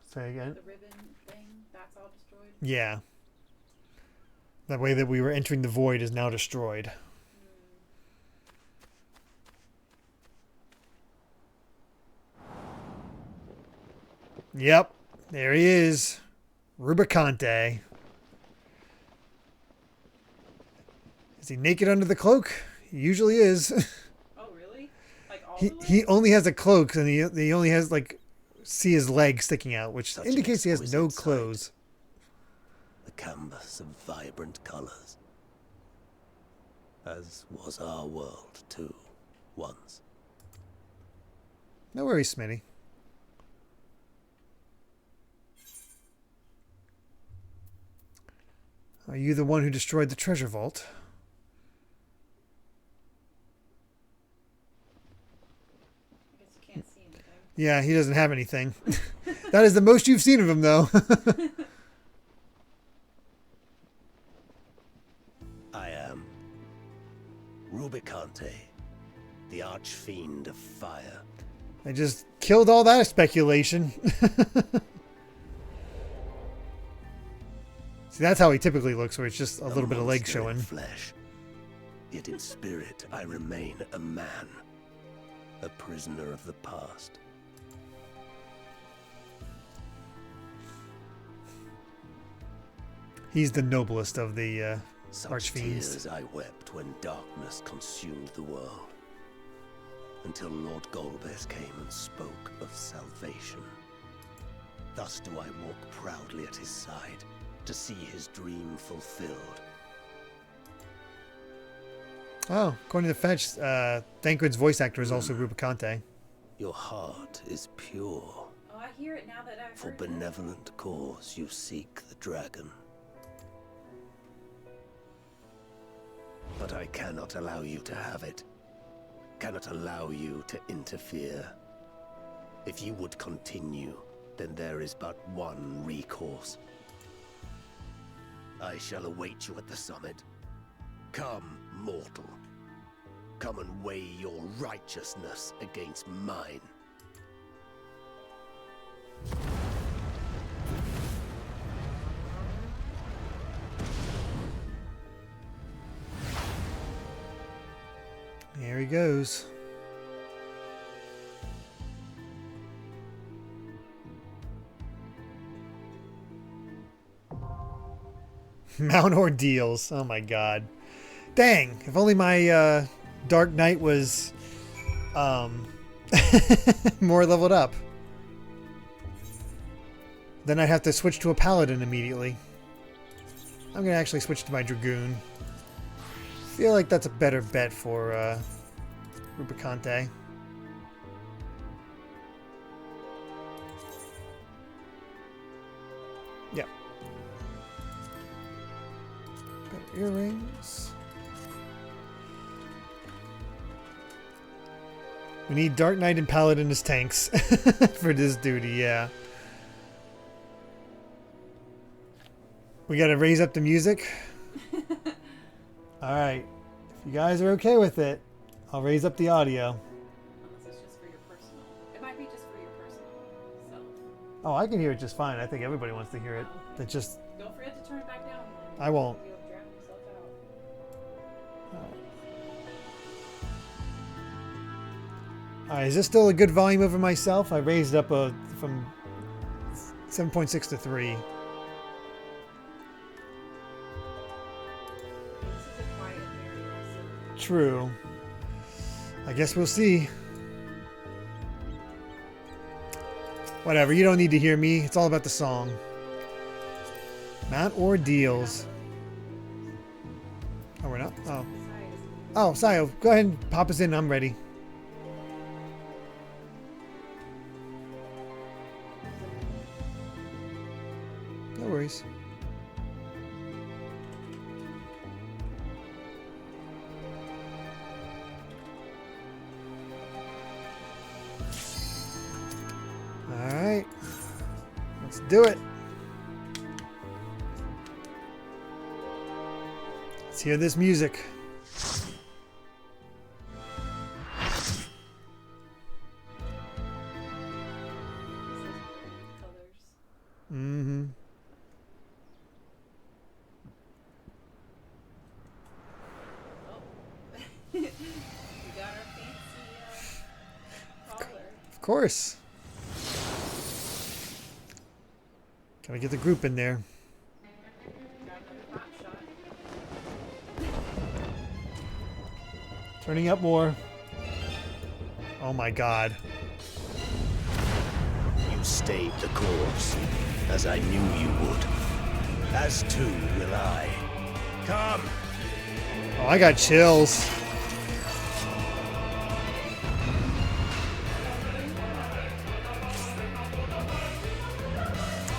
Say again. The ribbon thing, that's all destroyed? Yeah. That way that we were entering the void is now destroyed. Yep. There he is. Rubicante. Is he naked under the cloak? He usually is. Oh, really? Like all he only has a cloak, and he only has, like, see his leg sticking out, which Such indicates he has no exquisite clothes. The canvas of vibrant colors. As was our world, too, once. No worries, Smitty. Are you the one who destroyed the treasure vault? I guess you can't see anything. Yeah, he doesn't have anything. That is the most you've seen of him, though. I am Rubicante, the Archfiend of Fire. I just killed all that speculation. See, that's how he typically looks, where it's just a little bit of leg monster in showing. Flesh. Yet in spirit, I remain a man, a prisoner of the past. He's the noblest of the Such Archfiends. tears I wept when darkness consumed the world, until Lord Golbez came and spoke of salvation. Thus do I walk proudly at his side, to see his dream fulfilled. Oh, according to the fetch, Thancred's voice actor is also Rubicante. Your heart is pure. Oh, I hear it now that I've For heard benevolent cause you seek the dragon. But I cannot allow you to have it. Cannot allow you to interfere. If you would continue, then there is but one recourse. I shall await you at the summit. Come, mortal. Come and weigh your righteousness against mine. Here he goes. Mount Ordeals. Oh my god. Dang. If only my Dark Knight was more leveled up. Then I'd have to switch to a Paladin immediately. I'm going to actually switch to my Dragoon. Feel like that's a better bet for Rubicante. Yep. Better earrings. We need Dark Knight and Paladin as tanks for this duty, yeah. We gotta raise up the music. Alright. If you guys are okay with it, I'll raise up the audio. Unless it's just for your personal. It might be just for your personal self. Oh, I can hear it just fine. I think everybody wants to hear it. It just... Don't forget to turn it back down. I won't. You'll drown yourself out. Alright, is this still a good volume over myself? I raised up from 7.6 to 3. True. I guess we'll see. Whatever, you don't need to hear me. It's all about the song. Mount Ordeals. Oh, we're not? Oh. Oh, Sayo, go ahead and pop us in. I'm ready. No worries. Alright. Let's do it. Let's hear this music. Mm-hmm. We got our fancy collar. Of course. Gotta get the group in there. Turning up more. Oh my god. You stayed the course, as I knew you would. As too will I. Come! Oh, I got chills.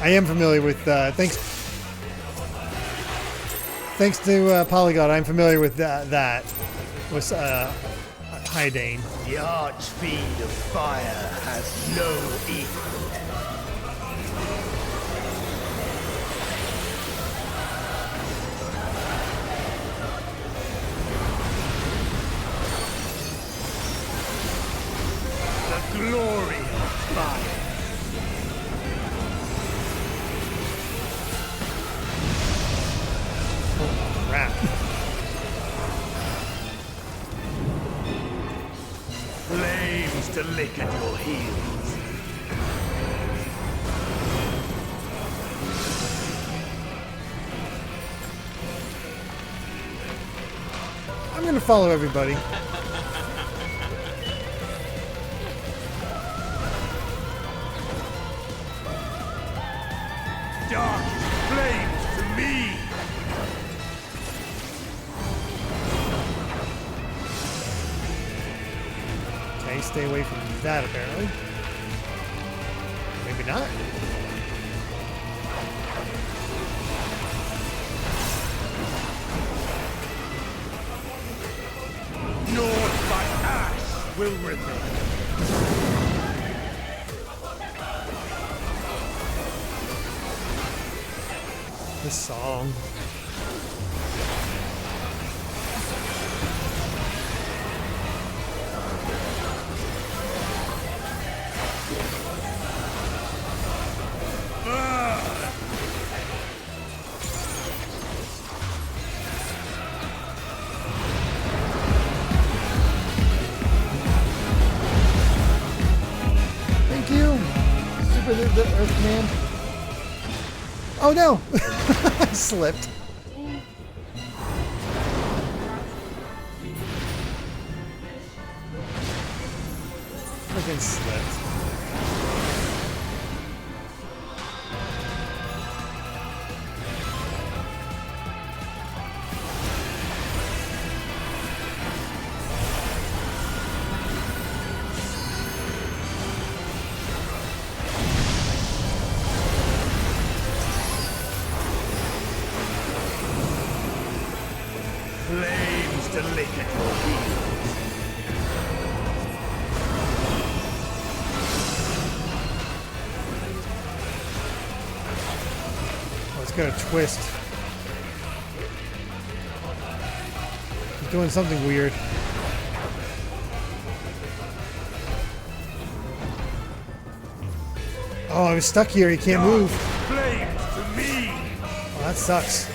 I am familiar with, thanks to Polygon, I'm familiar with that. Was, Hydane. The Archfiend of Fire has no equal. The glory of fire. Oh, crap. Flames to lick at your heels. I'm gonna follow everybody. Dark flames to me. Okay, stay away from that apparently. Maybe not. Naught but ash will remain. This song. Thank you, Super the Earthman. Oh no! I slipped. Freaking slipped. Flames to lick at your heels. Oh, it's got a twist. He's doing something weird. Oh, I was stuck here. He can't move. Flames to me. Oh, that sucks.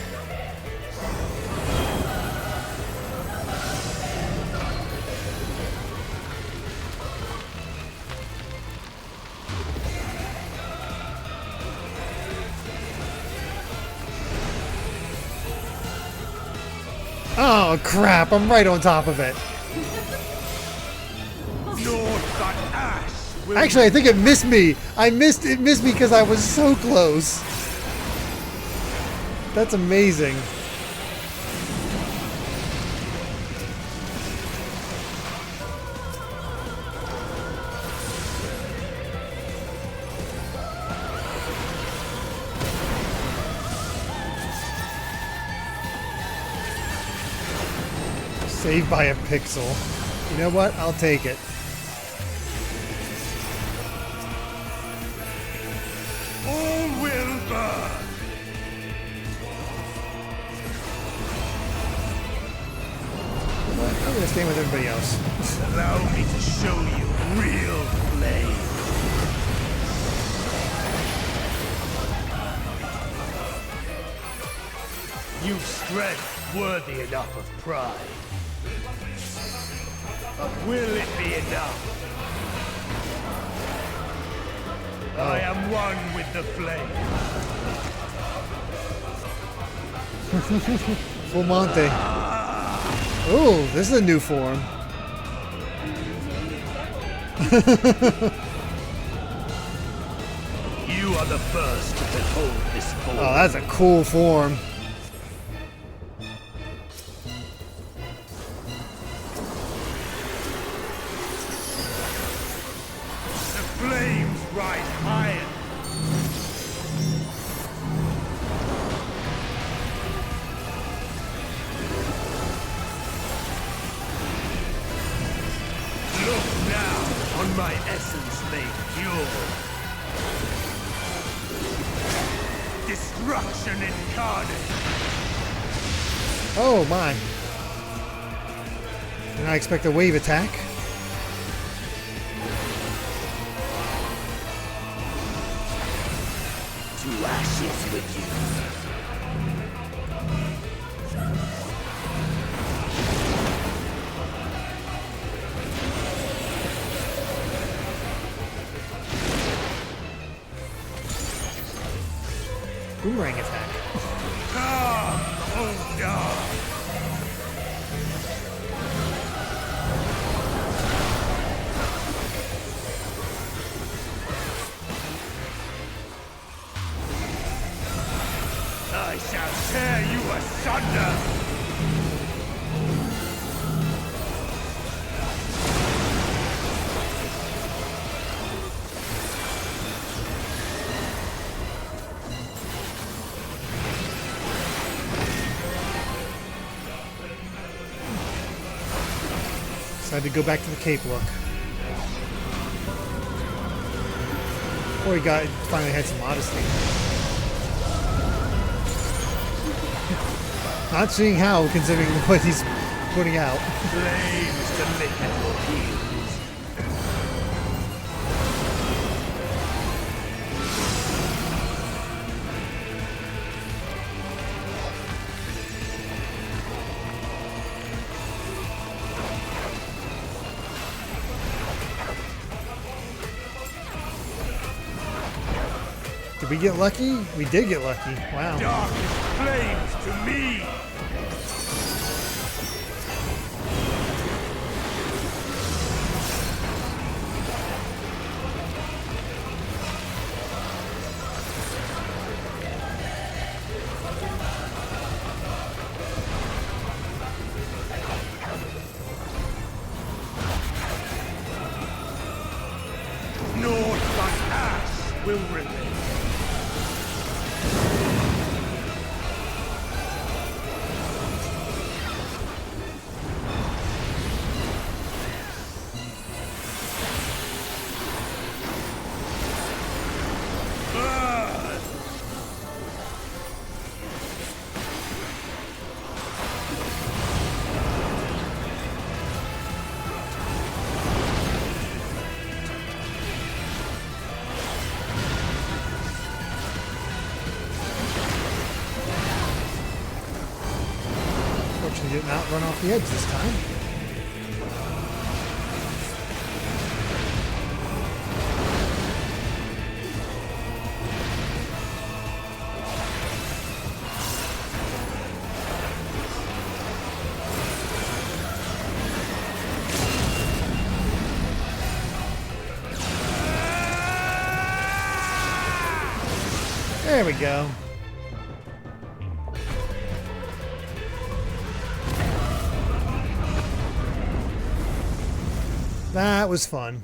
Oh crap, I'm right on top of it. Actually, I think it missed me. It missed me because I was so close. That's amazing. Saved by a pixel. You know what? I'll take it. All will burn. I'm gonna stay with everybody else. Allow me to show you real flame. You've strength worthy enough of pride. But will it be enough? I am one with the flame. Full Monte. Oh, this is a new form. You are the first to behold this form. Oh, that's a cool form. The flames rise higher. Look now on my essence made pure. Destruction incarnate. Oh my. Did I expect a wave attack? To ashes with you. Boomerang attack. Come, oh no. I shall tear you asunder! Decided to go back to the cape look. Before he finally had some modesty. Not seeing how, considering what he's putting out. Flames to lick at your heels. Did we get lucky? We did get lucky. Wow. Darkest flames to me! Naught but ash will remain. Fortunately, did not run off the edge this time. There we go. That was fun.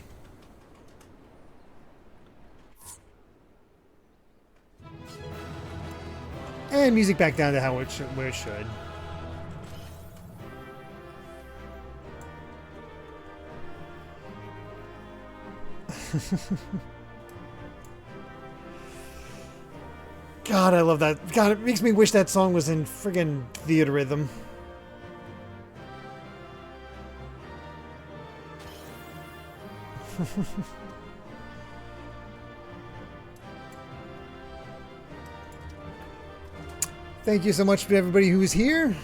And music back down to how it should, where it should. God, I love that. God, it makes me wish that song was in friggin' theater rhythm. Thank you so much to everybody who's here.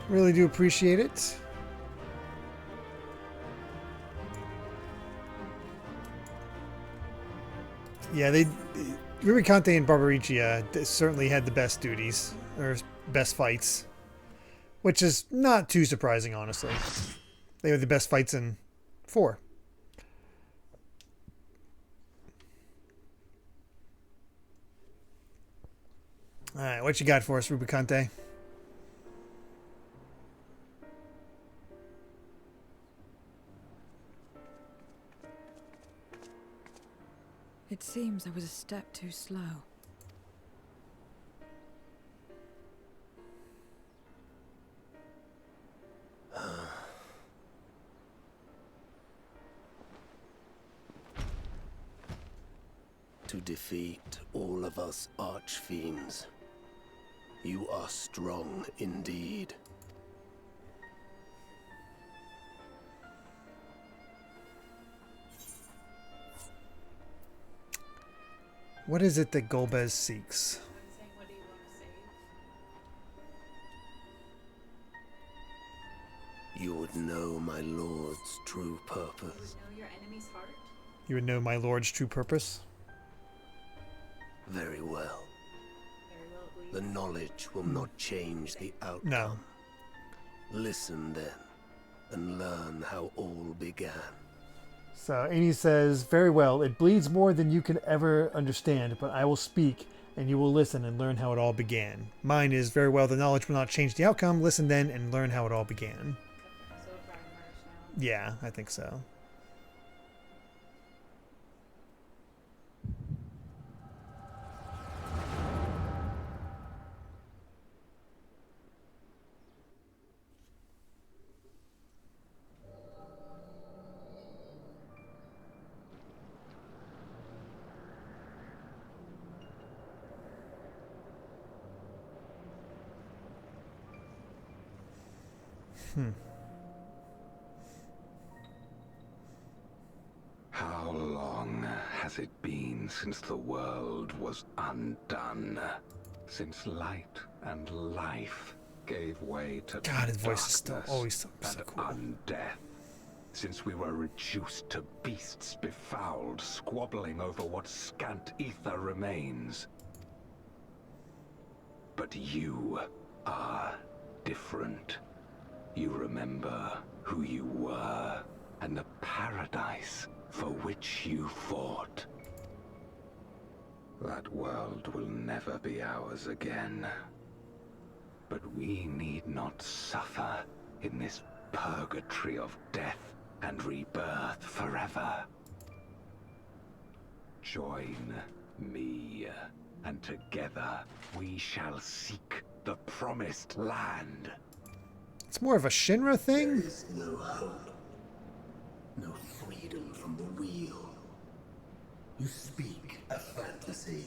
Really do appreciate it. Yeah, Rubicante and Barbaricia certainly had the best duties, or best fights. Which is not too surprising, honestly. They were the best fights in 4. Alright, what you got for us, Rubicante? It seems I was a step too slow. To defeat all of us Archfiends, you are strong indeed. What is it that Golbez seeks? What do you want to save? You would know my lord's true purpose. Know your enemy's heart? You would know my lord's true purpose? Very well. The knowledge will not change the outcome. No. Listen then, and learn how all began. So Annie says, very well, it bleeds more than you can ever understand, but I will speak, and you will listen and learn how it all began. Mine is, very well, the knowledge will not change the outcome. Listen then and learn how it all began. So it probably merged now. Yeah, I think so. How long has it been since the world was undone? Since light and life gave way to God, his voice is still darkness always so and cool. undeath? Since we were reduced to beasts befouled, squabbling over what scant ether remains. But you are different. You remember who you were and the paradise for which you fought. That world will never be ours again. But we need not suffer in this purgatory of death and rebirth forever. Join me, and together we shall seek the promised land. It's more of a Shinra thing? There is no hope. No freedom from the wheel. You speak a fantasy.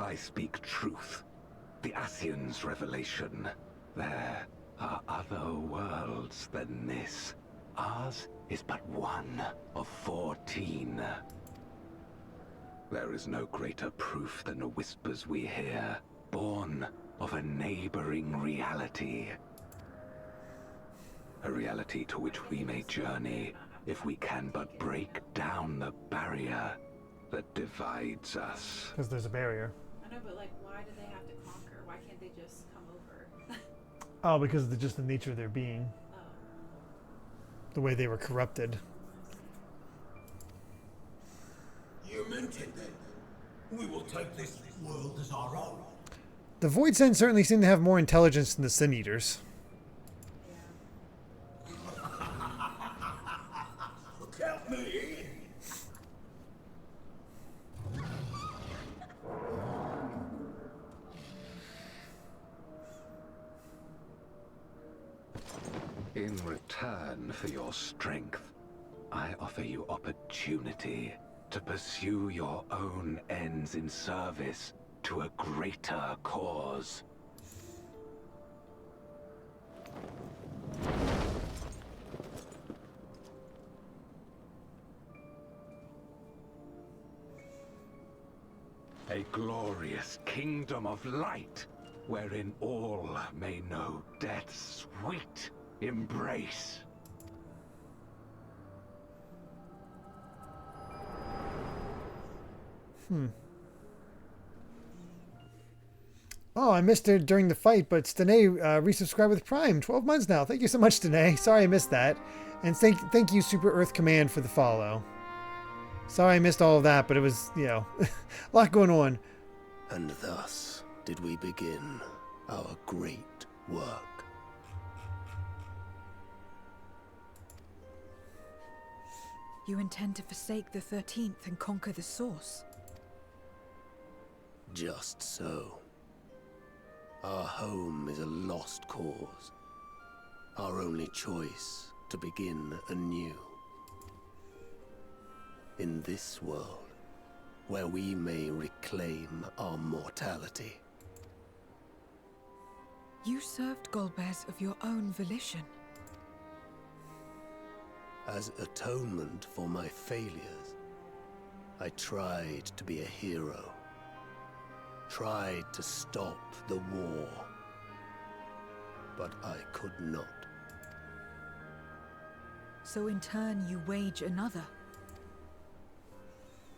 I speak truth. The Ascian's revelation. There are other worlds than this. Ours is but one of 14. There is no greater proof than the whispers we hear, born of a neighboring reality. A reality to which we may journey if we can but break down the barrier that divides us. Because there's a barrier. I know, but like, why do they have to conquer? Why can't they just come over? Oh, because of just the nature of their being. Oh. The way they were corrupted. You meant it then. We will take this world as our own. The Voidsent certainly seem to have more intelligence than the Sin Eaters. Count me in. In return for your strength, I offer you opportunity to pursue your own ends in service to a greater cause. A glorious kingdom of light, wherein all may know death's sweet embrace. Oh, I missed it during the fight, but Stene resubscribed with Prime. 12 months now. Thank you so much, Stene. Sorry I missed that. And thank you, Super Earth Command, for the follow. Sorry I missed all of that, but it was, you know, a lot going on. And thus did we begin our great work. You intend to forsake the 13th and conquer the Source? Just so. Our home is a lost cause. Our only choice to begin anew. In this world, where we may reclaim our mortality. You served Golbez of your own volition. As atonement for my failures, I tried to be a hero. Tried to stop the war. But I could not. So in turn you wage another.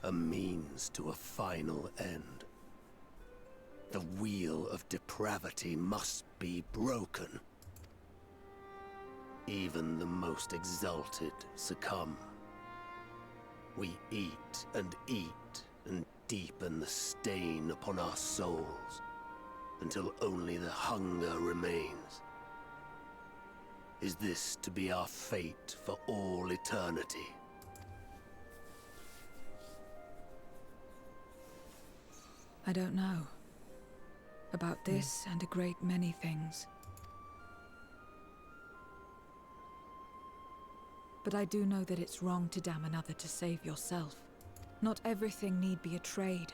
A means to a final end. The wheel of depravity must be broken. Even the most exalted succumb. We eat and deepen the stain upon our souls, until only the hunger remains. Is this to be our fate for all eternity? I don't know. About this and a great many things. But I do know that it's wrong to damn another to save yourself. Not everything need be a trade.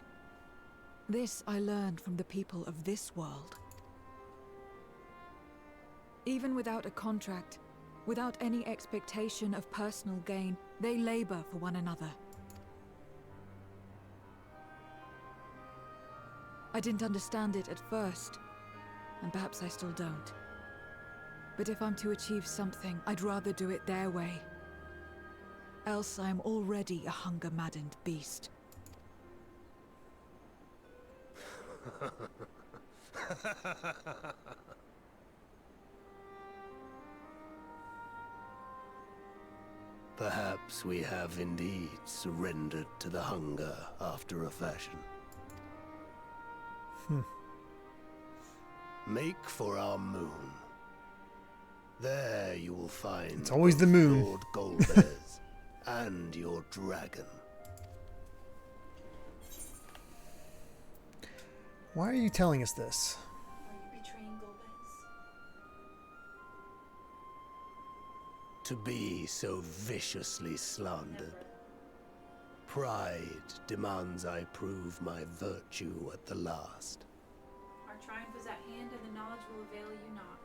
This I learned from the people of this world. Even without a contract, without any expectation of personal gain, they labor for one another. I didn't understand it at first, and perhaps I still don't. But if I'm to achieve something, I'd rather do it their way. Else I am already a hunger-maddened beast. Perhaps we have indeed surrendered to the hunger after a fashion. Make for our moon. There you will find it's always the moon. Lord Golbez and your dragon. Why are you telling us this? Are you betraying Golbez? To be so viciously slandered. Pride demands I prove my virtue at the last. Our triumph is at hand, and the knowledge will avail you not.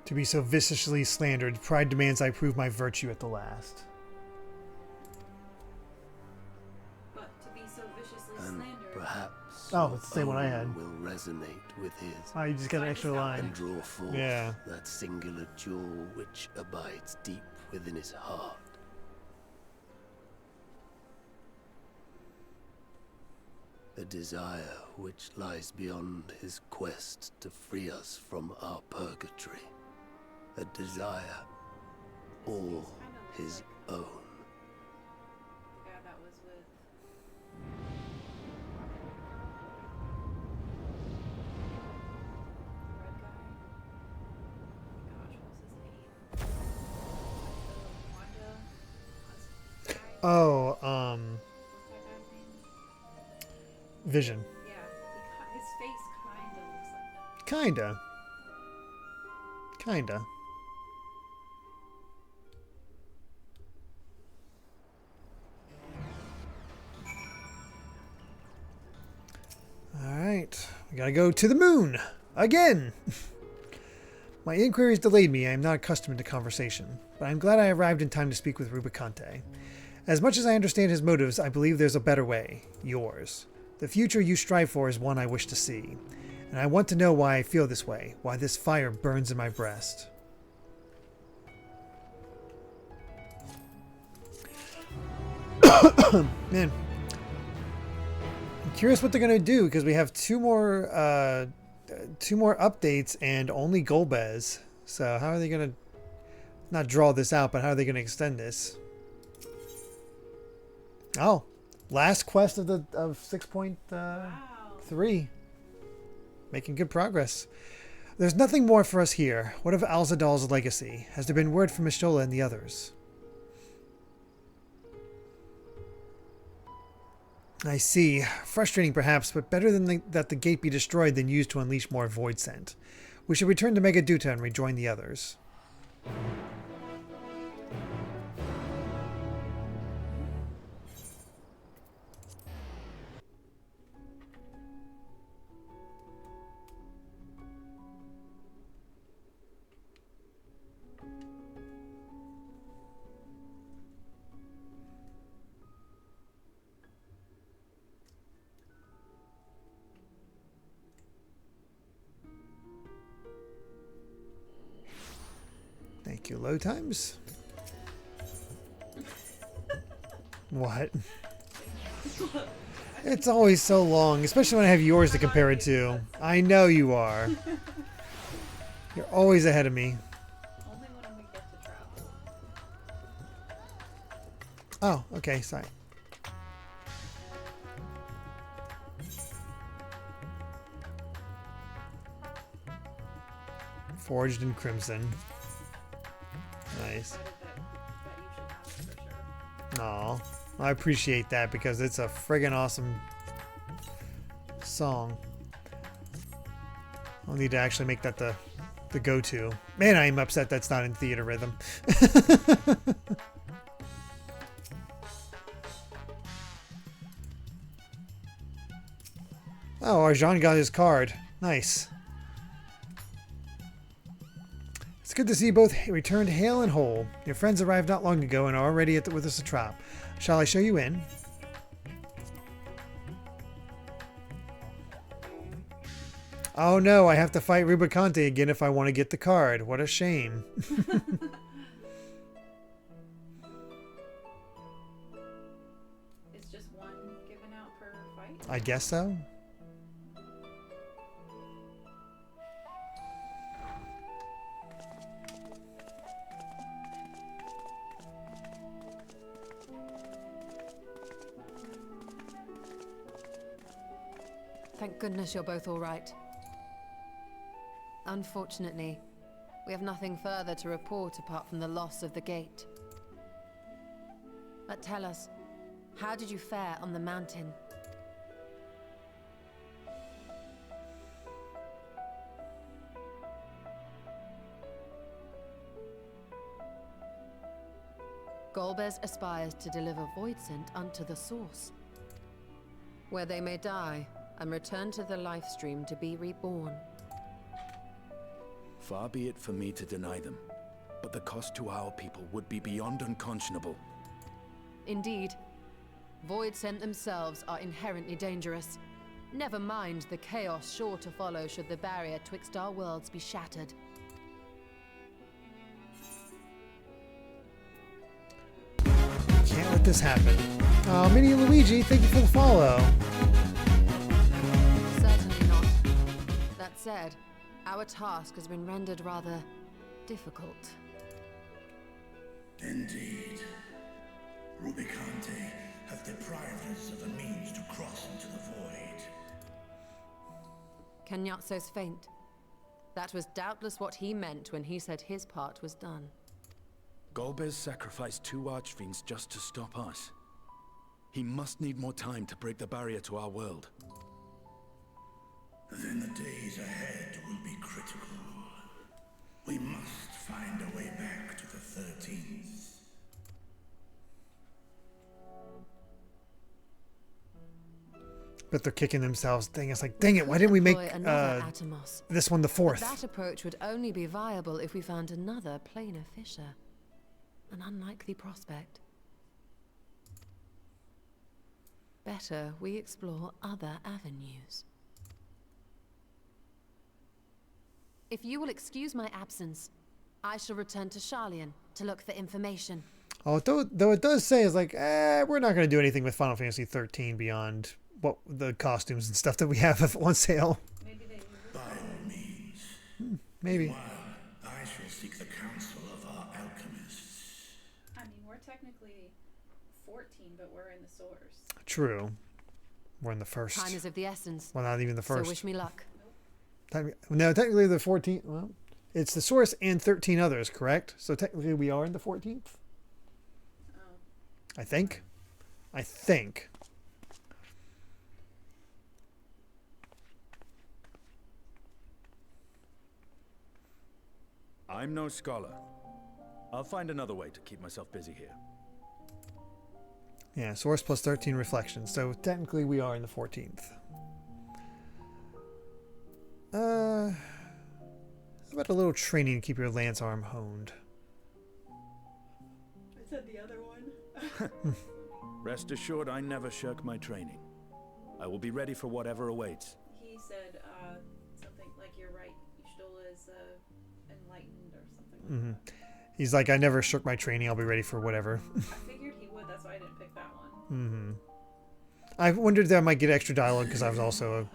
To be so viciously slandered, pride demands I prove my virtue at the last. But to be so viciously And slandered... perhaps oh, it's the same one I had. will resonate with his. Oh, you just got an extra line. And draw forth that singular jewel which abides deep within his heart. A desire which lies beyond his quest to free us from our purgatory. A desire all his own. The guy that was with... the red guy? Gosh, what's his name? Wanda? Oh, What's that guy's name? Vision. Yeah, his face kinda looks like that. Kinda. We gotta go to the moon! Again! My inquiries delayed me. I am not accustomed to conversation, but I'm glad I arrived in time to speak with Rubicante. As much as I understand his motives, I believe there's a better way. Yours. The future you strive for is one I wish to see. And I want to know why I feel this way, why this fire burns in my breast. Man. I'm curious what they're going to do, because we have two more updates and only Golbez. So how are they going to not draw this out, but how are they going to extend this? Oh, last quest of 6.3. Making good progress. There's nothing more for us here. What of Alzadal's legacy? Has there been word from Mishola and the others? I see. Frustrating perhaps, but better than that the gate be destroyed than used to unleash more Voidsent. We should return to Megaduta and rejoin the others. Thank you, load times. What? It's always so long, especially when I have yours to compare it to. I know you are. You're always ahead of me. Only when we get to travel. Oh, okay, sorry. Forged in Crimson. Nice. Aw, I appreciate that because it's a friggin' awesome song. I'll need to actually make that the go-to. Man, I am upset that's not in theater rhythm. Oh, Arjan got his card. Nice. It's good to see you both returned hale and whole. Your friends arrived not long ago and are already with us atop. Shall I show you in? Oh no, I have to fight Rubicante again if I want to get the card. What a shame. It's just one given out per fight? I guess so. Thank goodness you're both all right. Unfortunately, we have nothing further to report apart from the loss of the gate. But tell us, how did you fare on the mountain? Golbez aspires to deliver Voidsent unto the source, where they may die and return to the life stream to be reborn. Far be it for me to deny them, but the cost to our people would be beyond unconscionable. Indeed. Voidsent themselves are inherently dangerous. Never mind the chaos sure to follow should the barrier twixt our worlds be shattered. Can't let this happen. Oh, Minnie and Luigi, thank you for the follow. Certainly not. That said, our task has been rendered rather difficult. Indeed. Rubicante have deprived us of a means to cross into the void. Kenyatso's faint. That was doubtless what he meant when he said his part was done. Golbez sacrificed 2 Archfiends just to stop us. He must need more time to break the barrier to our world. Then the days ahead will be critical. We must find a way back to the 13th. But they're kicking themselves. Dang, it's like, dang it, why didn't we make another Atomos? this one the fourth? But that approach would only be viable if we found another planar fissure. An unlikely prospect. Better we explore other avenues. If you will excuse my absence, I shall return to Sharlayan to look for information. Oh, though it does say, it's like, we're not going to do anything with Final Fantasy XIII beyond what the costumes and stuff that we have on sale. Maybe they By all means. Maybe. Meanwhile, I shall seek the counsel of our alchemists. I mean, we're technically 14, but we're in the source. True. We're in the first. Time is of the essence. Well, not even the first. So wish me luck. No, technically the 14th. Well, it's the source and 13 others, correct? So technically we are in the 14th. I think. I'm no scholar. I'll find another way to keep myself busy here. Yeah, source plus 13 reflections. So technically we are in the 14th. How about a little training to keep your lance arm honed? I said the other one. Rest assured, I never shirk my training. I will be ready for whatever awaits. He said something like, "You're right. Y'shtola is enlightened," or something like that. He's like, I never shirk my training. I'll be ready for whatever. I figured he would. That's why I didn't pick that one. I wondered that I might get extra dialogue because I was also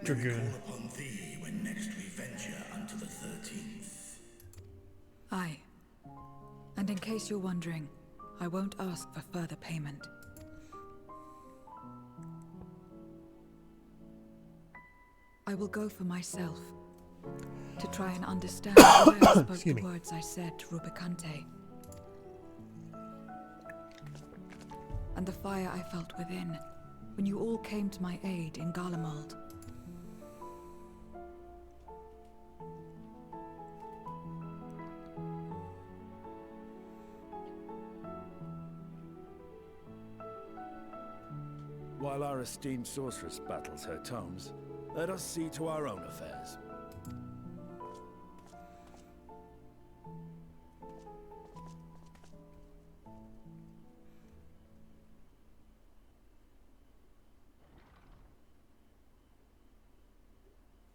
a dragoon. Upon thee when next we venture unto the 13th. Aye. And in case you're wondering, I won't ask for further payment. I will go for myself, to try and understand why I spoke the words I said to Rubicante. And the fire I felt within, when you all came to my aid in Garlemald. While our esteemed sorceress battles her tomes, let us see to our own affairs.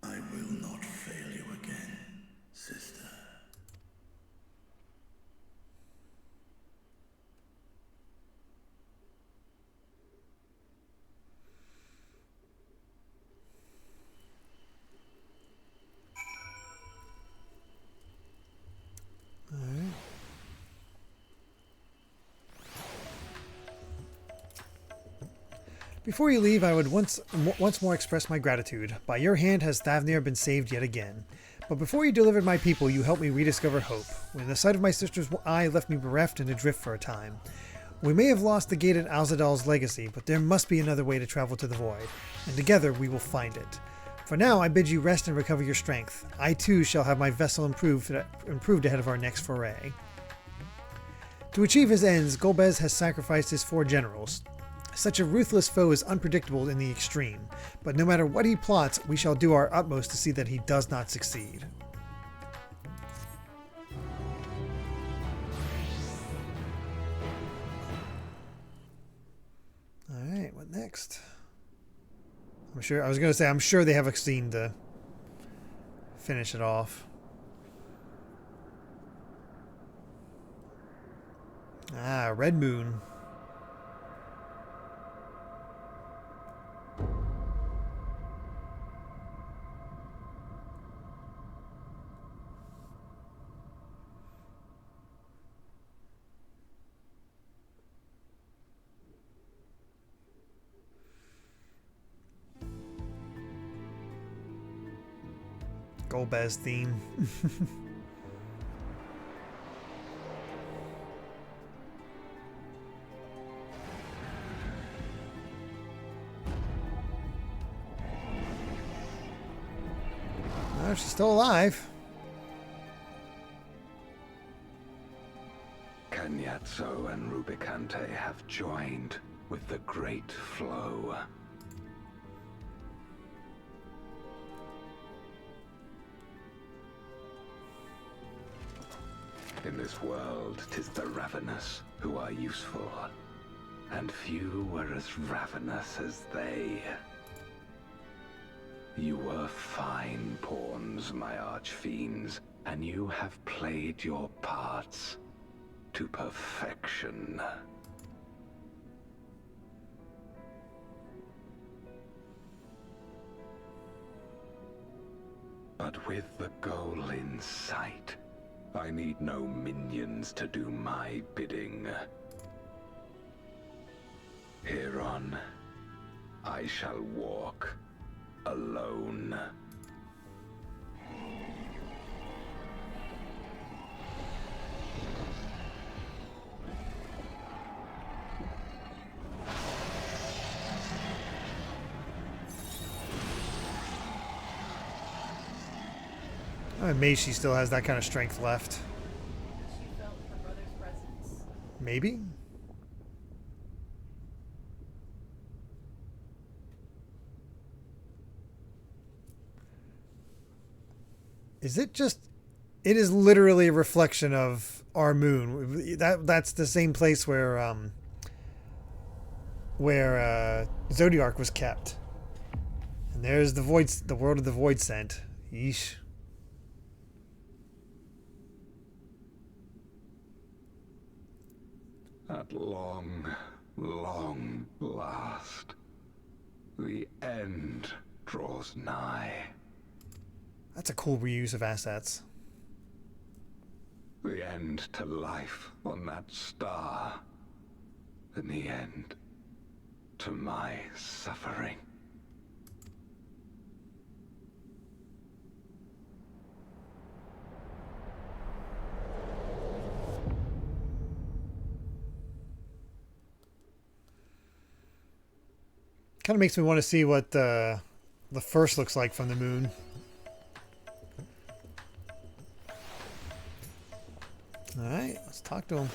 I will not fail you again, sister. Before you leave, I would once more express my gratitude. By your hand has Thavnir been saved yet again. But before you delivered my people, you helped me rediscover hope. When the sight of my sister's eye left me bereft and adrift for a time. We may have lost the gate at Alzadal's legacy, but there must be another way to travel to the void, and together we will find it. For now, I bid you rest and recover your strength. I too shall have my vessel improved ahead of our next foray. To achieve his ends, Golbez has sacrificed his 4 generals. Such a ruthless foe is unpredictable in the extreme, but no matter what he plots, we shall do our utmost to see that he does not succeed. Alright, what next? I'm sure they have a scene to finish it off. Ah, Red Moon. Golbez theme. Oh, she's still alive. Cagnazzo and Rubicante have joined with the Great Flow. In this world, 'tis the ravenous who are useful, and few were as ravenous as they. You were fine pawns, my archfiends, and you have played your parts to perfection. But with the goal in sight, I need no minions to do my bidding. Hereon, I shall walk alone. I'm amazed she still has that kind of strength left. She felt her brother's presence. Maybe? Is it just... It is literally a reflection of our moon. That's the same place where Zodiark was kept. And there's the world of the Voidsent. Yeesh. At long, long last, the end draws nigh. That's a cool reuse of assets. The end to life on that star, and the end to my suffering. Kind of makes me want to see what the first looks like from the moon. Alright, let's talk to him.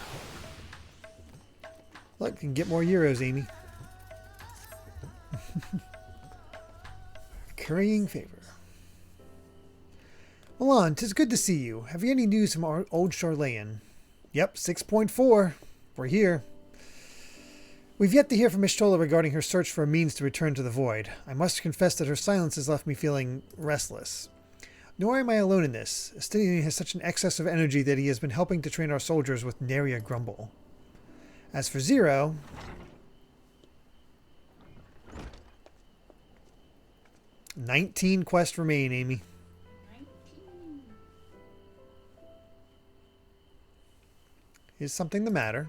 Look, can get more euros, Amy. Currying favor. Milan, 'tis good to see you. Have you any news from our old Charlayan? Yep, 6.4. We're here. We've yet to hear from Ishtola regarding her search for a means to return to the Void. I must confess that her silence has left me feeling restless. Nor am I alone in this. Estinian has such an excess of energy that he has been helping to train our soldiers with nary a grumble. As for Zero... 19 quests remain, Amy. 19. Is something the matter?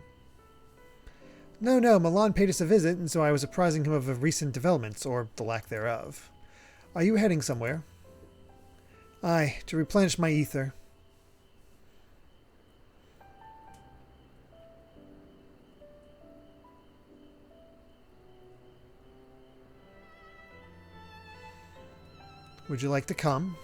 No, Milan paid us a visit, and so I was apprising him of the recent developments, or the lack thereof. Are you heading somewhere? Aye, to replenish my ether. Would you like to come?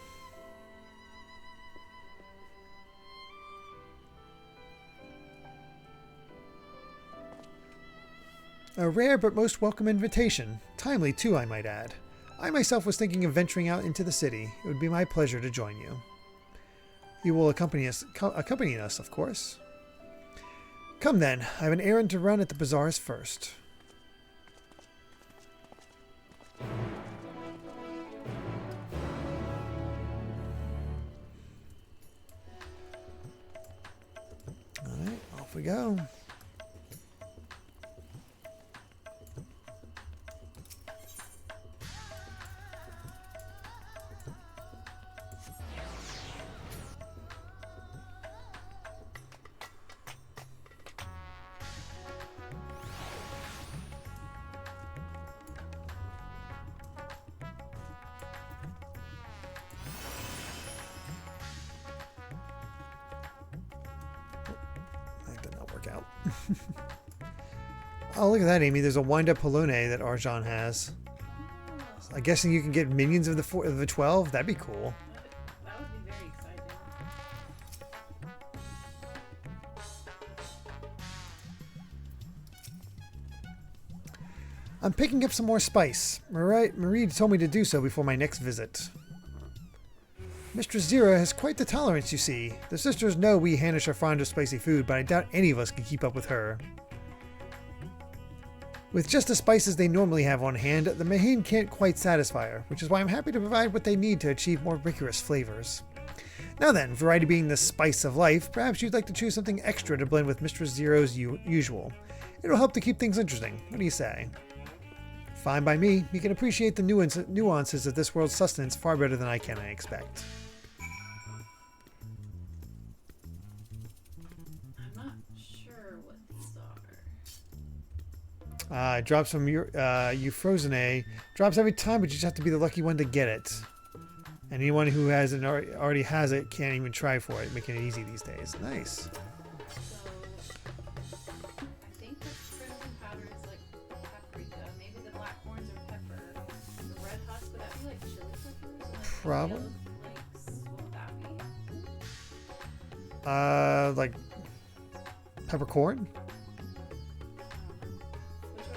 A rare but most welcome invitation. Timely, too, I might add. I myself was thinking of venturing out into the city. It would be my pleasure to join you. You will accompany us, of course. Come then. I have an errand to run at the bazaars first. Alright, off we go. Oh, look at that, Amy. There's a wind-up Polone that Arjan has. I'm guessing you can get minions of the 12? That'd be cool. That would be very exciting. I'm picking up some more spice. Marie told me to do so before my next visit. Mistress Zira has quite the tolerance, you see. The sisters know we Hanish are fond of spicy food, but I doubt any of us can keep up with her. With just the spices they normally have on hand, the Mahane can't quite satisfy her, which is why I'm happy to provide what they need to achieve more rigorous flavors. Now then, variety being the spice of life, perhaps you'd like to choose something extra to blend with Mistress Zero's usual. It'll help to keep things interesting. What do you say? Fine by me. You can appreciate the nuances of this world's sustenance far better than I can, I expect. I'm not sure what these are. Drops from your Euphrosyne. Drops every time, but you just have to be the lucky one to get it. And anyone who hasn't already has it can't even try for it, making it easy these days. Nice. So, I think the crimson powder is like paprika. Maybe the black horns are pepper. The red husk, would that be like chili peppers? And like Probably. yellow flakes, what would that be? Like peppercorn? Which one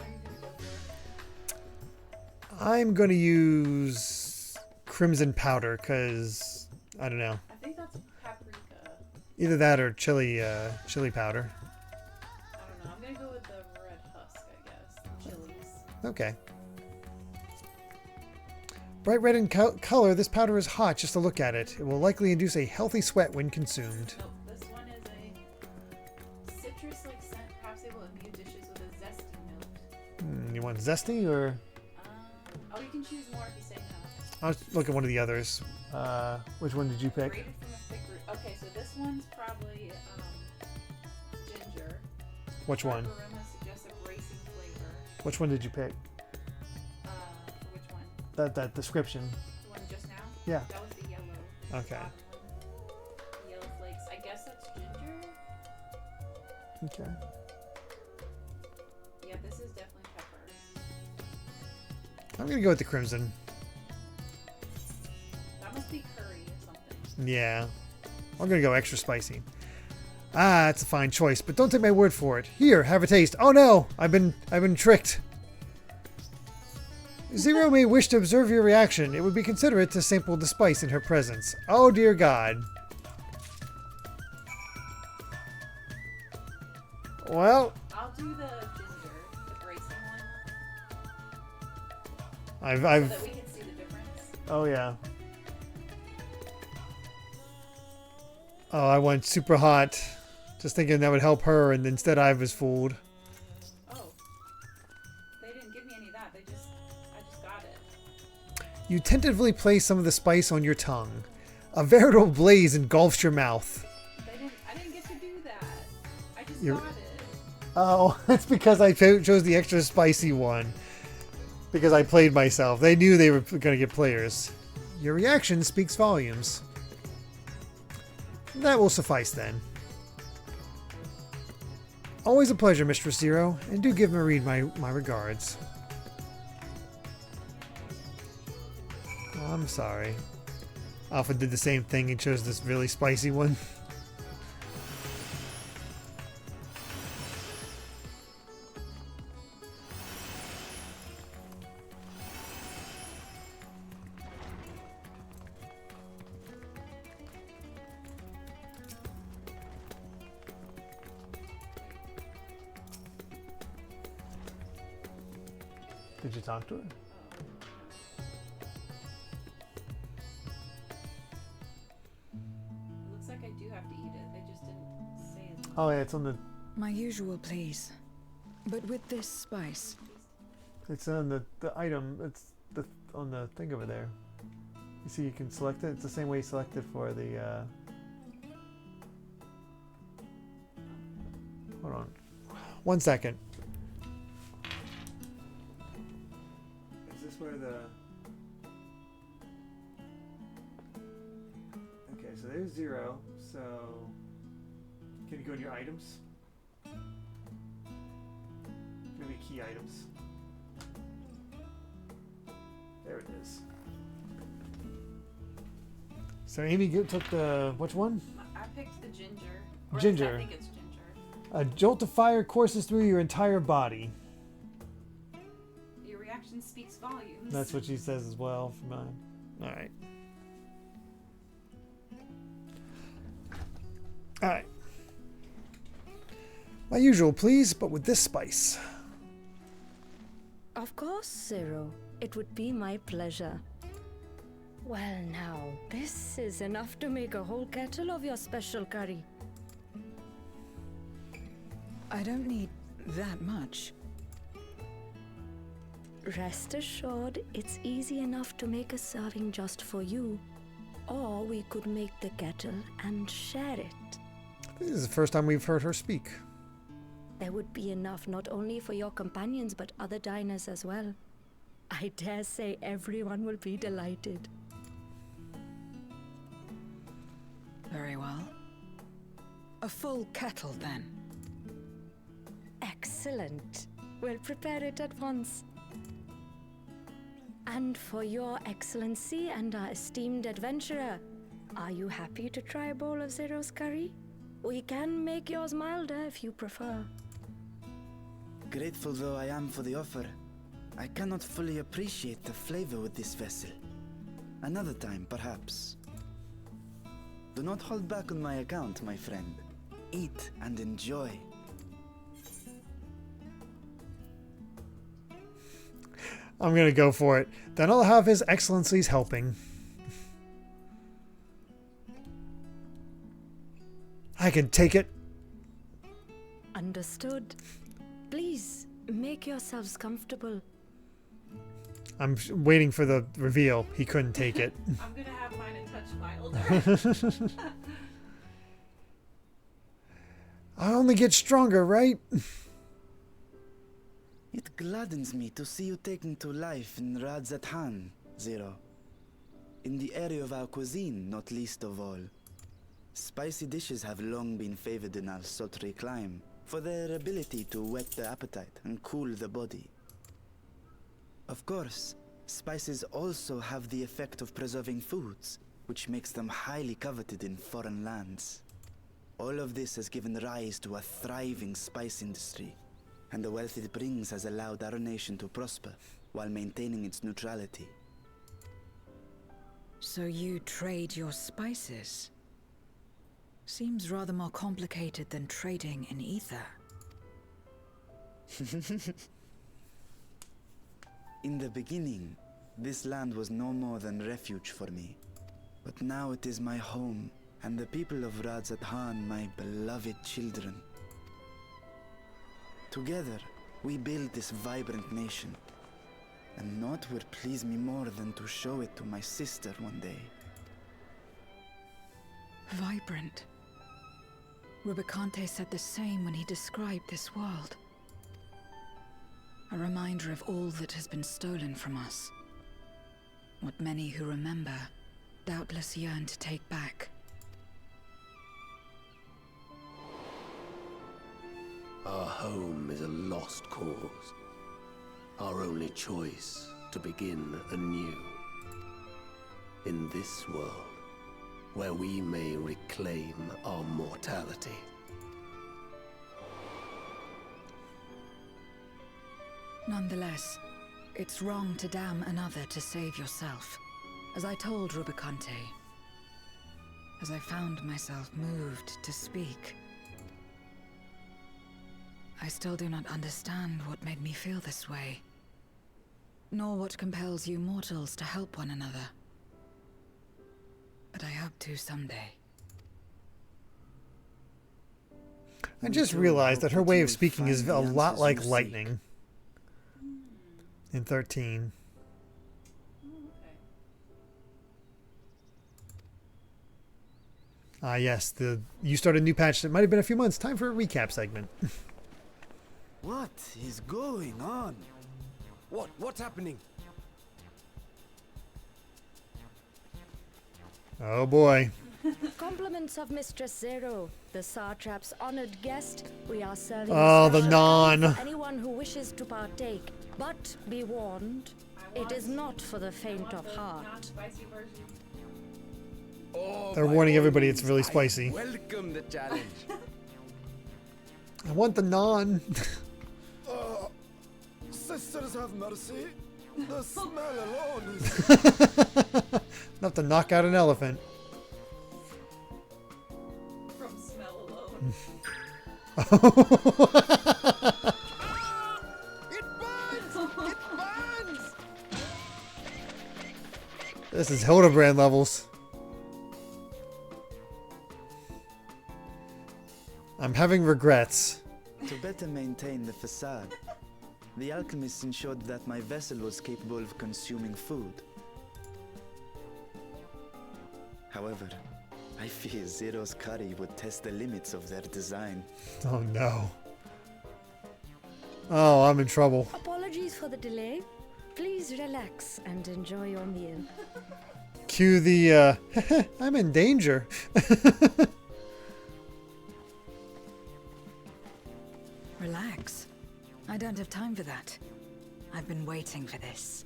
are you going to go for? I'm going to use crimson powder because I don't know. I think that's paprika. Either that or chili powder. I don't know. I'm going to go with the red husk, I guess. Chilies. Okay. Bright red in color, this powder is hot just to look at it. It will likely induce a healthy sweat when consumed. Nope, this one is a citrus-like scent, perhaps able to imbue dishes with a zesty note. You want zesty or? Oh, you can choose more if you say no. I'll look at one of the others. Which one did you pick? Grated from a thick root. Okay, so this one's probably ginger. Which one? Dark aroma suggests a bracing flavor. Which one did you pick? For which one? That description. The one just now? Yeah. That was the yellow. Okay. The yellow flakes. I guess that's ginger? Okay. Yeah, this is definitely pepper. I'm gonna go with the crimson. That must be curry or something. Yeah. I'm gonna go extra spicy. It's a fine choice, but don't take my word for it. Here, have a taste. Oh no! I've been tricked. Zero may wish to observe your reaction. It would be considerate to sample the spice in her presence. Oh dear God. Well, I'll do the ginger, the bracing one. I've So that we can see the difference. Oh yeah. Oh, I went super hot. Just thinking that would help her, and instead I was fooled. Oh. They didn't give me any of that. I just got it. You tentatively place some of the spice on your tongue. A veritable blaze engulfs your mouth. I didn't get to do that. I just You're- got it. Oh, that's because I chose the extra spicy one. Because I played myself. They knew they were going to get players. Your reaction speaks volumes. That will suffice then. Always a pleasure, Mistress Zero, and do give Marie my regards. Oh, I'm sorry. Alpha did the same thing and chose this really spicy one. Did you talk to her? Looks like I do have to eat it. They just didn't say it. Oh yeah, it's on the... My usual, please. But with this spice. It's on the item. It's on the thing over there. You see, you can select it. It's the same way you selected for the. Hold on, 1 second. Is this where the? Okay, so there's 0. So can you go in your items? Maybe key items. There it is. So Amy took the, which one? I picked the ginger. Or at least Ginger. I think it's ginger. A jolt of fire courses through your entire body. Your reaction speaks volumes. That's what she says as well for mine. Alright. Alright. My usual, please, but with this spice. Of course, Zero. It would be my pleasure. Well now, this is enough to make a whole kettle of your special curry. I don't need that much. Rest assured, it's easy enough to make a serving just for you. Or we could make the kettle and share it. This is the first time we've heard her speak. There would be enough not only for your companions but other diners as well. I dare say everyone will be delighted. Very well. A full kettle, then. Excellent. We'll prepare it at once. And for your excellency and our esteemed adventurer, are you happy to try a bowl of Zero's curry? We can make yours milder if you prefer. Grateful though I am for the offer, I cannot fully appreciate the flavor with this vessel. Another time, perhaps. Do not hold back on my account, my friend. Eat and enjoy. I'm gonna go for it. Then I'll have His Excellency's helping. I can take it. Understood. Please, make yourselves comfortable. I'm waiting for the reveal. He couldn't take it. I'm gonna have mine a touch milder. I only get stronger, right? It gladdens me to see you taking to life in Vrtra, Zero. In the area of our cuisine, not least of all. Spicy dishes have long been favored in our sultry clime for their ability to whet the appetite and cool the body. Of course, spices also have the effect of preserving foods, which makes them highly coveted in foreign lands. All of this has given rise to a thriving spice industry, and the wealth it brings has allowed our nation to prosper while maintaining its neutrality. So you trade your spices? Seems rather more complicated than trading in ether. In the beginning, this land was no more than refuge for me. But now it is my home, and the people of Vrtra my beloved children. Together, we build this vibrant nation. And naught would please me more than to show it to my sister one day. Vibrant. Rubicante said the same when he described this world. A reminder of all that has been stolen from us. What many who remember doubtless yearn to take back. Our home is a lost cause. Our only choice to begin anew. In this world, where we may reclaim our mortality. Nonetheless, it's wrong to damn another to save yourself. As I told Rubicante, as I found myself moved to speak. I still do not understand what made me feel this way, nor what compels you mortals to help one another. But I hope to someday. I just realized that her way of speaking is a lot like lightning in 13. Ah, yes, you started a new patch that might have been a few months. Time for a recap segment. What is going on? What's happening? Oh boy. Compliments of Mistress Zero, the Sartrap's honored guest. We are serving the non. for anyone who wishes to partake. But be warned, it is not for the faint of heart. They're warning everybody it's really spicy. Welcome the challenge. I want the non. Sisters have mercy. The smell alone is... Enough to knock out an elephant. From smell This is Hildebrand levels. I'm having regrets. To better maintain the facade, the alchemists ensured that my vessel was capable of consuming food. However, I fear Zero's curry would test the limits of their design. Oh no. Oh, I'm in trouble. Apologies for the delay. Please relax and enjoy your meal. Cue the, I'm in danger. Relax. I don't have time for that. I've been waiting for this.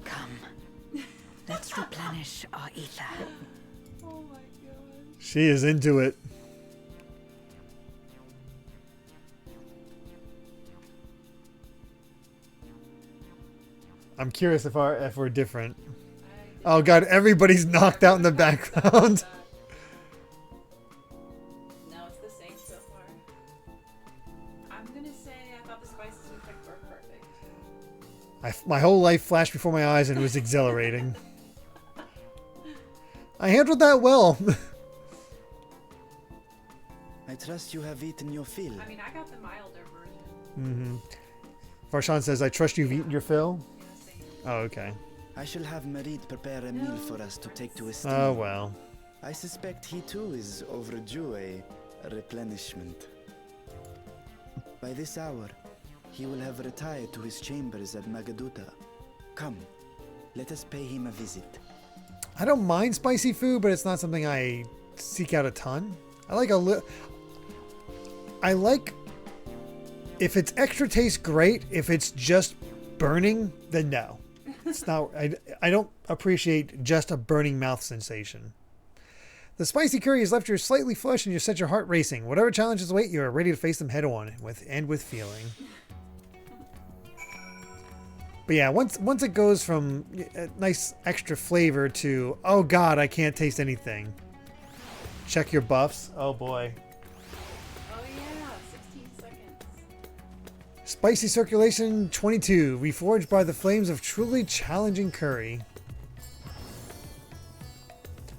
Come. Let's replenish our ether. Oh my god. She is into it. I'm curious if we're different. Oh god, everybody's knocked out in the background. No, it's the same so far. I'm gonna say I thought the spices and pick were perfect. My whole life flashed before my eyes and it was exhilarating. I handled that well. I trust you have eaten your fill. I mean, I got the milder version. Varshan says, I trust you've eaten your fill. Oh, okay. I shall have Marid prepare a meal for us to take to Estine. Oh, well. I suspect he too is overdue a replenishment. By this hour, he will have retired to his chambers at Magaduta. Come, let us pay him a visit. I don't mind spicy food, but it's not something I seek out a ton. I like if it's extra taste, great. If it's just burning, then no. It's not. I don't appreciate just a burning mouth sensation. The spicy curry has left you slightly flushed and you set your heart racing. Whatever challenges await you are ready to face them head on with feeling. But yeah, once it goes from a nice extra flavor to, oh god, I can't taste anything. Check your buffs. Oh boy. Oh yeah, 16 seconds. Spicy circulation 22, reforged by the flames of truly challenging curry.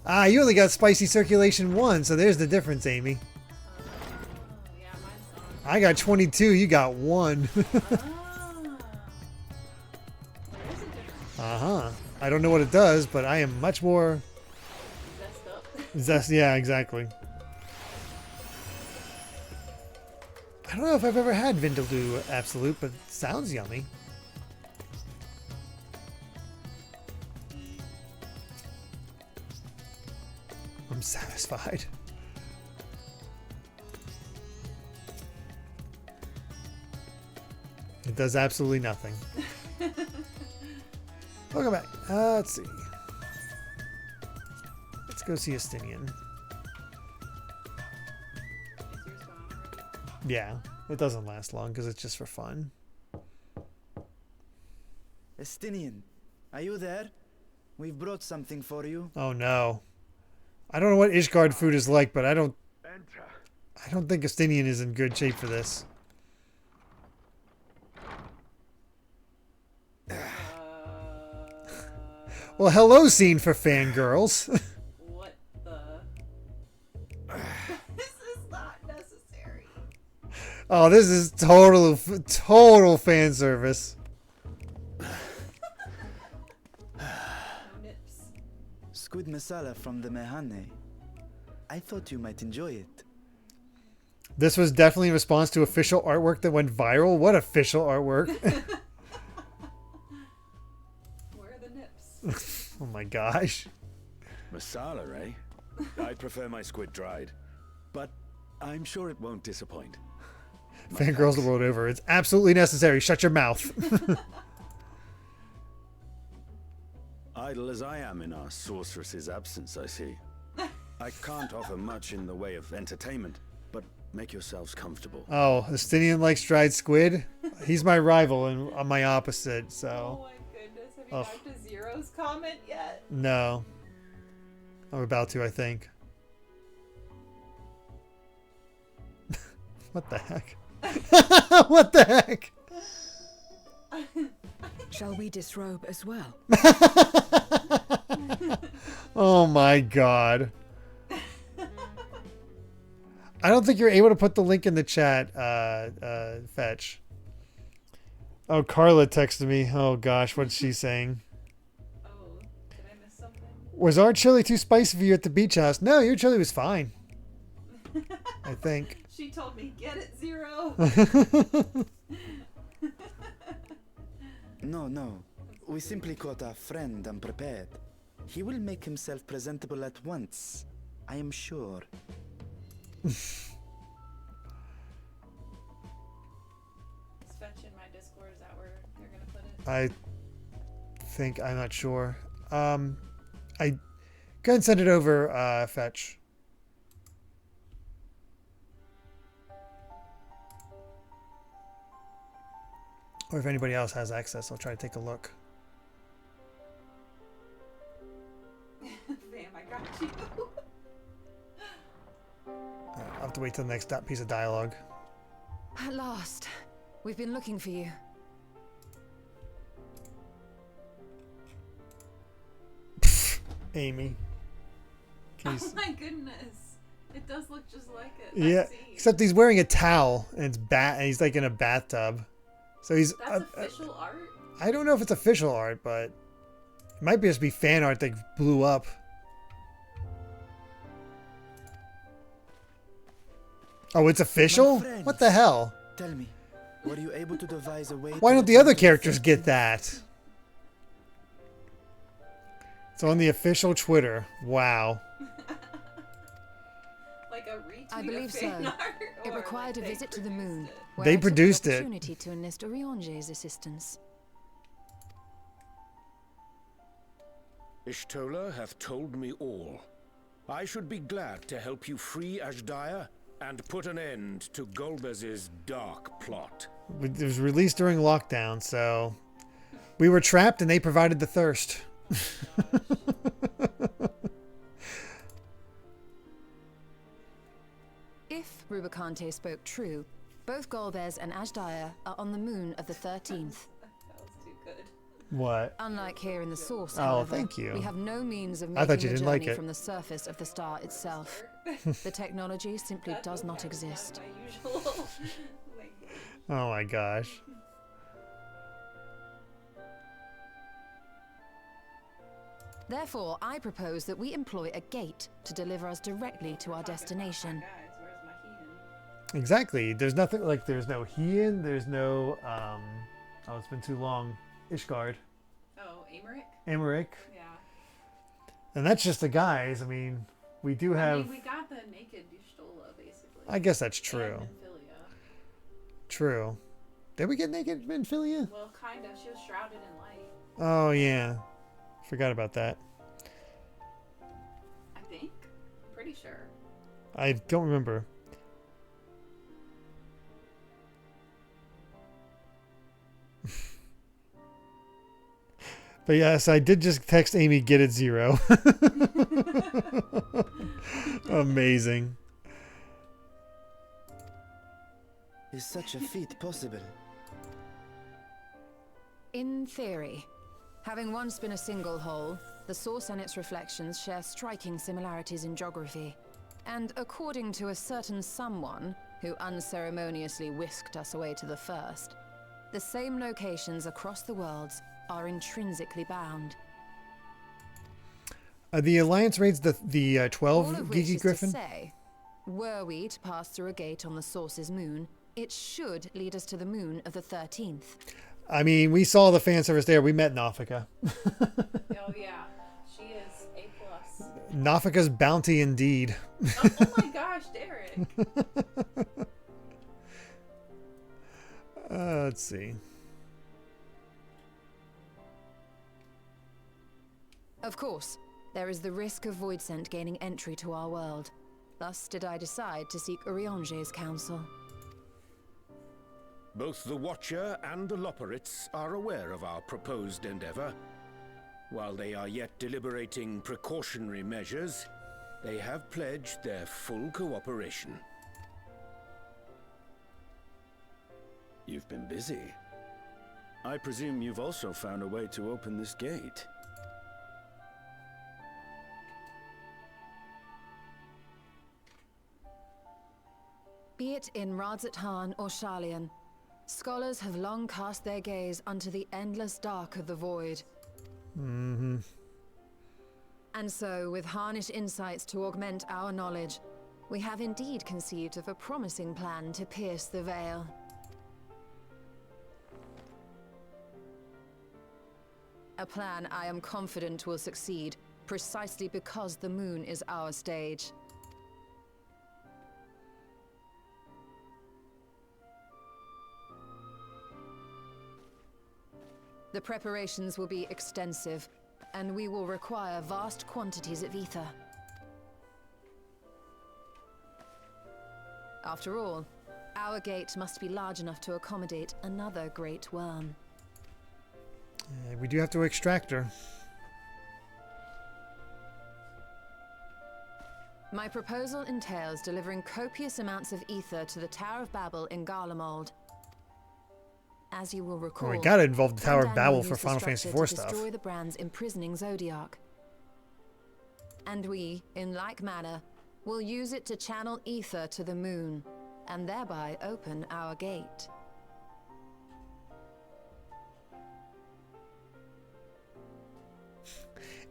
Ah, you only got spicy circulation 1, so there's the difference, Amy. Yeah, mine's on. I got 22, you got 1. Uh-huh. I don't know what it does, but I am much more... Zest up. Yeah, exactly. I don't know if I've ever had Vindaloo Absolute, but it sounds yummy. I'm satisfied. It does absolutely nothing. Welcome back. Let's see. Let's go see Estinian. Yeah, it doesn't last long because it's just for fun. Estinian, are you there? We've brought something for you. Oh no. I don't know what Ishgard food is like, but I don't think Estinian is in good shape for this. Well, hello, scene for fangirls. What the? This is not necessary. Oh, this is total fan service. Squid masala from the Mehane. I thought you might enjoy it. This was definitely in response to official artwork that went viral. What official artwork? Where are the nips? Oh my gosh. Masala, eh? I'd prefer my squid dried, but I'm sure it won't disappoint. Fangirls the world over. It's absolutely necessary. Shut your mouth. Idle as I am in our sorceress's absence, I see. I can't offer much in the way of entertainment, but make yourselves comfortable. Oh, Estinian likes dried squid. He's my rival and I'm my opposite, so. Oh my goodness, have you talked to Zero's comment yet? No. I'm about to, I think. What the heck? What the heck? Shall we disrobe as well? Oh my god. I don't think you're able to put the link in the chat, Fetch. Oh, Carla texted me. Oh gosh, what's she saying? Oh, did I miss something? Was our chili too spicy for you at the beach house? No, your chili was fine. I think. She told me, get it, Zero. No. We simply caught our friend unprepared. He will make himself presentable at once, I am sure. It's Fetch in my Discord. Is that where you're gonna put it? I think, I'm not sure. Go ahead and send it over, Fetch. Or if anybody else has access, I'll try to take a look. Bam, I got you. I'll have to wait till the next piece of dialogue. At last. We've been looking for you. Amy. Oh my goodness. It does look just like it. Yeah, except he's wearing a towel and he's like in a bathtub. So he's That's official art? I don't know if it's official art, but it might just be fan art that blew up. Oh, it's official? What the hell? Tell me, were you able to devise a way? Why don't the other characters get that? It's on the official Twitter. Wow. Like a retweet I believe of so. fan art, It or required like a visit to the moon. Where They I took the produced it. opportunity to enlist Oriange's assistance. Ishtola hath told me all. I should be glad to help you free Ashdaya and put an end to Golbez's dark plot. It was released during lockdown, so we were trapped and they provided the thirst. If Rubicante spoke true, both Golbez and Ashdaya are on the moon of the 13th. That was too good. What? Unlike here in the source, Oh, however, thank you. we have no means of I making thought you the didn't journey like it. from the surface of the star itself. The technology simply does not exist. My usual. Oh my gosh. Therefore, I propose that we employ a gate to deliver us directly to our destination. Exactly. There's nothing like there's no Heian, there's no oh, it's been too long. Ishgard. Oh, Amaric? Emmerich. Yeah. And that's just the guys. I mean, we do have I mean, we got the naked Y'shtola, basically. I guess that's true. And Minfilia. True. Did we get naked Minfilia? Well, kind of. She was shrouded in light. Oh yeah. Forgot about that. I think. I'm pretty sure. I don't remember. But yes, I did just text Amy, get it 0. Amazing. Is such a feat possible? In theory, having once been a single hole, the source and its reflections share striking similarities in geography. And according to a certain someone who unceremoniously whisked us away to the first, the same locations across the worlds are intrinsically bound. The Alliance raids the 12 All of which Geeky is Griffin. to say, were we to pass through a gate on the source's moon, it should lead us to the moon of the 13th. I mean, we saw the fan service there. We met Nafika. Oh yeah, she is A+. Nafika's bounty indeed. Oh my gosh, Derek. Let's see. Of course, there is the risk of Voidsent gaining entry to our world. Thus did I decide to seek Oriange's counsel. Both the Watcher and the Loporrits are aware of our proposed endeavor. While they are yet deliberating precautionary measures, they have pledged their full cooperation. You've been busy. I presume you've also found a way to open this gate. Be it in Radzat or Sharlayan, scholars have long cast their gaze unto the endless dark of the void. Mm-hmm. And so, with harnish insights to augment our knowledge, we have indeed conceived of a promising plan to pierce the veil. A plan I am confident will succeed, precisely because the moon is our stage. The preparations will be extensive, and we will require vast quantities of ether. After all, our gate must be large enough to accommodate another great worm. We do have to extract her. My proposal entails delivering copious amounts of ether to the Tower of Babel in Garlemald. As you will recall, Well, we gotta involve the Tower of Daniel Babel used for the Final Fantasy structure IV to stuff. destroy the brand's imprisoning Zodiac. And we, in like manner, will use it to channel ether to the moon, and thereby open our gate.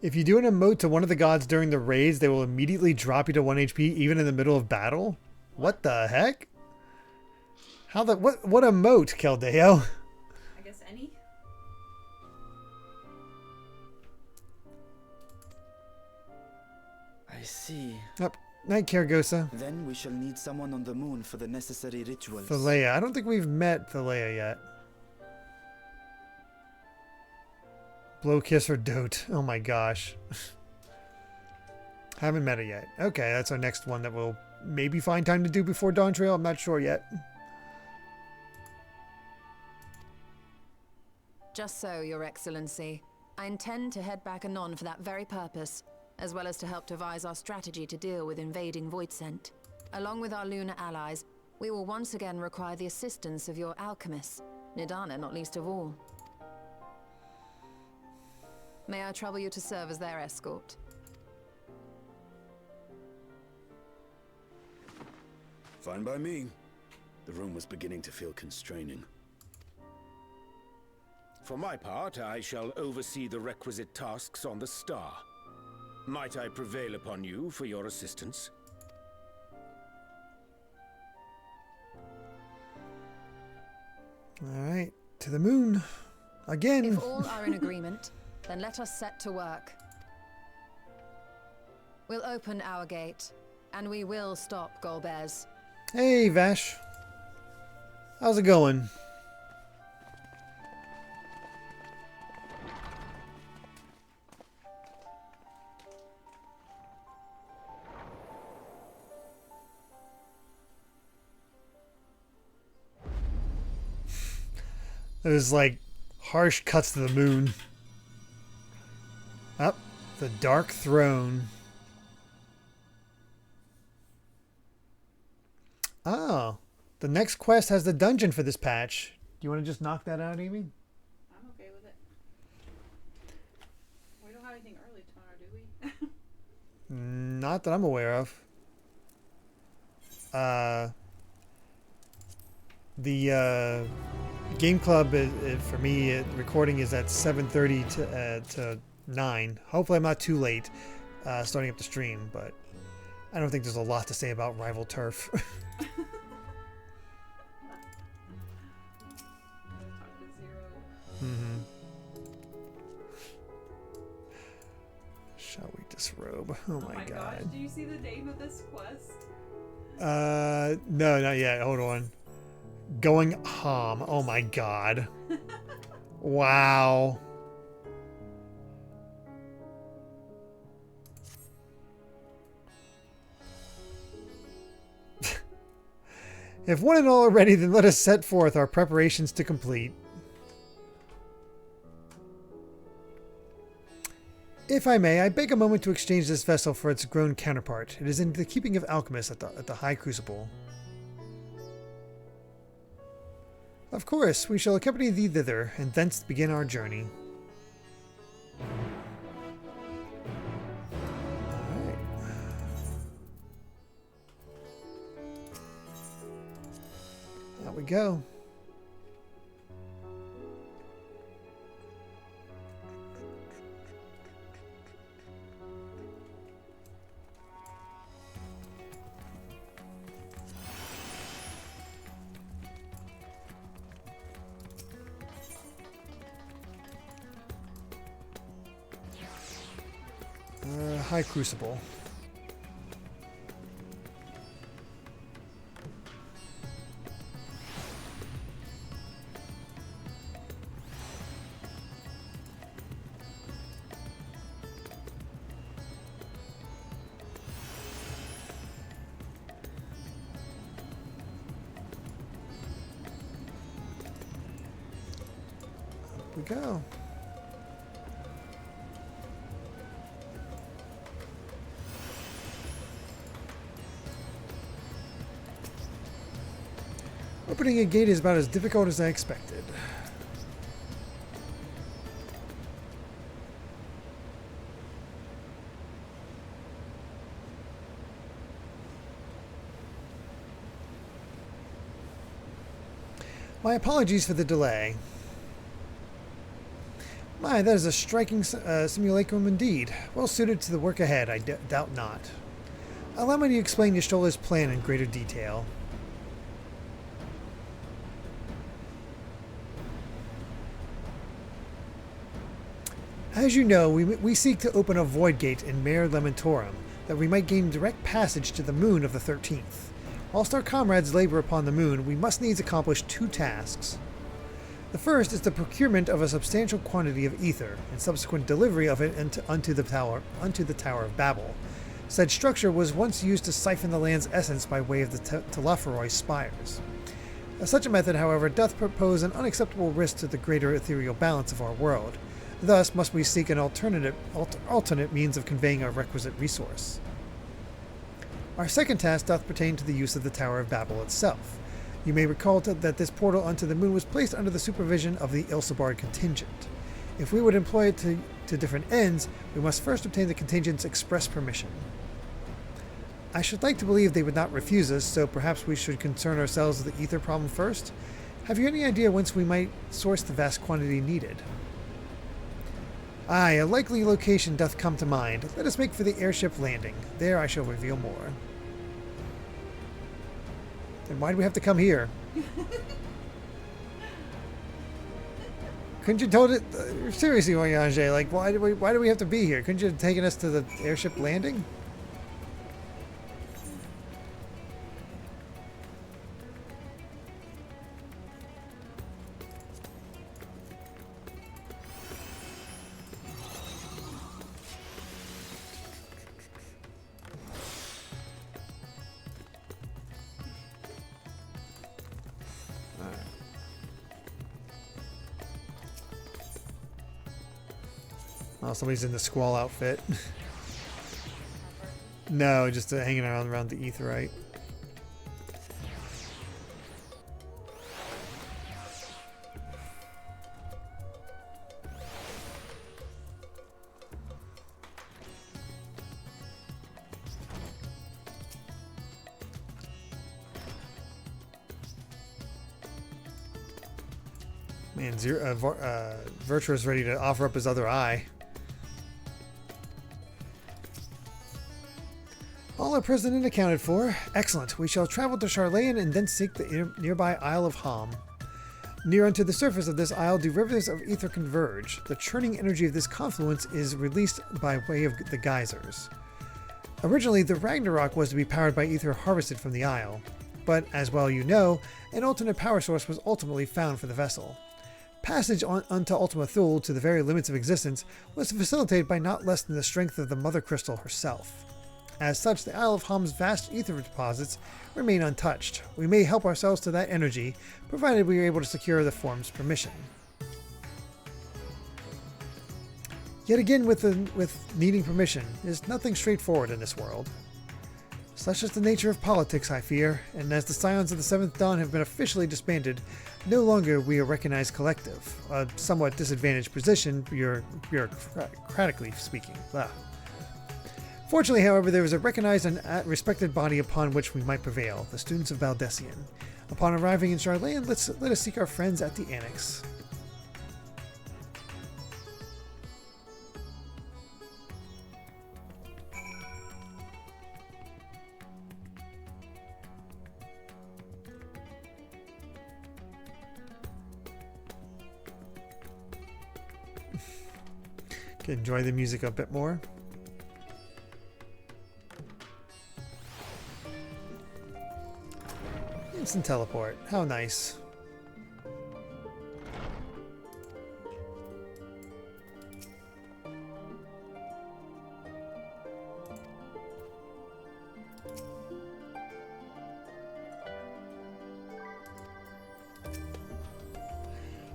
If you do an emote to one of the gods during the raids, they will immediately drop you to 1 HP even in the middle of battle? What the heck? How the what emote, Keldeo? I guess any. I see. Up. Night, Karagosa. Then we shall need someone on the moon for the necessary rituals. Thalea. I don't think we've met Thalea yet. Blow, kiss, or dote. Oh my gosh. Haven't met her yet. Okay, that's our next one that we'll maybe find time to do before Dawn Trail. I'm not sure yet. Just so, Your Excellency. I intend to head back anon for that very purpose, as well as to help devise our strategy to deal with invading Voidsent. Along with our lunar allies, we will once again require the assistance of your alchemists, Nidana not least of all. May I trouble you to serve as their escort? Fine by me. The room was beginning to feel constraining. For my part, I shall oversee the requisite tasks on the star. Might I prevail upon you for your assistance? All right, to the moon. Again. If all are in agreement, then let us set to work. We'll open our gate, and we will stop Golbez. Hey, Vash. How's it going? There's like harsh cuts to the moon. Up, the Dark Throne. Oh, the next quest has the dungeon for this patch. Do you want to just knock that out, Amy? I'm okay with it. We don't have anything early tomorrow, do we? Not that I'm aware of. The game club for me recording is at 7:30 to 9. Hopefully I'm not too late starting up the stream, but I don't think there's a lot to say about Rival Turf. Shall we disrobe? Oh my god. Gosh, do you see the name of this quest? No, not yet. Hold on. Going Hom. Oh my god. Wow. If one and all are ready, then let us set forth our preparations to complete. If I may, I beg a moment to exchange this vessel for its grown counterpart. It is in the keeping of alchemists at the High Crucible. Of course, we shall accompany thee thither, and thence begin our journey. Alright. Out we go. High Crucible. Up we go. Opening a gate is about as difficult as I expected. My apologies for the delay. My, that is a striking simulacrum indeed. Well suited to the work ahead, I doubt not. Allow me to explain Y'shtola's plan in greater detail. As you know, we seek to open a void gate in Mare Lamentorum, that we might gain direct passage to the moon of the 13th. Whilst our comrades labor upon the moon, we must needs accomplish two tasks. The first is the procurement of a substantial quantity of ether, and subsequent delivery of it unto the Tower of Babel. Said structure was once used to siphon the land's essence by way of the Telophoroi spires. Such a method, however, doth propose an unacceptable risk to the greater ethereal balance of our world. Thus must we seek an alternate means of conveying our requisite resource. Our second task doth pertain to the use of the Tower of Babel itself. You may recall that this portal unto the moon was placed under the supervision of the Ilsabard contingent. If we would employ it to different ends, we must first obtain the contingent's express permission. I should like to believe they would not refuse us, so perhaps we should concern ourselves with the ether problem first. Have you any idea whence we might source the vast quantity needed? Aye, a likely location doth come to mind. Let us make for the airship landing. There I shall reveal more. Then why do we have to come here? Couldn't you told it... seriously, Voyager, like, why do we have to be here? Couldn't you have taken us to the airship landing? Oh, somebody's in the squall outfit. No, just hanging around the aetheryte. Man, Vrtra is ready to offer up his other eye. All are present and accounted for. Excellent. We shall travel to Charlayan and then seek the nearby Isle of Ham. Near unto the surface of this isle do rivers of ether converge. The churning energy of this confluence is released by way of the geysers. Originally, the Ragnarok was to be powered by ether harvested from the isle, but as well you know, an alternate power source was ultimately found for the vessel. Passage unto Ultima Thule to the very limits of existence was facilitated by not less than the strength of the Mother Crystal herself. As such, the Isle of Ham's vast ether deposits remain untouched. We may help ourselves to that energy, provided we are able to secure the form's permission. Yet again, with needing permission, is nothing straightforward in this world. Such is the nature of politics, I fear, and as the Scions of the Seventh Dawn have been officially disbanded, no longer we a recognized collective, a somewhat disadvantaged position, bureaucratically speaking. Blah. Fortunately, however, there is a recognized and respected body upon which we might prevail, the students of Valdesian. Upon arriving in Charland, let us seek our friends at the Annex. Can enjoy the music a bit more. Instant teleport. How nice.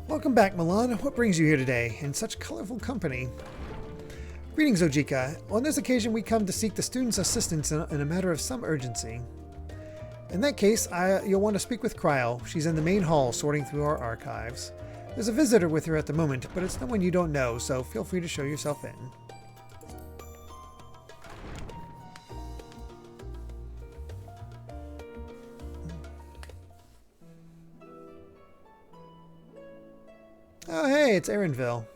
Welcome back, Milan. What brings you here today, in such colorful company? Greetings, Ojika. On this occasion, we come to seek the students' assistance in a matter of some urgency. In that case, you'll want to speak with Cryle. She's in the main hall, sorting through our archives. There's a visitor with her at the moment, but it's no one you don't know, so feel free to show yourself in. Oh, hey, it's Erenville.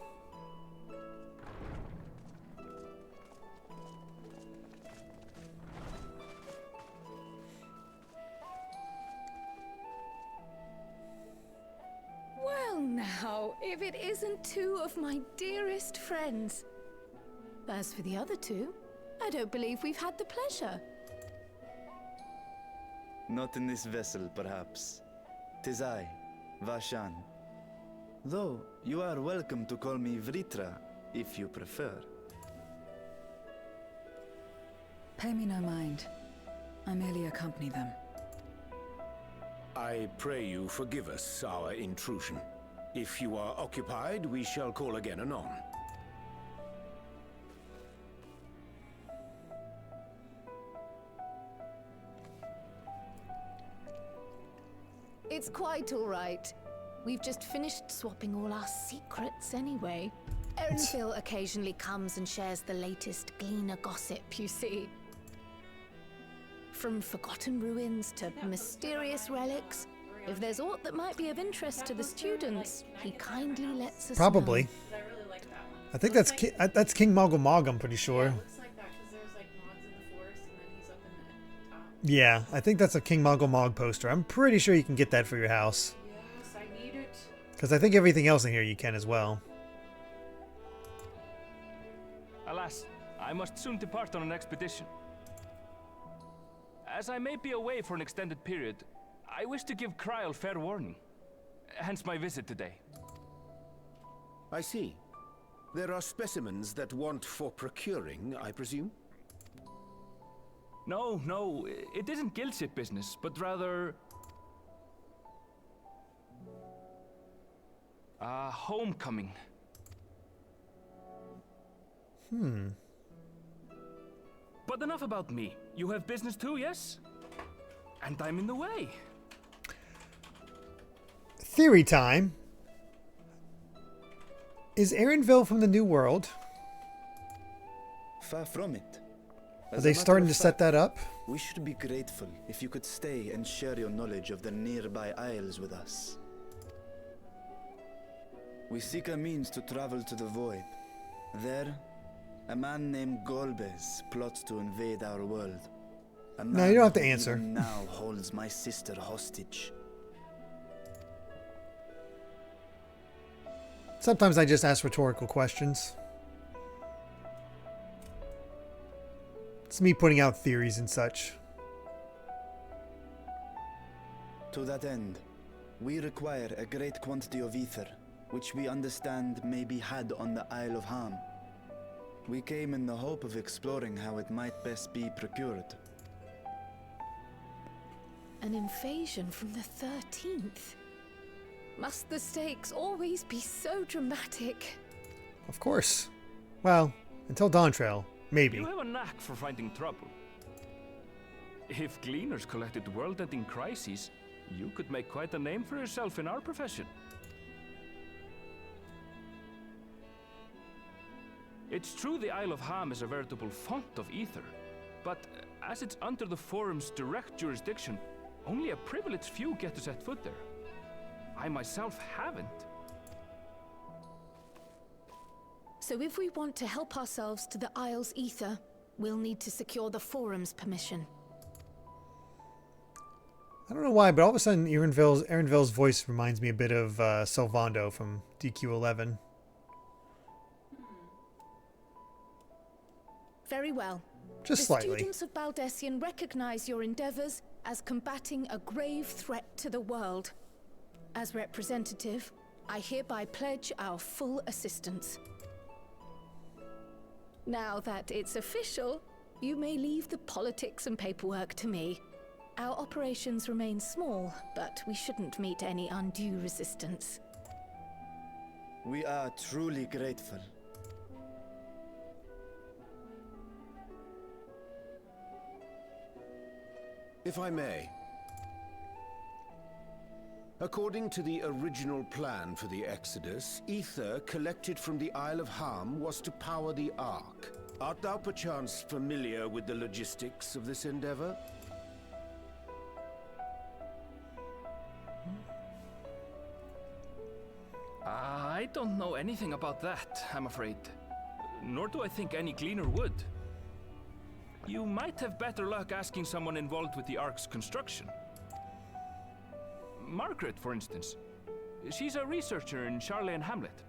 Well now, if it isn't two of my dearest friends. As for the other two, I don't believe we've had the pleasure. Not in this vessel, perhaps. 'Tis I, Vashan. Though, you are welcome to call me Vrtra, if you prefer. Pay me no mind. I merely accompany them. I pray you forgive us our intrusion. If you are occupied, we shall call again anon. It's quite all right. We've just finished swapping all our secrets anyway. Erenville occasionally comes and shares the latest Gleaner gossip, you see. From forgotten ruins to mysterious relics, if there's aught that might be of interest to the students, he kindly lets us Probably. know. I think that's King Moggle Mog, I'm pretty sure. Yeah, it looks like that because there's like mods in the forest and then he's up in the top. Yeah, I think that's a King Moggle Mog poster. I'm pretty sure you can get that for your house. Yes, I need it. Because I think everything else in here you can as well. Alas, I must soon depart on an expedition. As I may be away for an extended period, I wish to give Cryle fair warning. Hence my visit today. I see. There are specimens that want for procuring, I presume? No, it isn't guild ship business, but rather... homecoming. But enough about me. You have business too, yes? And I'm in the way. Theory time. Is Erenville from the New World? Far from it. Are they starting to set that up? We should be grateful if you could stay and share your knowledge of the nearby isles with us. We seek a means to travel to the Void. There, a man named Golbez plots to invade our world. No, you don't have to who answer. even now holds my sister hostage. Sometimes I just ask rhetorical questions. It's me putting out theories and such. To that end, we require a great quantity of ether, which we understand may be had on the Isle of Ham. We came in the hope of exploring how it might best be procured. An invasion from the 13th? Must the stakes always be so dramatic? Of course. Well, until Dawn Trail, maybe. You have a knack for finding trouble. If gleaners collected world-ending crises, you could make quite a name for yourself in our profession. It's true the Isle of Ham is a veritable font of ether, but as it's under the Forum's direct jurisdiction, only a privileged few get to set foot there. I myself haven't. So if we want to help ourselves to the Isle's ether, we'll need to secure the Forum's permission. I don't know why, but all of a sudden Erenville's voice reminds me a bit of Sylvando from DQ11. Very well. Just slightly. The students of Baldessian recognize your endeavors as combating a grave threat to the world. As representative, I hereby pledge our full assistance. Now that it's official, you may leave the politics and paperwork to me. Our operations remain small, but we shouldn't meet any undue resistance. We are truly grateful. If I may. According to the original plan for the Exodus, ether collected from the Isle of Ham was to power the Ark. Art thou perchance familiar with the logistics of this endeavor? I don't know anything about that, I'm afraid. Nor do I think any gleaner would. You might have better luck asking someone involved with the Ark's construction. Margaret, for instance. She's a researcher in Charlene Hamlet.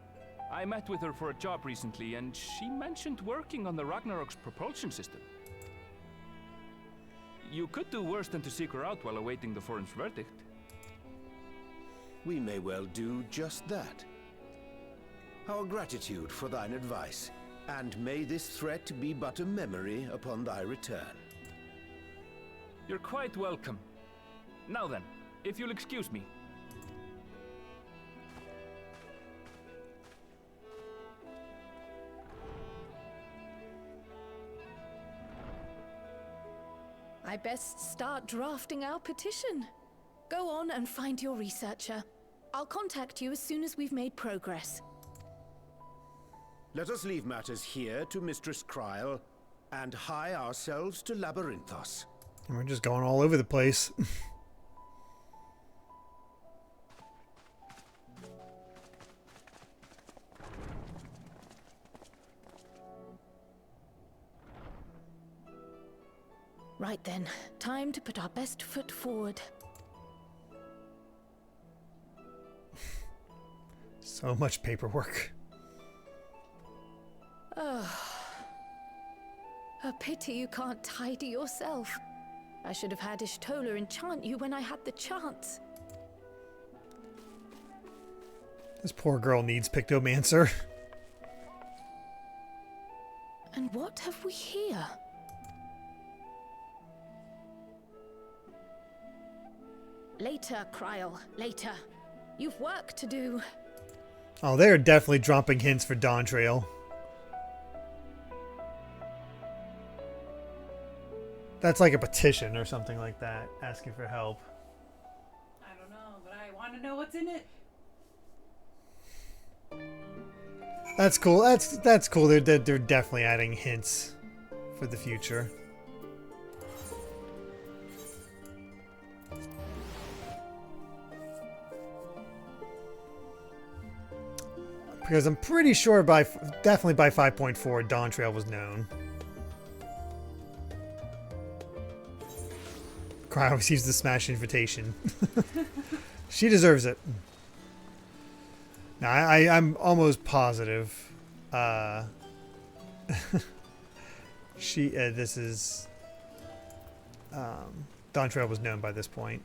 I met with her for a job recently, and she mentioned working on the Ragnarok's propulsion system. You could do worse than to seek her out while awaiting the Forum's verdict. We may well do just that. Our gratitude for thine advice, and may this threat be but a memory upon thy return. You're quite welcome. Now then, if you'll excuse me. I best start drafting our petition. Go on and find your researcher. I'll contact you as soon as we've made progress. Let us leave matters here to Mistress Kryl, and hie ourselves to Labyrinthos. And we're just going all over the place. Right then, time to put our best foot forward. So much paperwork. A pity you can't tidy yourself. I should have had Ishtola enchant you when I had the chance. This poor girl needs Pictomancer. And what have we here? Later, Kryl, later. You've work to do. Oh, they are definitely dropping hints for Dawn Trail. That's like a petition or something like that, asking for help. I don't know, but I want to know what's in it. That's cool. That's cool. They're definitely adding hints for the future. Because I'm pretty sure definitely by 5.4, Dawn Trail was known. Cryo receives the Smash invitation. She deserves it. Now, I'm almost positive. This is... Dawn Trail was known by this point.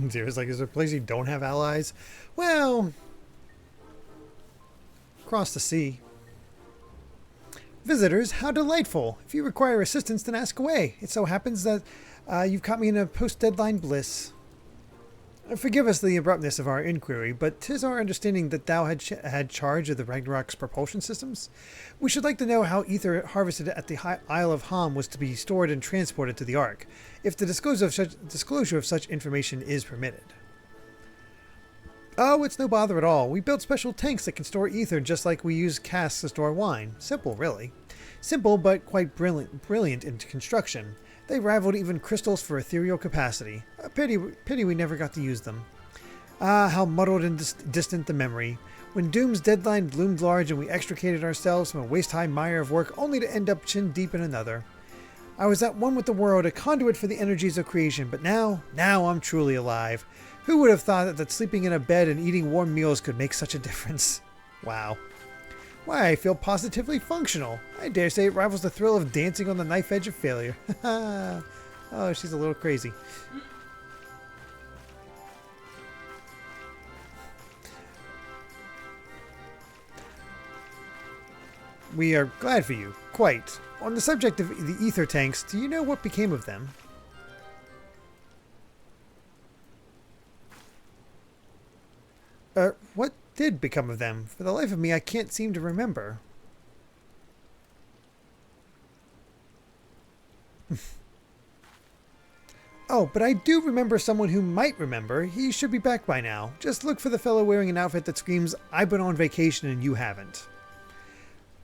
Zero's like, is there a place you don't have allies? Well, across the sea. Visitors, how delightful. If you require assistance, then ask away. It so happens that you've caught me in a post-deadline bliss. Forgive us the abruptness of our inquiry, but 'tis our understanding that thou had charge of the Ragnarok's propulsion systems. We should like to know how ether harvested at the Isle of Ham was to be stored and transported to the Ark, if the disclosure of such information is permitted. Oh, it's no bother at all. We built special tanks that can store ether just like we use casks to store wine. Simple, really. Simple, but quite brilliant in construction. They rivaled even crystals for ethereal capacity. A pity we never got to use them. Ah, how muddled and distant the memory. When Doom's deadline loomed large and we extricated ourselves from a waist-high mire of work only to end up chin-deep in another. I was at one with the world, a conduit for the energies of creation, but now I'm truly alive. Who would have thought that sleeping in a bed and eating warm meals could make such a difference? Wow. Why, I feel positively functional. I dare say it rivals the thrill of dancing on the knife edge of failure. Oh, she's a little crazy. We are glad for you. Quite. On the subject of the ether tanks, do you know what became of them? What did become of them? For the life of me, I can't seem to remember. Oh, but I do remember someone who might remember. He should be back by now. Just look for the fellow wearing an outfit that screams, "I've been on vacation and you haven't."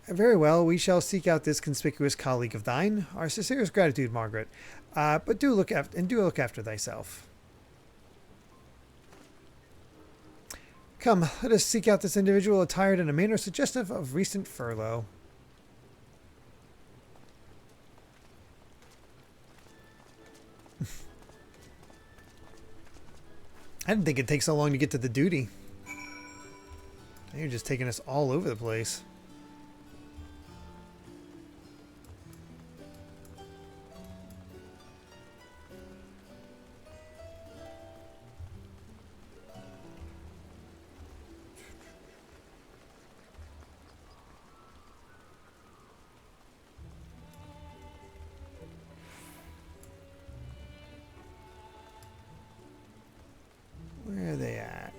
Very well, we shall seek out this conspicuous colleague of thine. Our sincerest gratitude, Margaret. But do look after thyself. Come, let us seek out this individual attired in a manner suggestive of recent furlough. I didn't think it'd take so long to get to the duty. You're just taking us all over the place. Where are they at?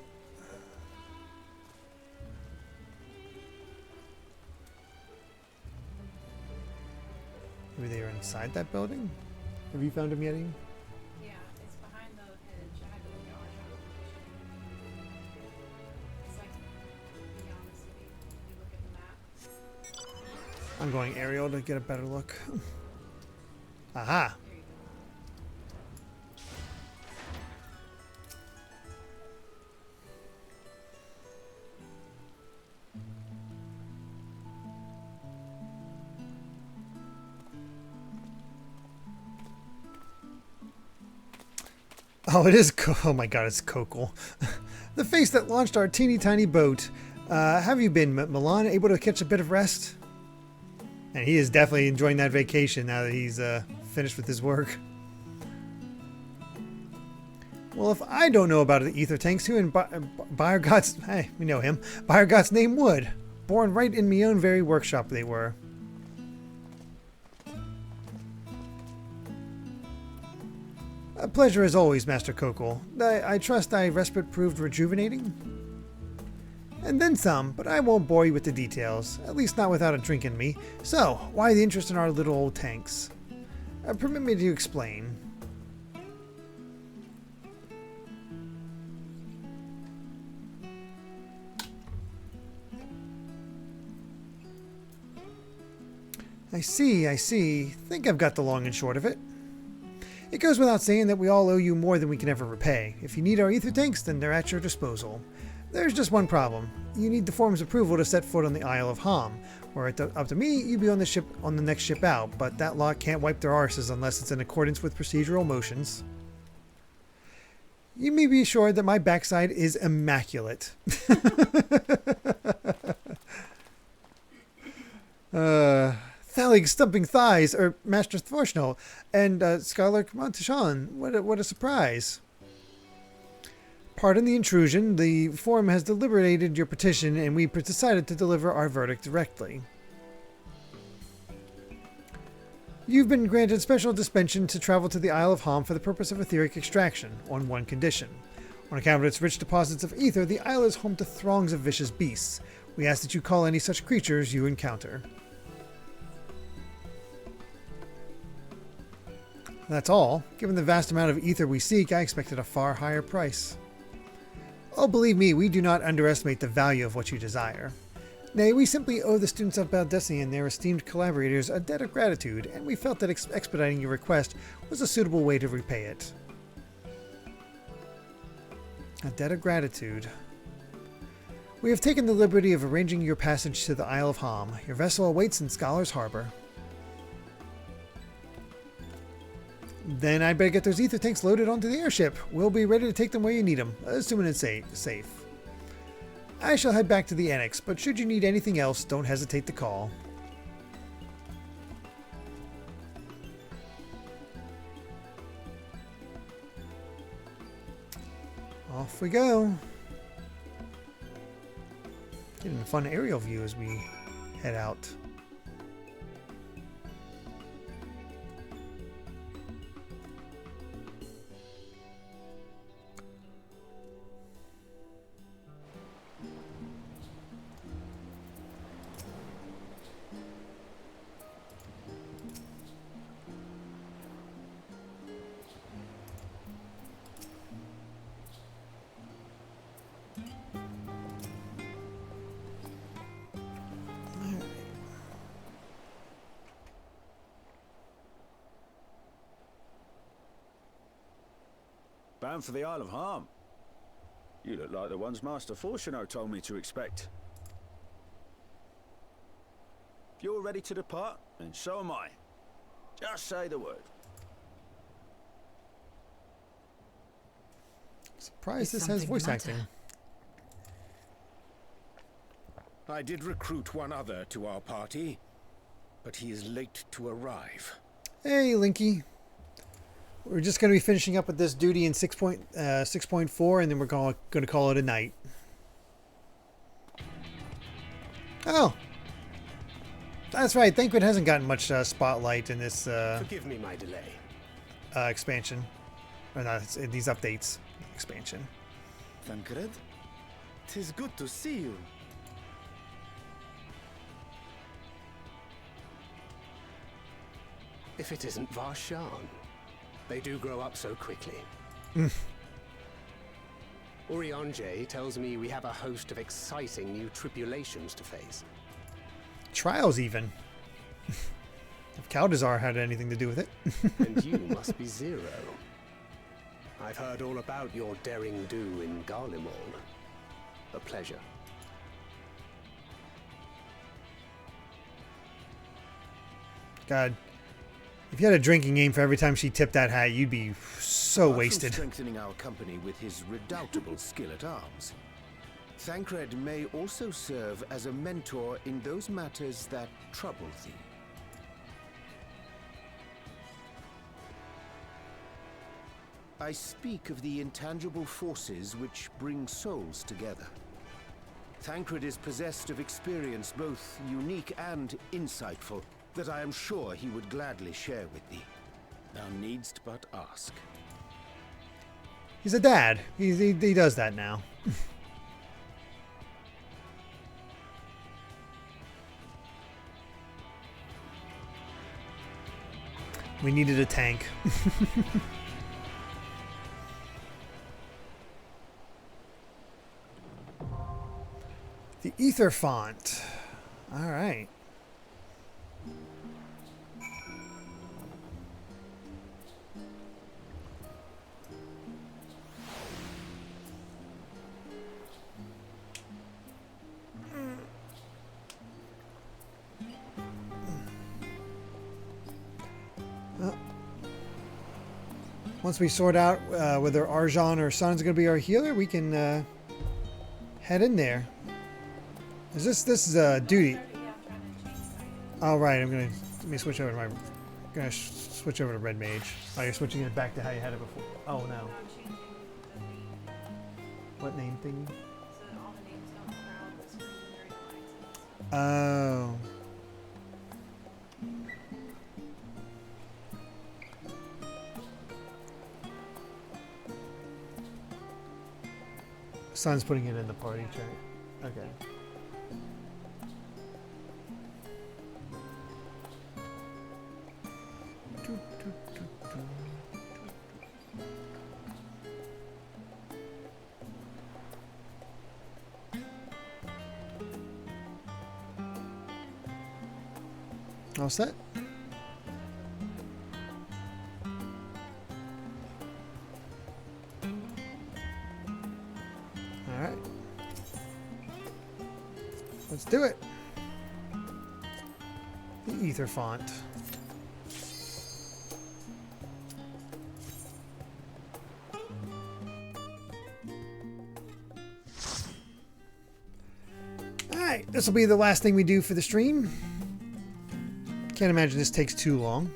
Maybe they are inside that building? Have you found them yet, Ian? Yeah, it's behind the hedge. I had to look at our shop position. It's like beyond the city. If you look at the map. I'm going aerial to get a better look. Aha! Oh, it is. Oh my God, it's Kokol. The face that launched our teeny tiny boat. Have you been, Milan, able to catch a bit of rest? And he is definitely enjoying that vacation now that he's finished with his work. Well, if I don't know about the ether tanks, who in Bayergot's, hey, we know him, Bayergot's name would. Born right in my own very workshop they were. A pleasure as always, Master Kokol. I trust thy respite proved rejuvenating? And then some, but I won't bore you with the details, at least not without a drink in me. So, why the interest in our little old tanks? Permit me to explain. I see. Think I've got the long and short of it. It goes without saying that we all owe you more than we can ever repay. If you need our ether tanks, then they're at your disposal. There's just one problem. You need the form's approval to set foot on the Isle of Ham. Were it up to me, you'd be on the next ship out, but that lot can't wipe their arses unless it's in accordance with procedural motions. You may be assured that my backside is immaculate. Thalig stumping thighs, or Master Thorschnell, and Scholar Montichon. What a surprise. Pardon the intrusion. The forum has deliberated your petition, and we decided to deliver our verdict directly. You've been granted special dispensation to travel to the Isle of Ham for the purpose of etheric extraction, on one condition. On account of its rich deposits of ether, the isle is home to throngs of vicious beasts. We ask that you call any such creatures you encounter. That's all. Given the vast amount of ether we seek, I expected a far higher price. Oh, believe me, we do not underestimate the value of what you desire. Nay, we simply owe the students of Baldessy and their esteemed collaborators a debt of gratitude, and we felt that expediting your request was a suitable way to repay it. A debt of gratitude. We have taken the liberty of arranging your passage to the Isle of Ham. Your vessel awaits in Scholar's Harbor. Then I'd better get those ether tanks loaded onto the airship. We'll be ready to take them where you need them, assuming it's safe. I shall head back to the annex, but should you need anything else, don't hesitate to call. Off we go. Getting a fun aerial view as we head out. Bound for the Isle of Ham. You look like the ones Master Fortuno told me to expect. If you're ready to depart, then so am I. Just say the word. Surprised this has voice acting. I did recruit one other to our party, but he is late to arrive. Hey, Linky. We're just going to be finishing up with this duty in 6.4, and then we're going to call it a night. Oh. That's right. Thancred hasn't gotten much spotlight in this Forgive me my delay. Expansion. Or not, these updates. Expansion. Thancred? 'Tis good to see you. If it isn't Varshan. They do grow up so quickly. Urianje tells me we have a host of exciting new tribulations to face. Trials, even. If Kaldazar had anything to do with it. And you must be Zero. I've heard all about your daring do in Garlemald. A pleasure. God. If you had a drinking game for every time she tipped that hat, you'd be so wasted. Strengthening our company with his redoubtable skill at arms, Thancred may also serve as a mentor in those matters that trouble thee. I speak of the intangible forces which bring souls together. Thancred is possessed of experience both unique and insightful, that I am sure he would gladly share with thee. Thou needst but ask. He's a dad. He does that now. We needed a tank. The ether font. All right. Once we sort out whether Arjan or Sun's going to be our healer, we can head in there. Is this is a duty? All right, let me switch over to my. Gonna switch over to Red Mage. Oh, you're switching it back to how you had it before. Oh no. What name thingy? So that all the names don't crowd the screen during the lights. Oh. Son's putting it in the party chat. Okay. All set? All right. Let's do it. The ether font. All right, this will be the last thing we do for the stream. Can't imagine this takes too long.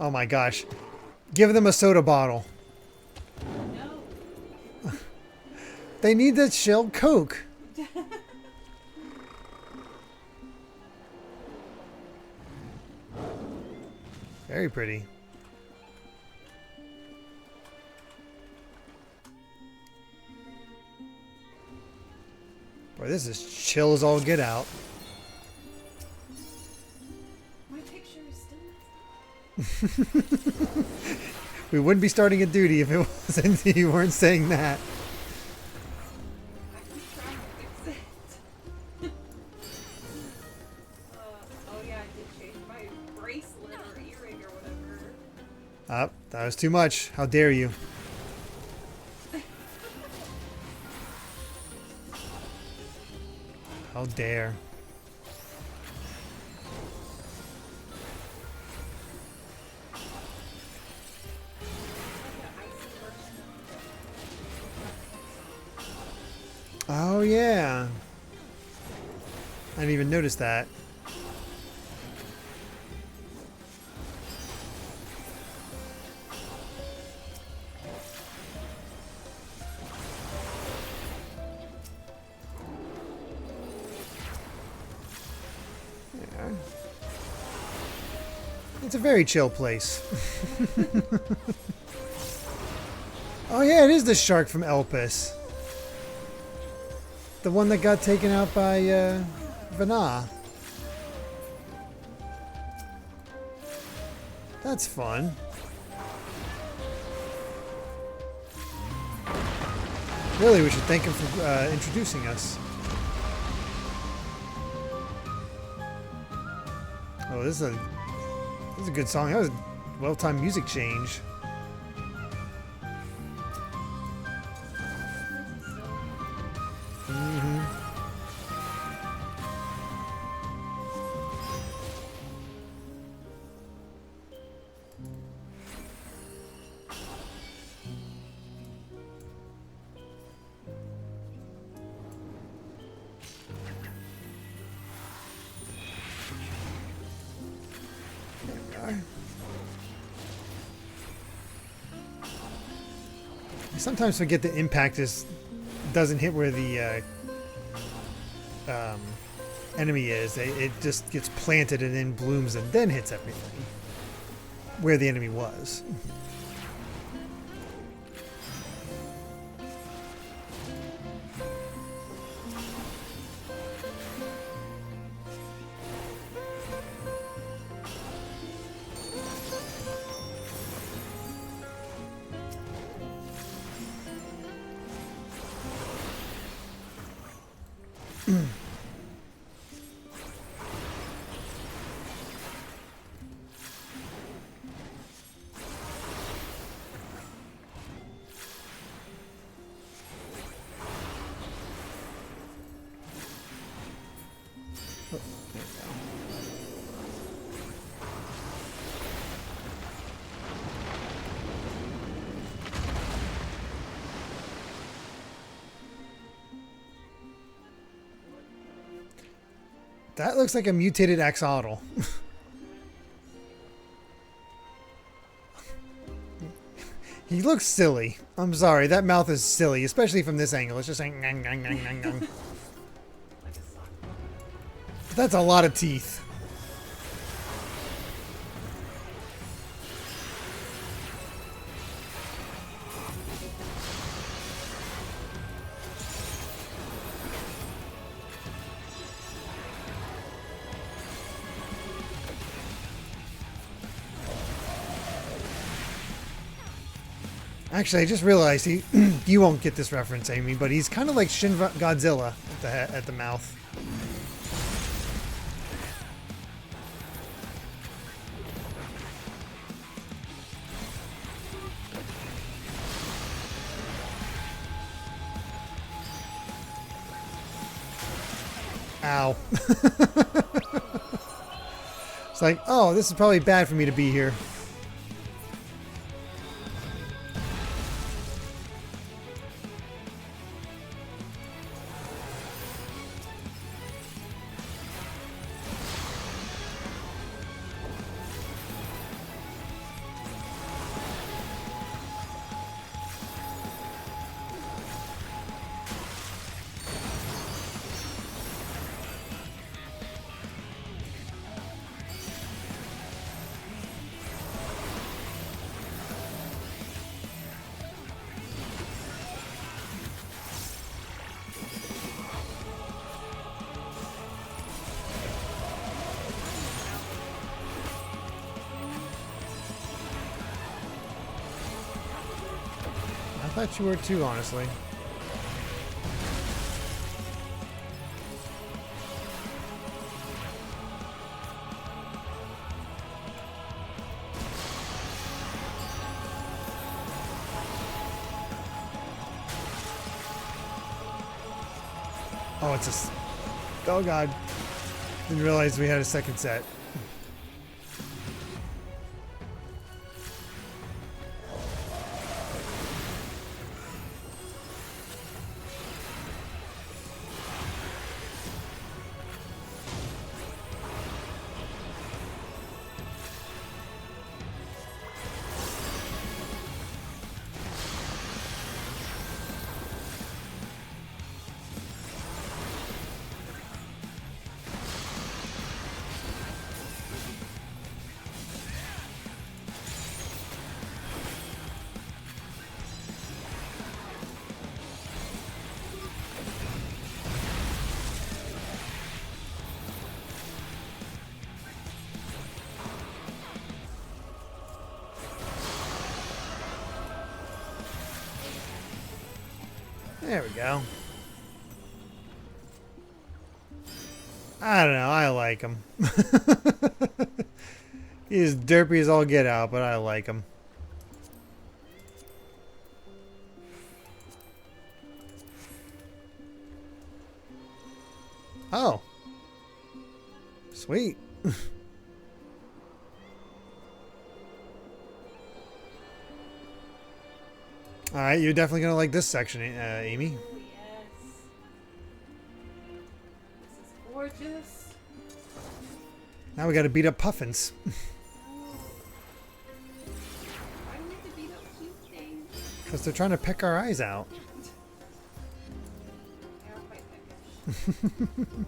Oh my gosh. Give them a soda bottle. No. They need that shelled Coke. Very pretty. Boy, this is chill as all get out. My picture is still We wouldn't be starting a duty if it wasn't you weren't saying that. I keep trying to fix it. Oh yeah, I did change my bracelet or earring or whatever. That was too much. How dare you? How dare. Oh yeah. I didn't even notice that. Yeah. It's a very chill place. Oh yeah, it is the shark from Elpis. The one that got taken out by Vrtra. That's fun. Really, we should thank him for introducing us. Oh, this is a good song. That was a well-timed music change. I sometimes forget the impact doesn't hit where the enemy is. It just gets planted and then blooms and then hits everything where the enemy was. That looks like a mutated axolotl. He looks silly. I'm sorry, that mouth is silly, especially from this angle. It's just like ngang, ngang, ngang, ngang, ngang. That's a lot of teeth. Actually, I just realized you won't get this reference, Amy, but he's kind of like Shin Godzilla at the mouth. Ow. It's like, oh, this is probably bad for me to be here. I thought you were too, honestly. Oh, it's a... Oh, God. Didn't realize we had a second set. There we go. I don't know. I like him. He's derpy as all get out, but I like him. Oh. Sweet. Alright, you're definitely going to like this section, Amy. Oh, yes. This is gorgeous. Now we got to beat up puffins. Why do we have to beat up cute things? Because they're trying to peck our eyes out. They are quite peckish.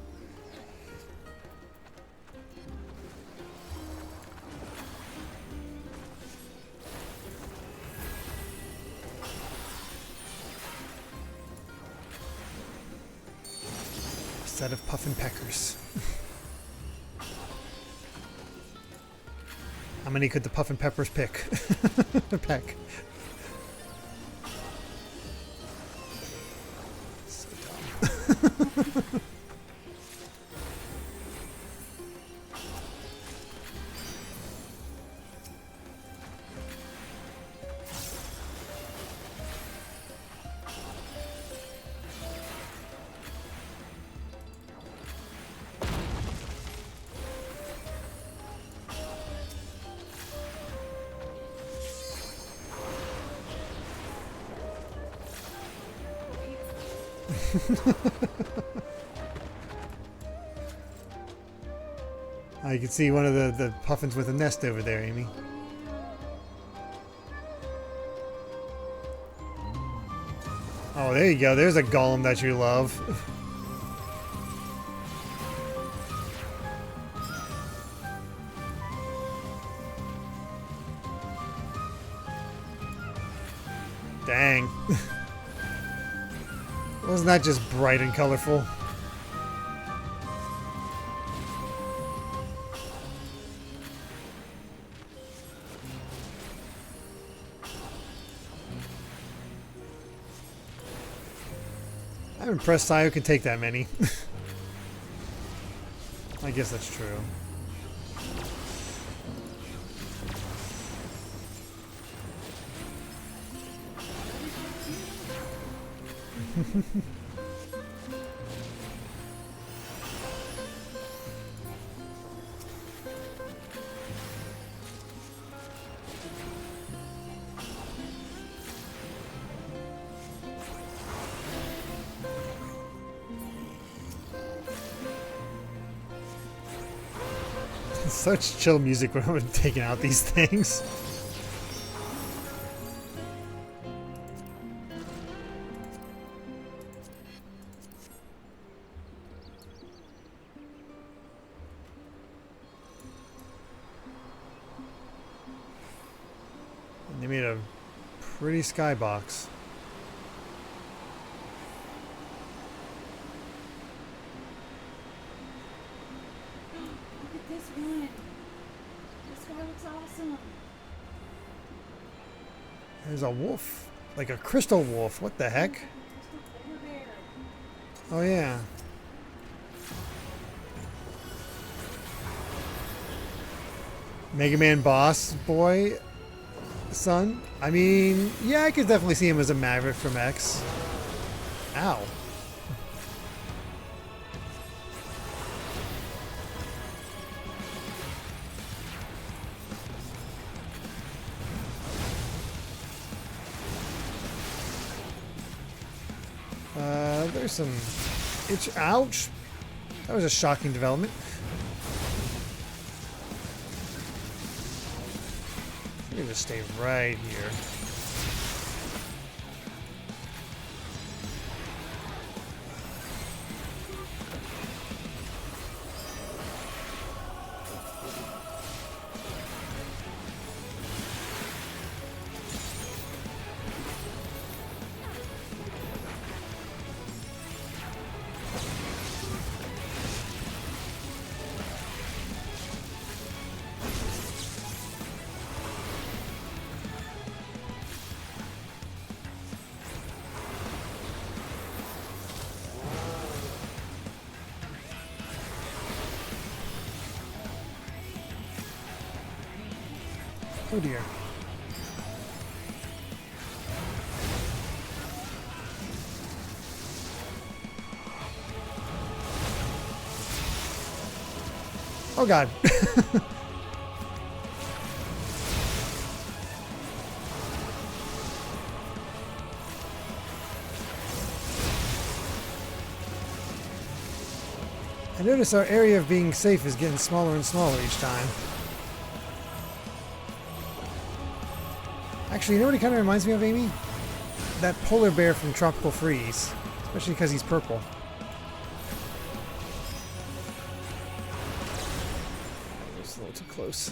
Set of puffin peckers. How many could the puffin peppers pick? Peck. So dumb. You can see one of the puffins with a nest over there, Amy. Oh, there you go. There's a golem that you love. Dang. Wasn't that just bright and colorful? I'm impressed Sayo can take that many. I guess that's true. Such chill music when I'm taking out these things. And they made a pretty skybox. There's a wolf. Like a crystal wolf. What the heck? Oh, yeah. Mega Man boss boy son? I mean, yeah, I could definitely see him as a Maverick from X. Ow. There's some itch. Ouch! That was a shocking development. I'm gonna stay right here. Oh dear. Oh god. I notice our area of being safe is getting smaller and smaller each time. Actually, you know what he kind of reminds me of, Amy? That polar bear from Tropical Freeze. Especially because he's purple. It's a little too close.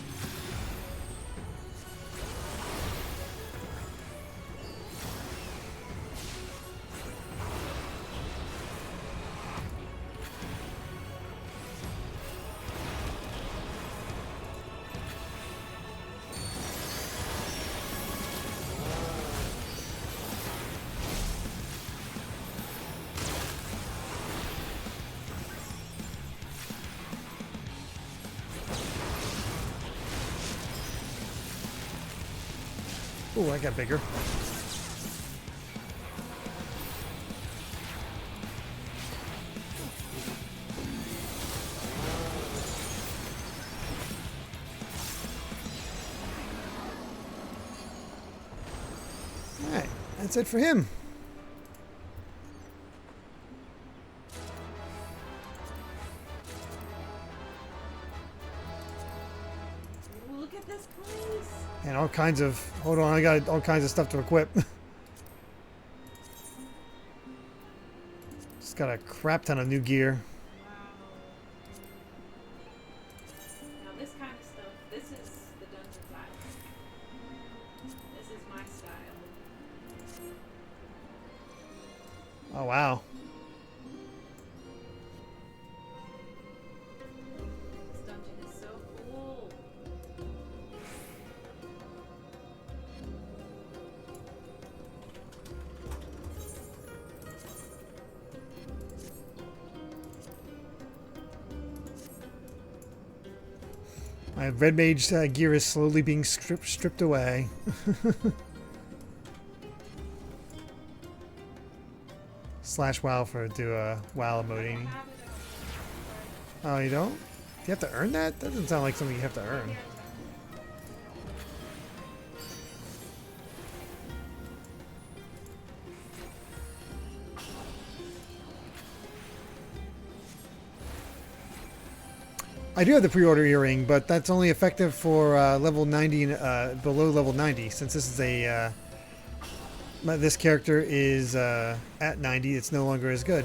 Ooh, I got bigger. Alright, that's it for him. And all kinds of... Hold on, I got all kinds of stuff to equip. Just got a crap ton of new gear. Now this kind of stuff, this is the dungeon style. This is my style. Oh, wow. This dungeon is so cool. My red mage gear is slowly being stripped away. Slash WoW for do a WoW emoting. Oh, you don't? Do you have to earn that? That doesn't sound like something you have to earn. I do have the pre-order earring, but that's only effective for level 90 and below level 90. Since this is a this character is at 90, it's no longer as good.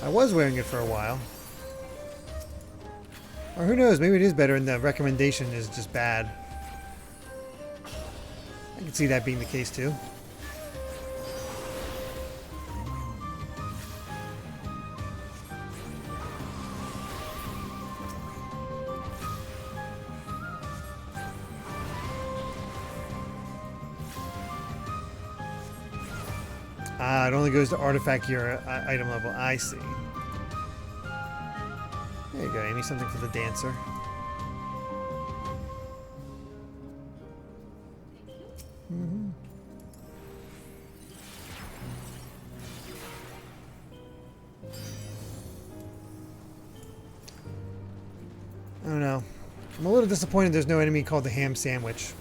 I was wearing it for a while. Or who knows, maybe it is better and the recommendation is just bad. I can see that being the case too. Ah, it only goes to artifact gear item level. I see. There you go, Amy. Something for the dancer. Mm-hmm. I don't know. I'm a little disappointed there's no enemy called the ham sandwich.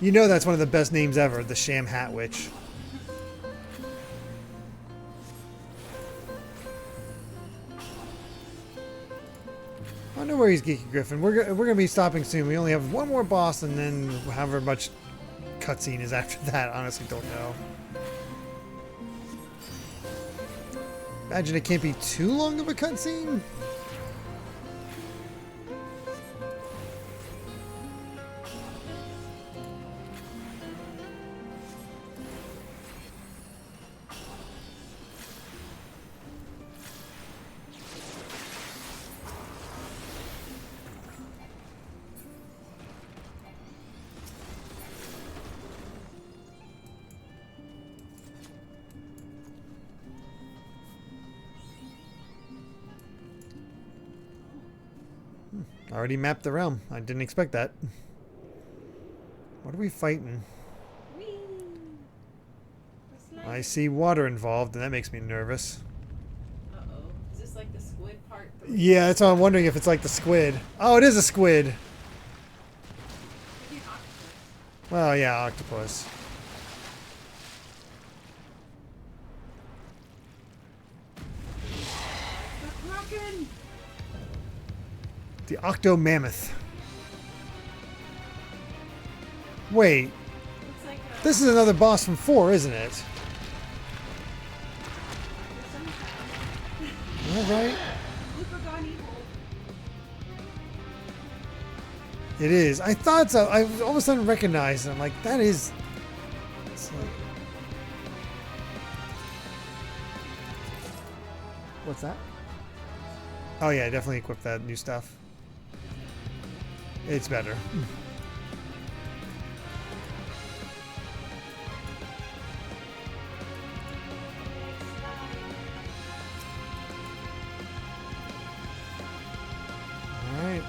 You know that's one of the best names ever, the Sham Hat Witch. I wonder where he's Geeky Griffin. We're gonna be stopping soon. We only have one more boss, and then however much cutscene is after that. Honestly, don't know. Imagine it can't be too long of a cutscene. Already mapped the realm. I didn't expect that. What are we fighting? I see water involved, and that makes me nervous. Uh-oh. Is this like the squid part? Yeah, that's why I'm wondering if it's like the squid. Oh, it is a squid. Well, yeah, octopus. The Octo Mammoth. Wait. This is another boss from 4, isn't it? Am I right? It is. I thought so. I all of a sudden recognized it. I'm like, that is... It's like... What's that? Oh yeah, definitely equip that new stuff. It's better. All right.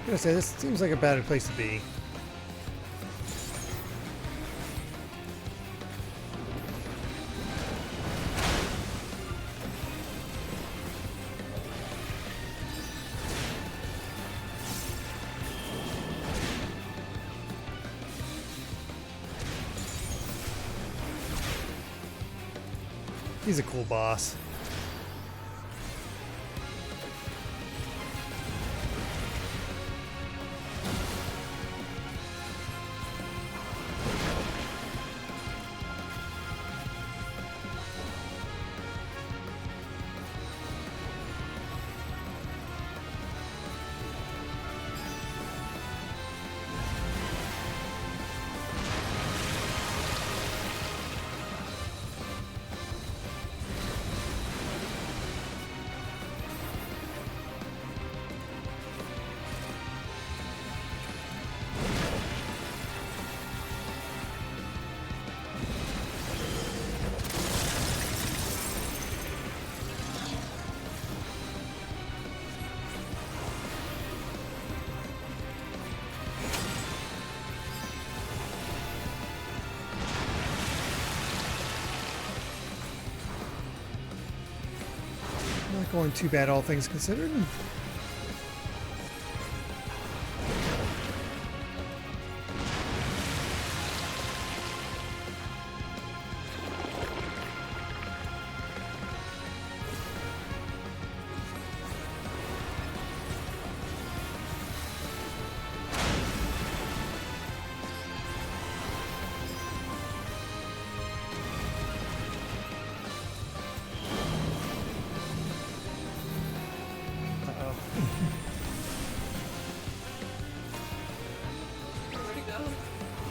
gonna say, this seems like a bad place to be. He's a cool boss. Not going too bad, all things considered.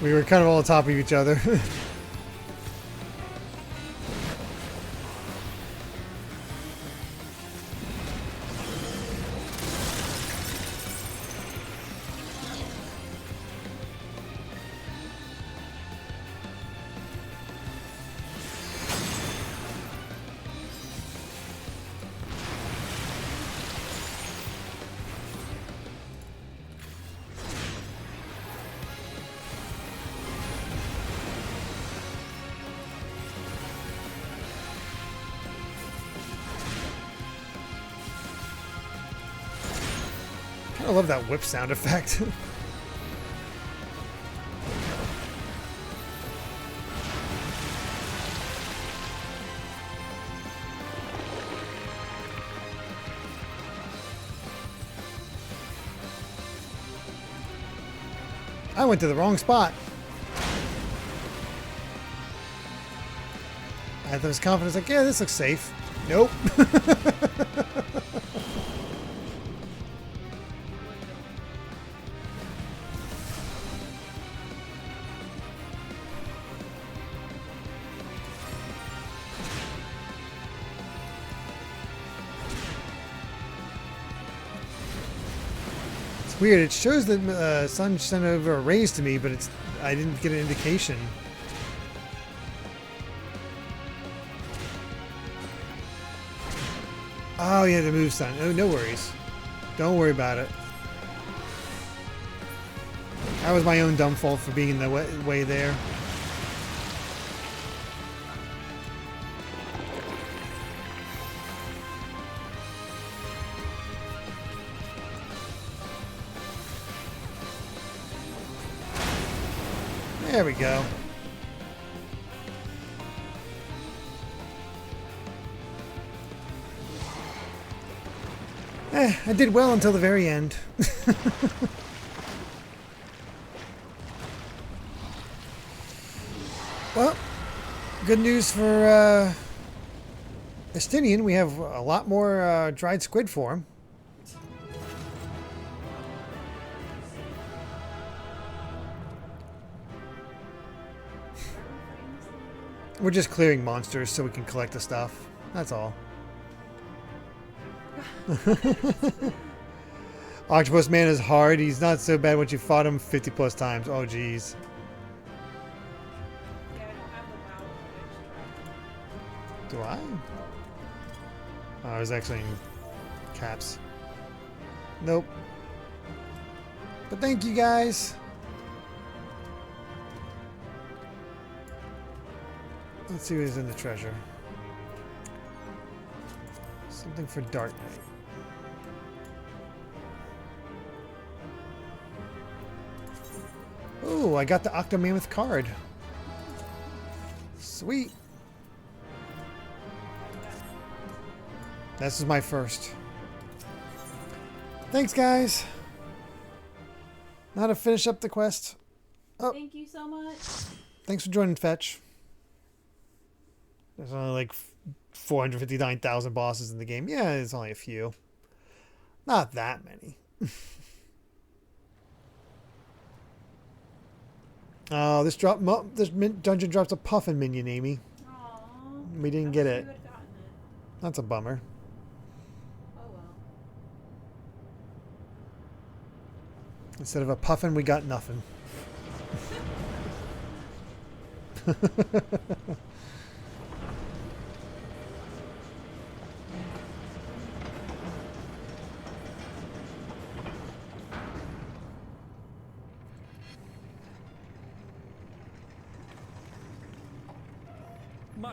We were kind of all on top of each other. I love that whip sound effect. I went to the wrong spot. I had this confidence like, yeah, this looks safe. Nope. Weird. It shows that Sun sent over a raise to me, but I didn't get an indication. Oh yeah, the move Sun. Oh, no worries. Don't worry about it. That was my own dumb fault for being in the way there. There we go. I did well until the very end. Well, good news for Estinian. We have a lot more dried squid for him. We're just clearing monsters so we can collect the stuff. That's all. Octopus Man is hard. He's not so bad once you fought him 50 plus times. Oh, geez. Do I? Oh, I was actually in caps. Nope. But thank you guys. Let's see who's in the treasure. Something for Dark Knight. Oh, I got the Octomammoth card. Sweet. This is my first. Thanks, guys. Now to finish up the quest. Oh, Thank you so much. thanks for joining Fetch. There's only like 459,000 bosses in the game. Yeah, it's only a few. Not that many. Oh, this dungeon drops a puffin minion, Amy. Aww. We didn't get it. That's a bummer. Oh well. Instead of a puffin, we got nothing.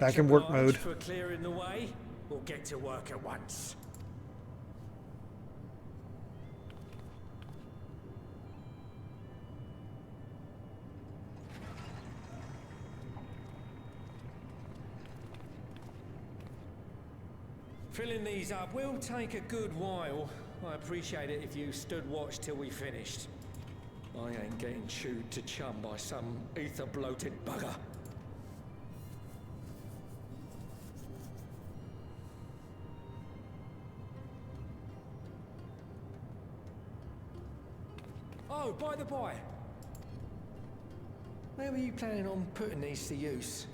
Back in work mode. For clearing the way. We'll get to work at once. Filling these up will take a good while. I appreciate it if you stood watch till we finished. I ain't getting chewed to chum by some ether-bloated bugger. Oh, by the by, where were you planning on putting these to use?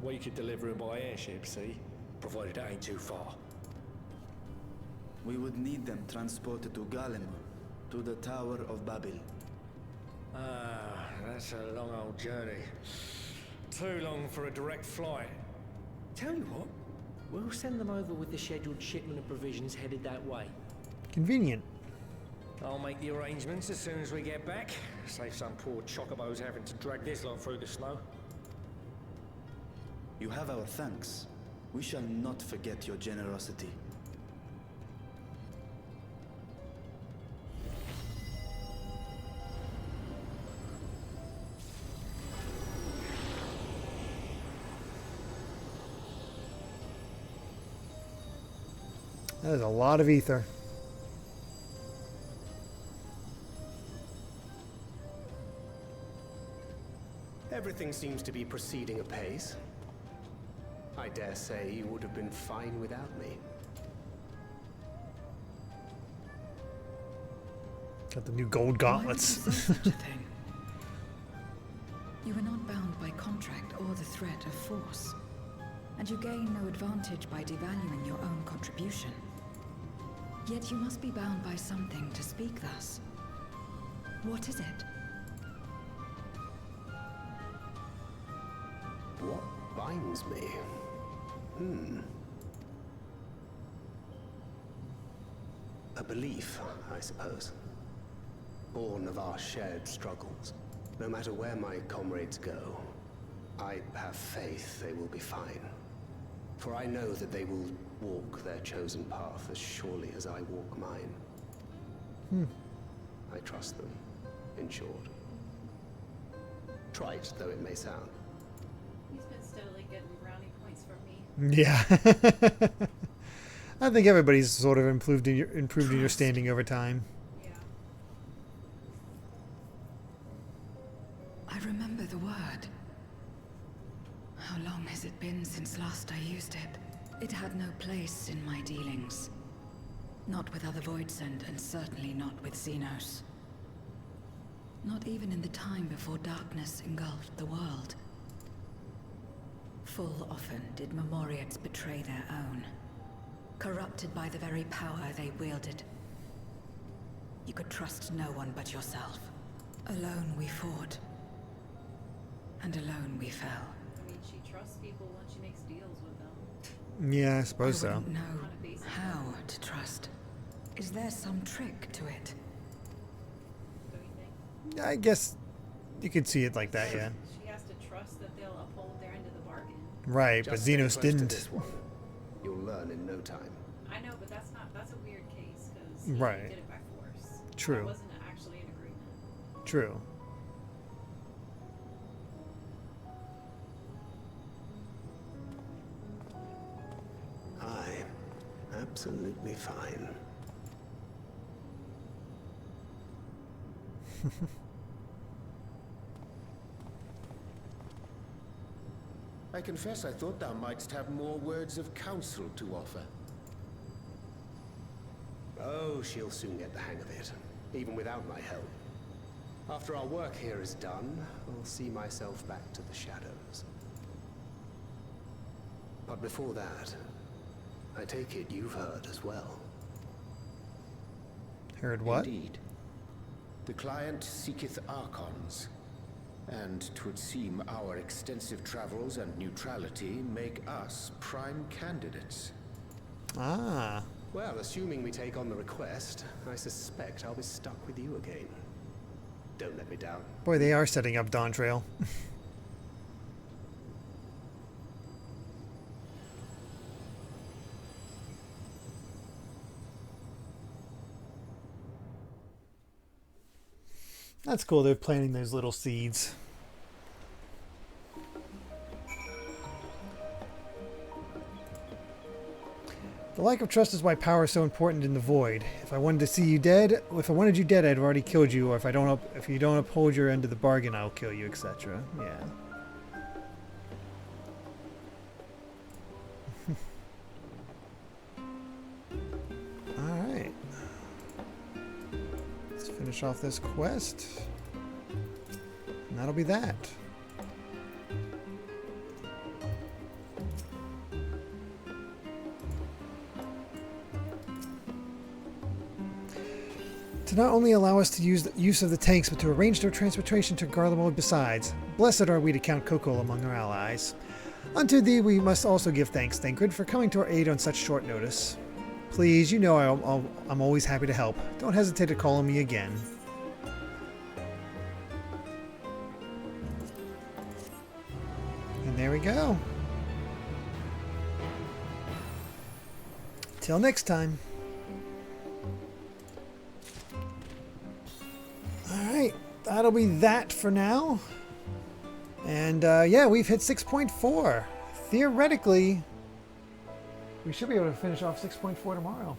We could deliver them by airship, see? Provided it ain't too far. We would need them transported to Garlemald, to the Tower of Babel. Ah, that's a long old journey. Too long for a direct flight. Tell you what, we'll send them over with the scheduled shipment of provisions headed that way. Convenient. I'll make the arrangements as soon as we get back. Save some poor chocobos having to drag this lot through the snow. You have our thanks. We shall not forget your generosity. That is a lot of ether. Everything seems to be proceeding apace. I dare say you would have been fine without me. Got the new gold gauntlets. Why would you say such a thing? You are not bound by contract or the threat of force, and you gain no advantage by devaluing your own contribution. Yet you must be bound by something to speak thus. What is it? What binds me? A belief, I suppose. Born of our shared struggles. No matter where my comrades go, I have faith they will be fine. For I know that they will walk their chosen path as surely as I walk mine. I trust them, in short. Trite though it may sound. He's been steadily getting brownie points from me. Yeah. I think everybody's sort of improved in your standing over time. Yeah. I remember the word. How long has it been since last I used it? It had no place in my dealings. Not with other Voidsent, and certainly not with Xenos. Not even in the time before darkness engulfed the world. Full often did Memoriates betray their own, corrupted by the very power they wielded. You could trust no one but yourself. Alone we fought, and alone we fell. I mean, she trusts people when she makes deals with them. Yeah, I suppose so. I wouldn't know how to trust. Is there some trick to it? Don't you think? I guess you could see it like that, yeah. She has to trust that they'll uphold their end of the bargain. Right, but Just stay Xenos close to didn't. this one. You'll learn in no time. I know, but that's a weird case because he Right. did it by force. True. That wasn't actually an agreement. True. I'm absolutely fine. I confess I thought thou mightst have more words of counsel to offer. Oh, she'll soon get the hang of it, even without my help. After our work here is done, I'll see myself back to the shadows. But before that, I take it you've heard as well. Heard what? Indeed. The client seeketh Archons, and 'twould seem our extensive travels and neutrality make us prime candidates. Ah. Well, assuming we take on the request, I suspect I'll be stuck with you again. Don't let me down. Boy, they are setting up Dawn Trail. That's cool. They're planting those little seeds. The lack of trust is why power is so important in the void. If I wanted to see you dead, if I wanted you dead, I'd have already killed you. Or if you don't uphold your end of the bargain, I'll kill you, etc. Yeah. All right. Let's finish off this quest, and that'll be that. To not only allow us to use of the tanks, but to arrange their transportation to Garlemald besides. Blessed are we to count Kokol among our allies. Unto thee we must also give thanks, Thancred, for coming to our aid on such short notice. Please, you know I'm always happy to help. Don't hesitate to call on me again. And there we go. Till next time. Alright, that'll be that for now. And yeah, we've hit 6.4. Theoretically, we should be able to finish off 6.4 tomorrow.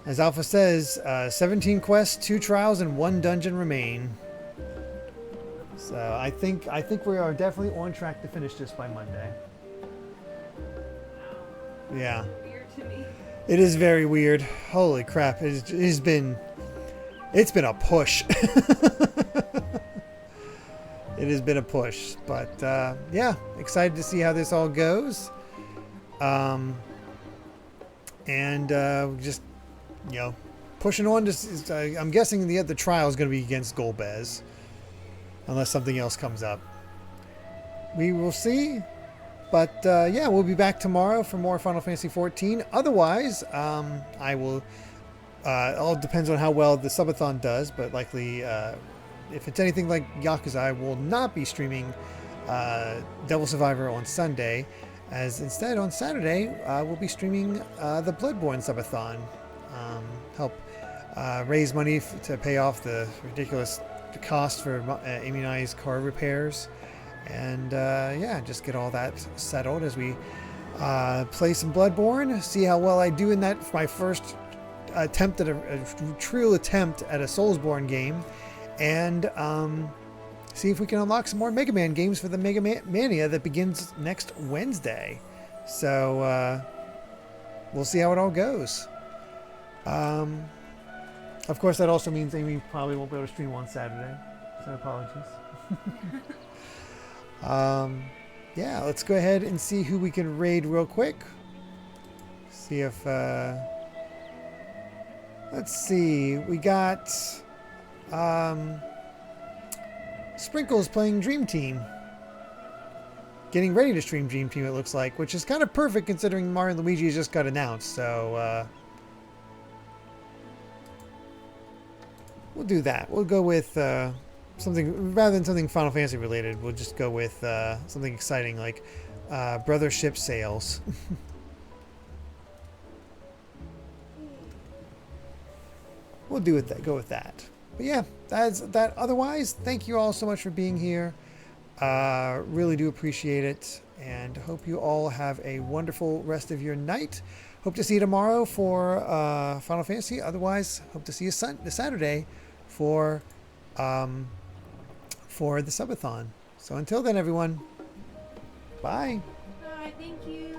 As Alpha says, 17 quests, 2 trials, and 1 dungeon remain. So I think we are definitely on track to finish this by Monday. Yeah. Weird to me. It is very weird. Holy crap! It's been a push. It has been a push, but yeah, excited to see how this all goes. And just pushing on to. I'm guessing the trial is going to be against Golbez, unless something else comes up. We will see. But yeah, we'll be back tomorrow for more Final Fantasy XIV. Otherwise, I will. All depends on how well the subathon does, but likely, if it's anything like Yakuza, I will not be streaming Devil Survivor on Sunday. As instead, on Saturday, we'll be streaming the Bloodborne subathon. Help raise money to pay off the ridiculous cost for Amy and I's car repairs. And yeah, just get all that settled as we play some Bloodborne, see how well I do in that for my first attempt at a true attempt at a Soulsborne game, and see if we can unlock some more Mega Man games for the Mega Mania that begins next Wednesday. So we'll see how it all goes. Of course, that also means Amy probably won't be able to stream on Saturday, so apologies. Yeah, let's go ahead and see who we can raid real quick. See if, let's see, we got, Sprinkles playing Dream Team. Getting ready to stream Dream Team, it looks like, which is kind of perfect considering Mario and Luigi just got announced, so, we'll do that. We'll go with something rather than something Final Fantasy related. We'll just go with something exciting like brother ship sales. We'll do it. Go with that. But yeah, that's that. Otherwise, thank you all so much for being here. Really do appreciate it, and hope you all have a wonderful rest of your night. Hope to see you tomorrow for Final Fantasy. Otherwise, hope to see you Saturday for the subathon. So until then, everyone, bye. Alright, thank you.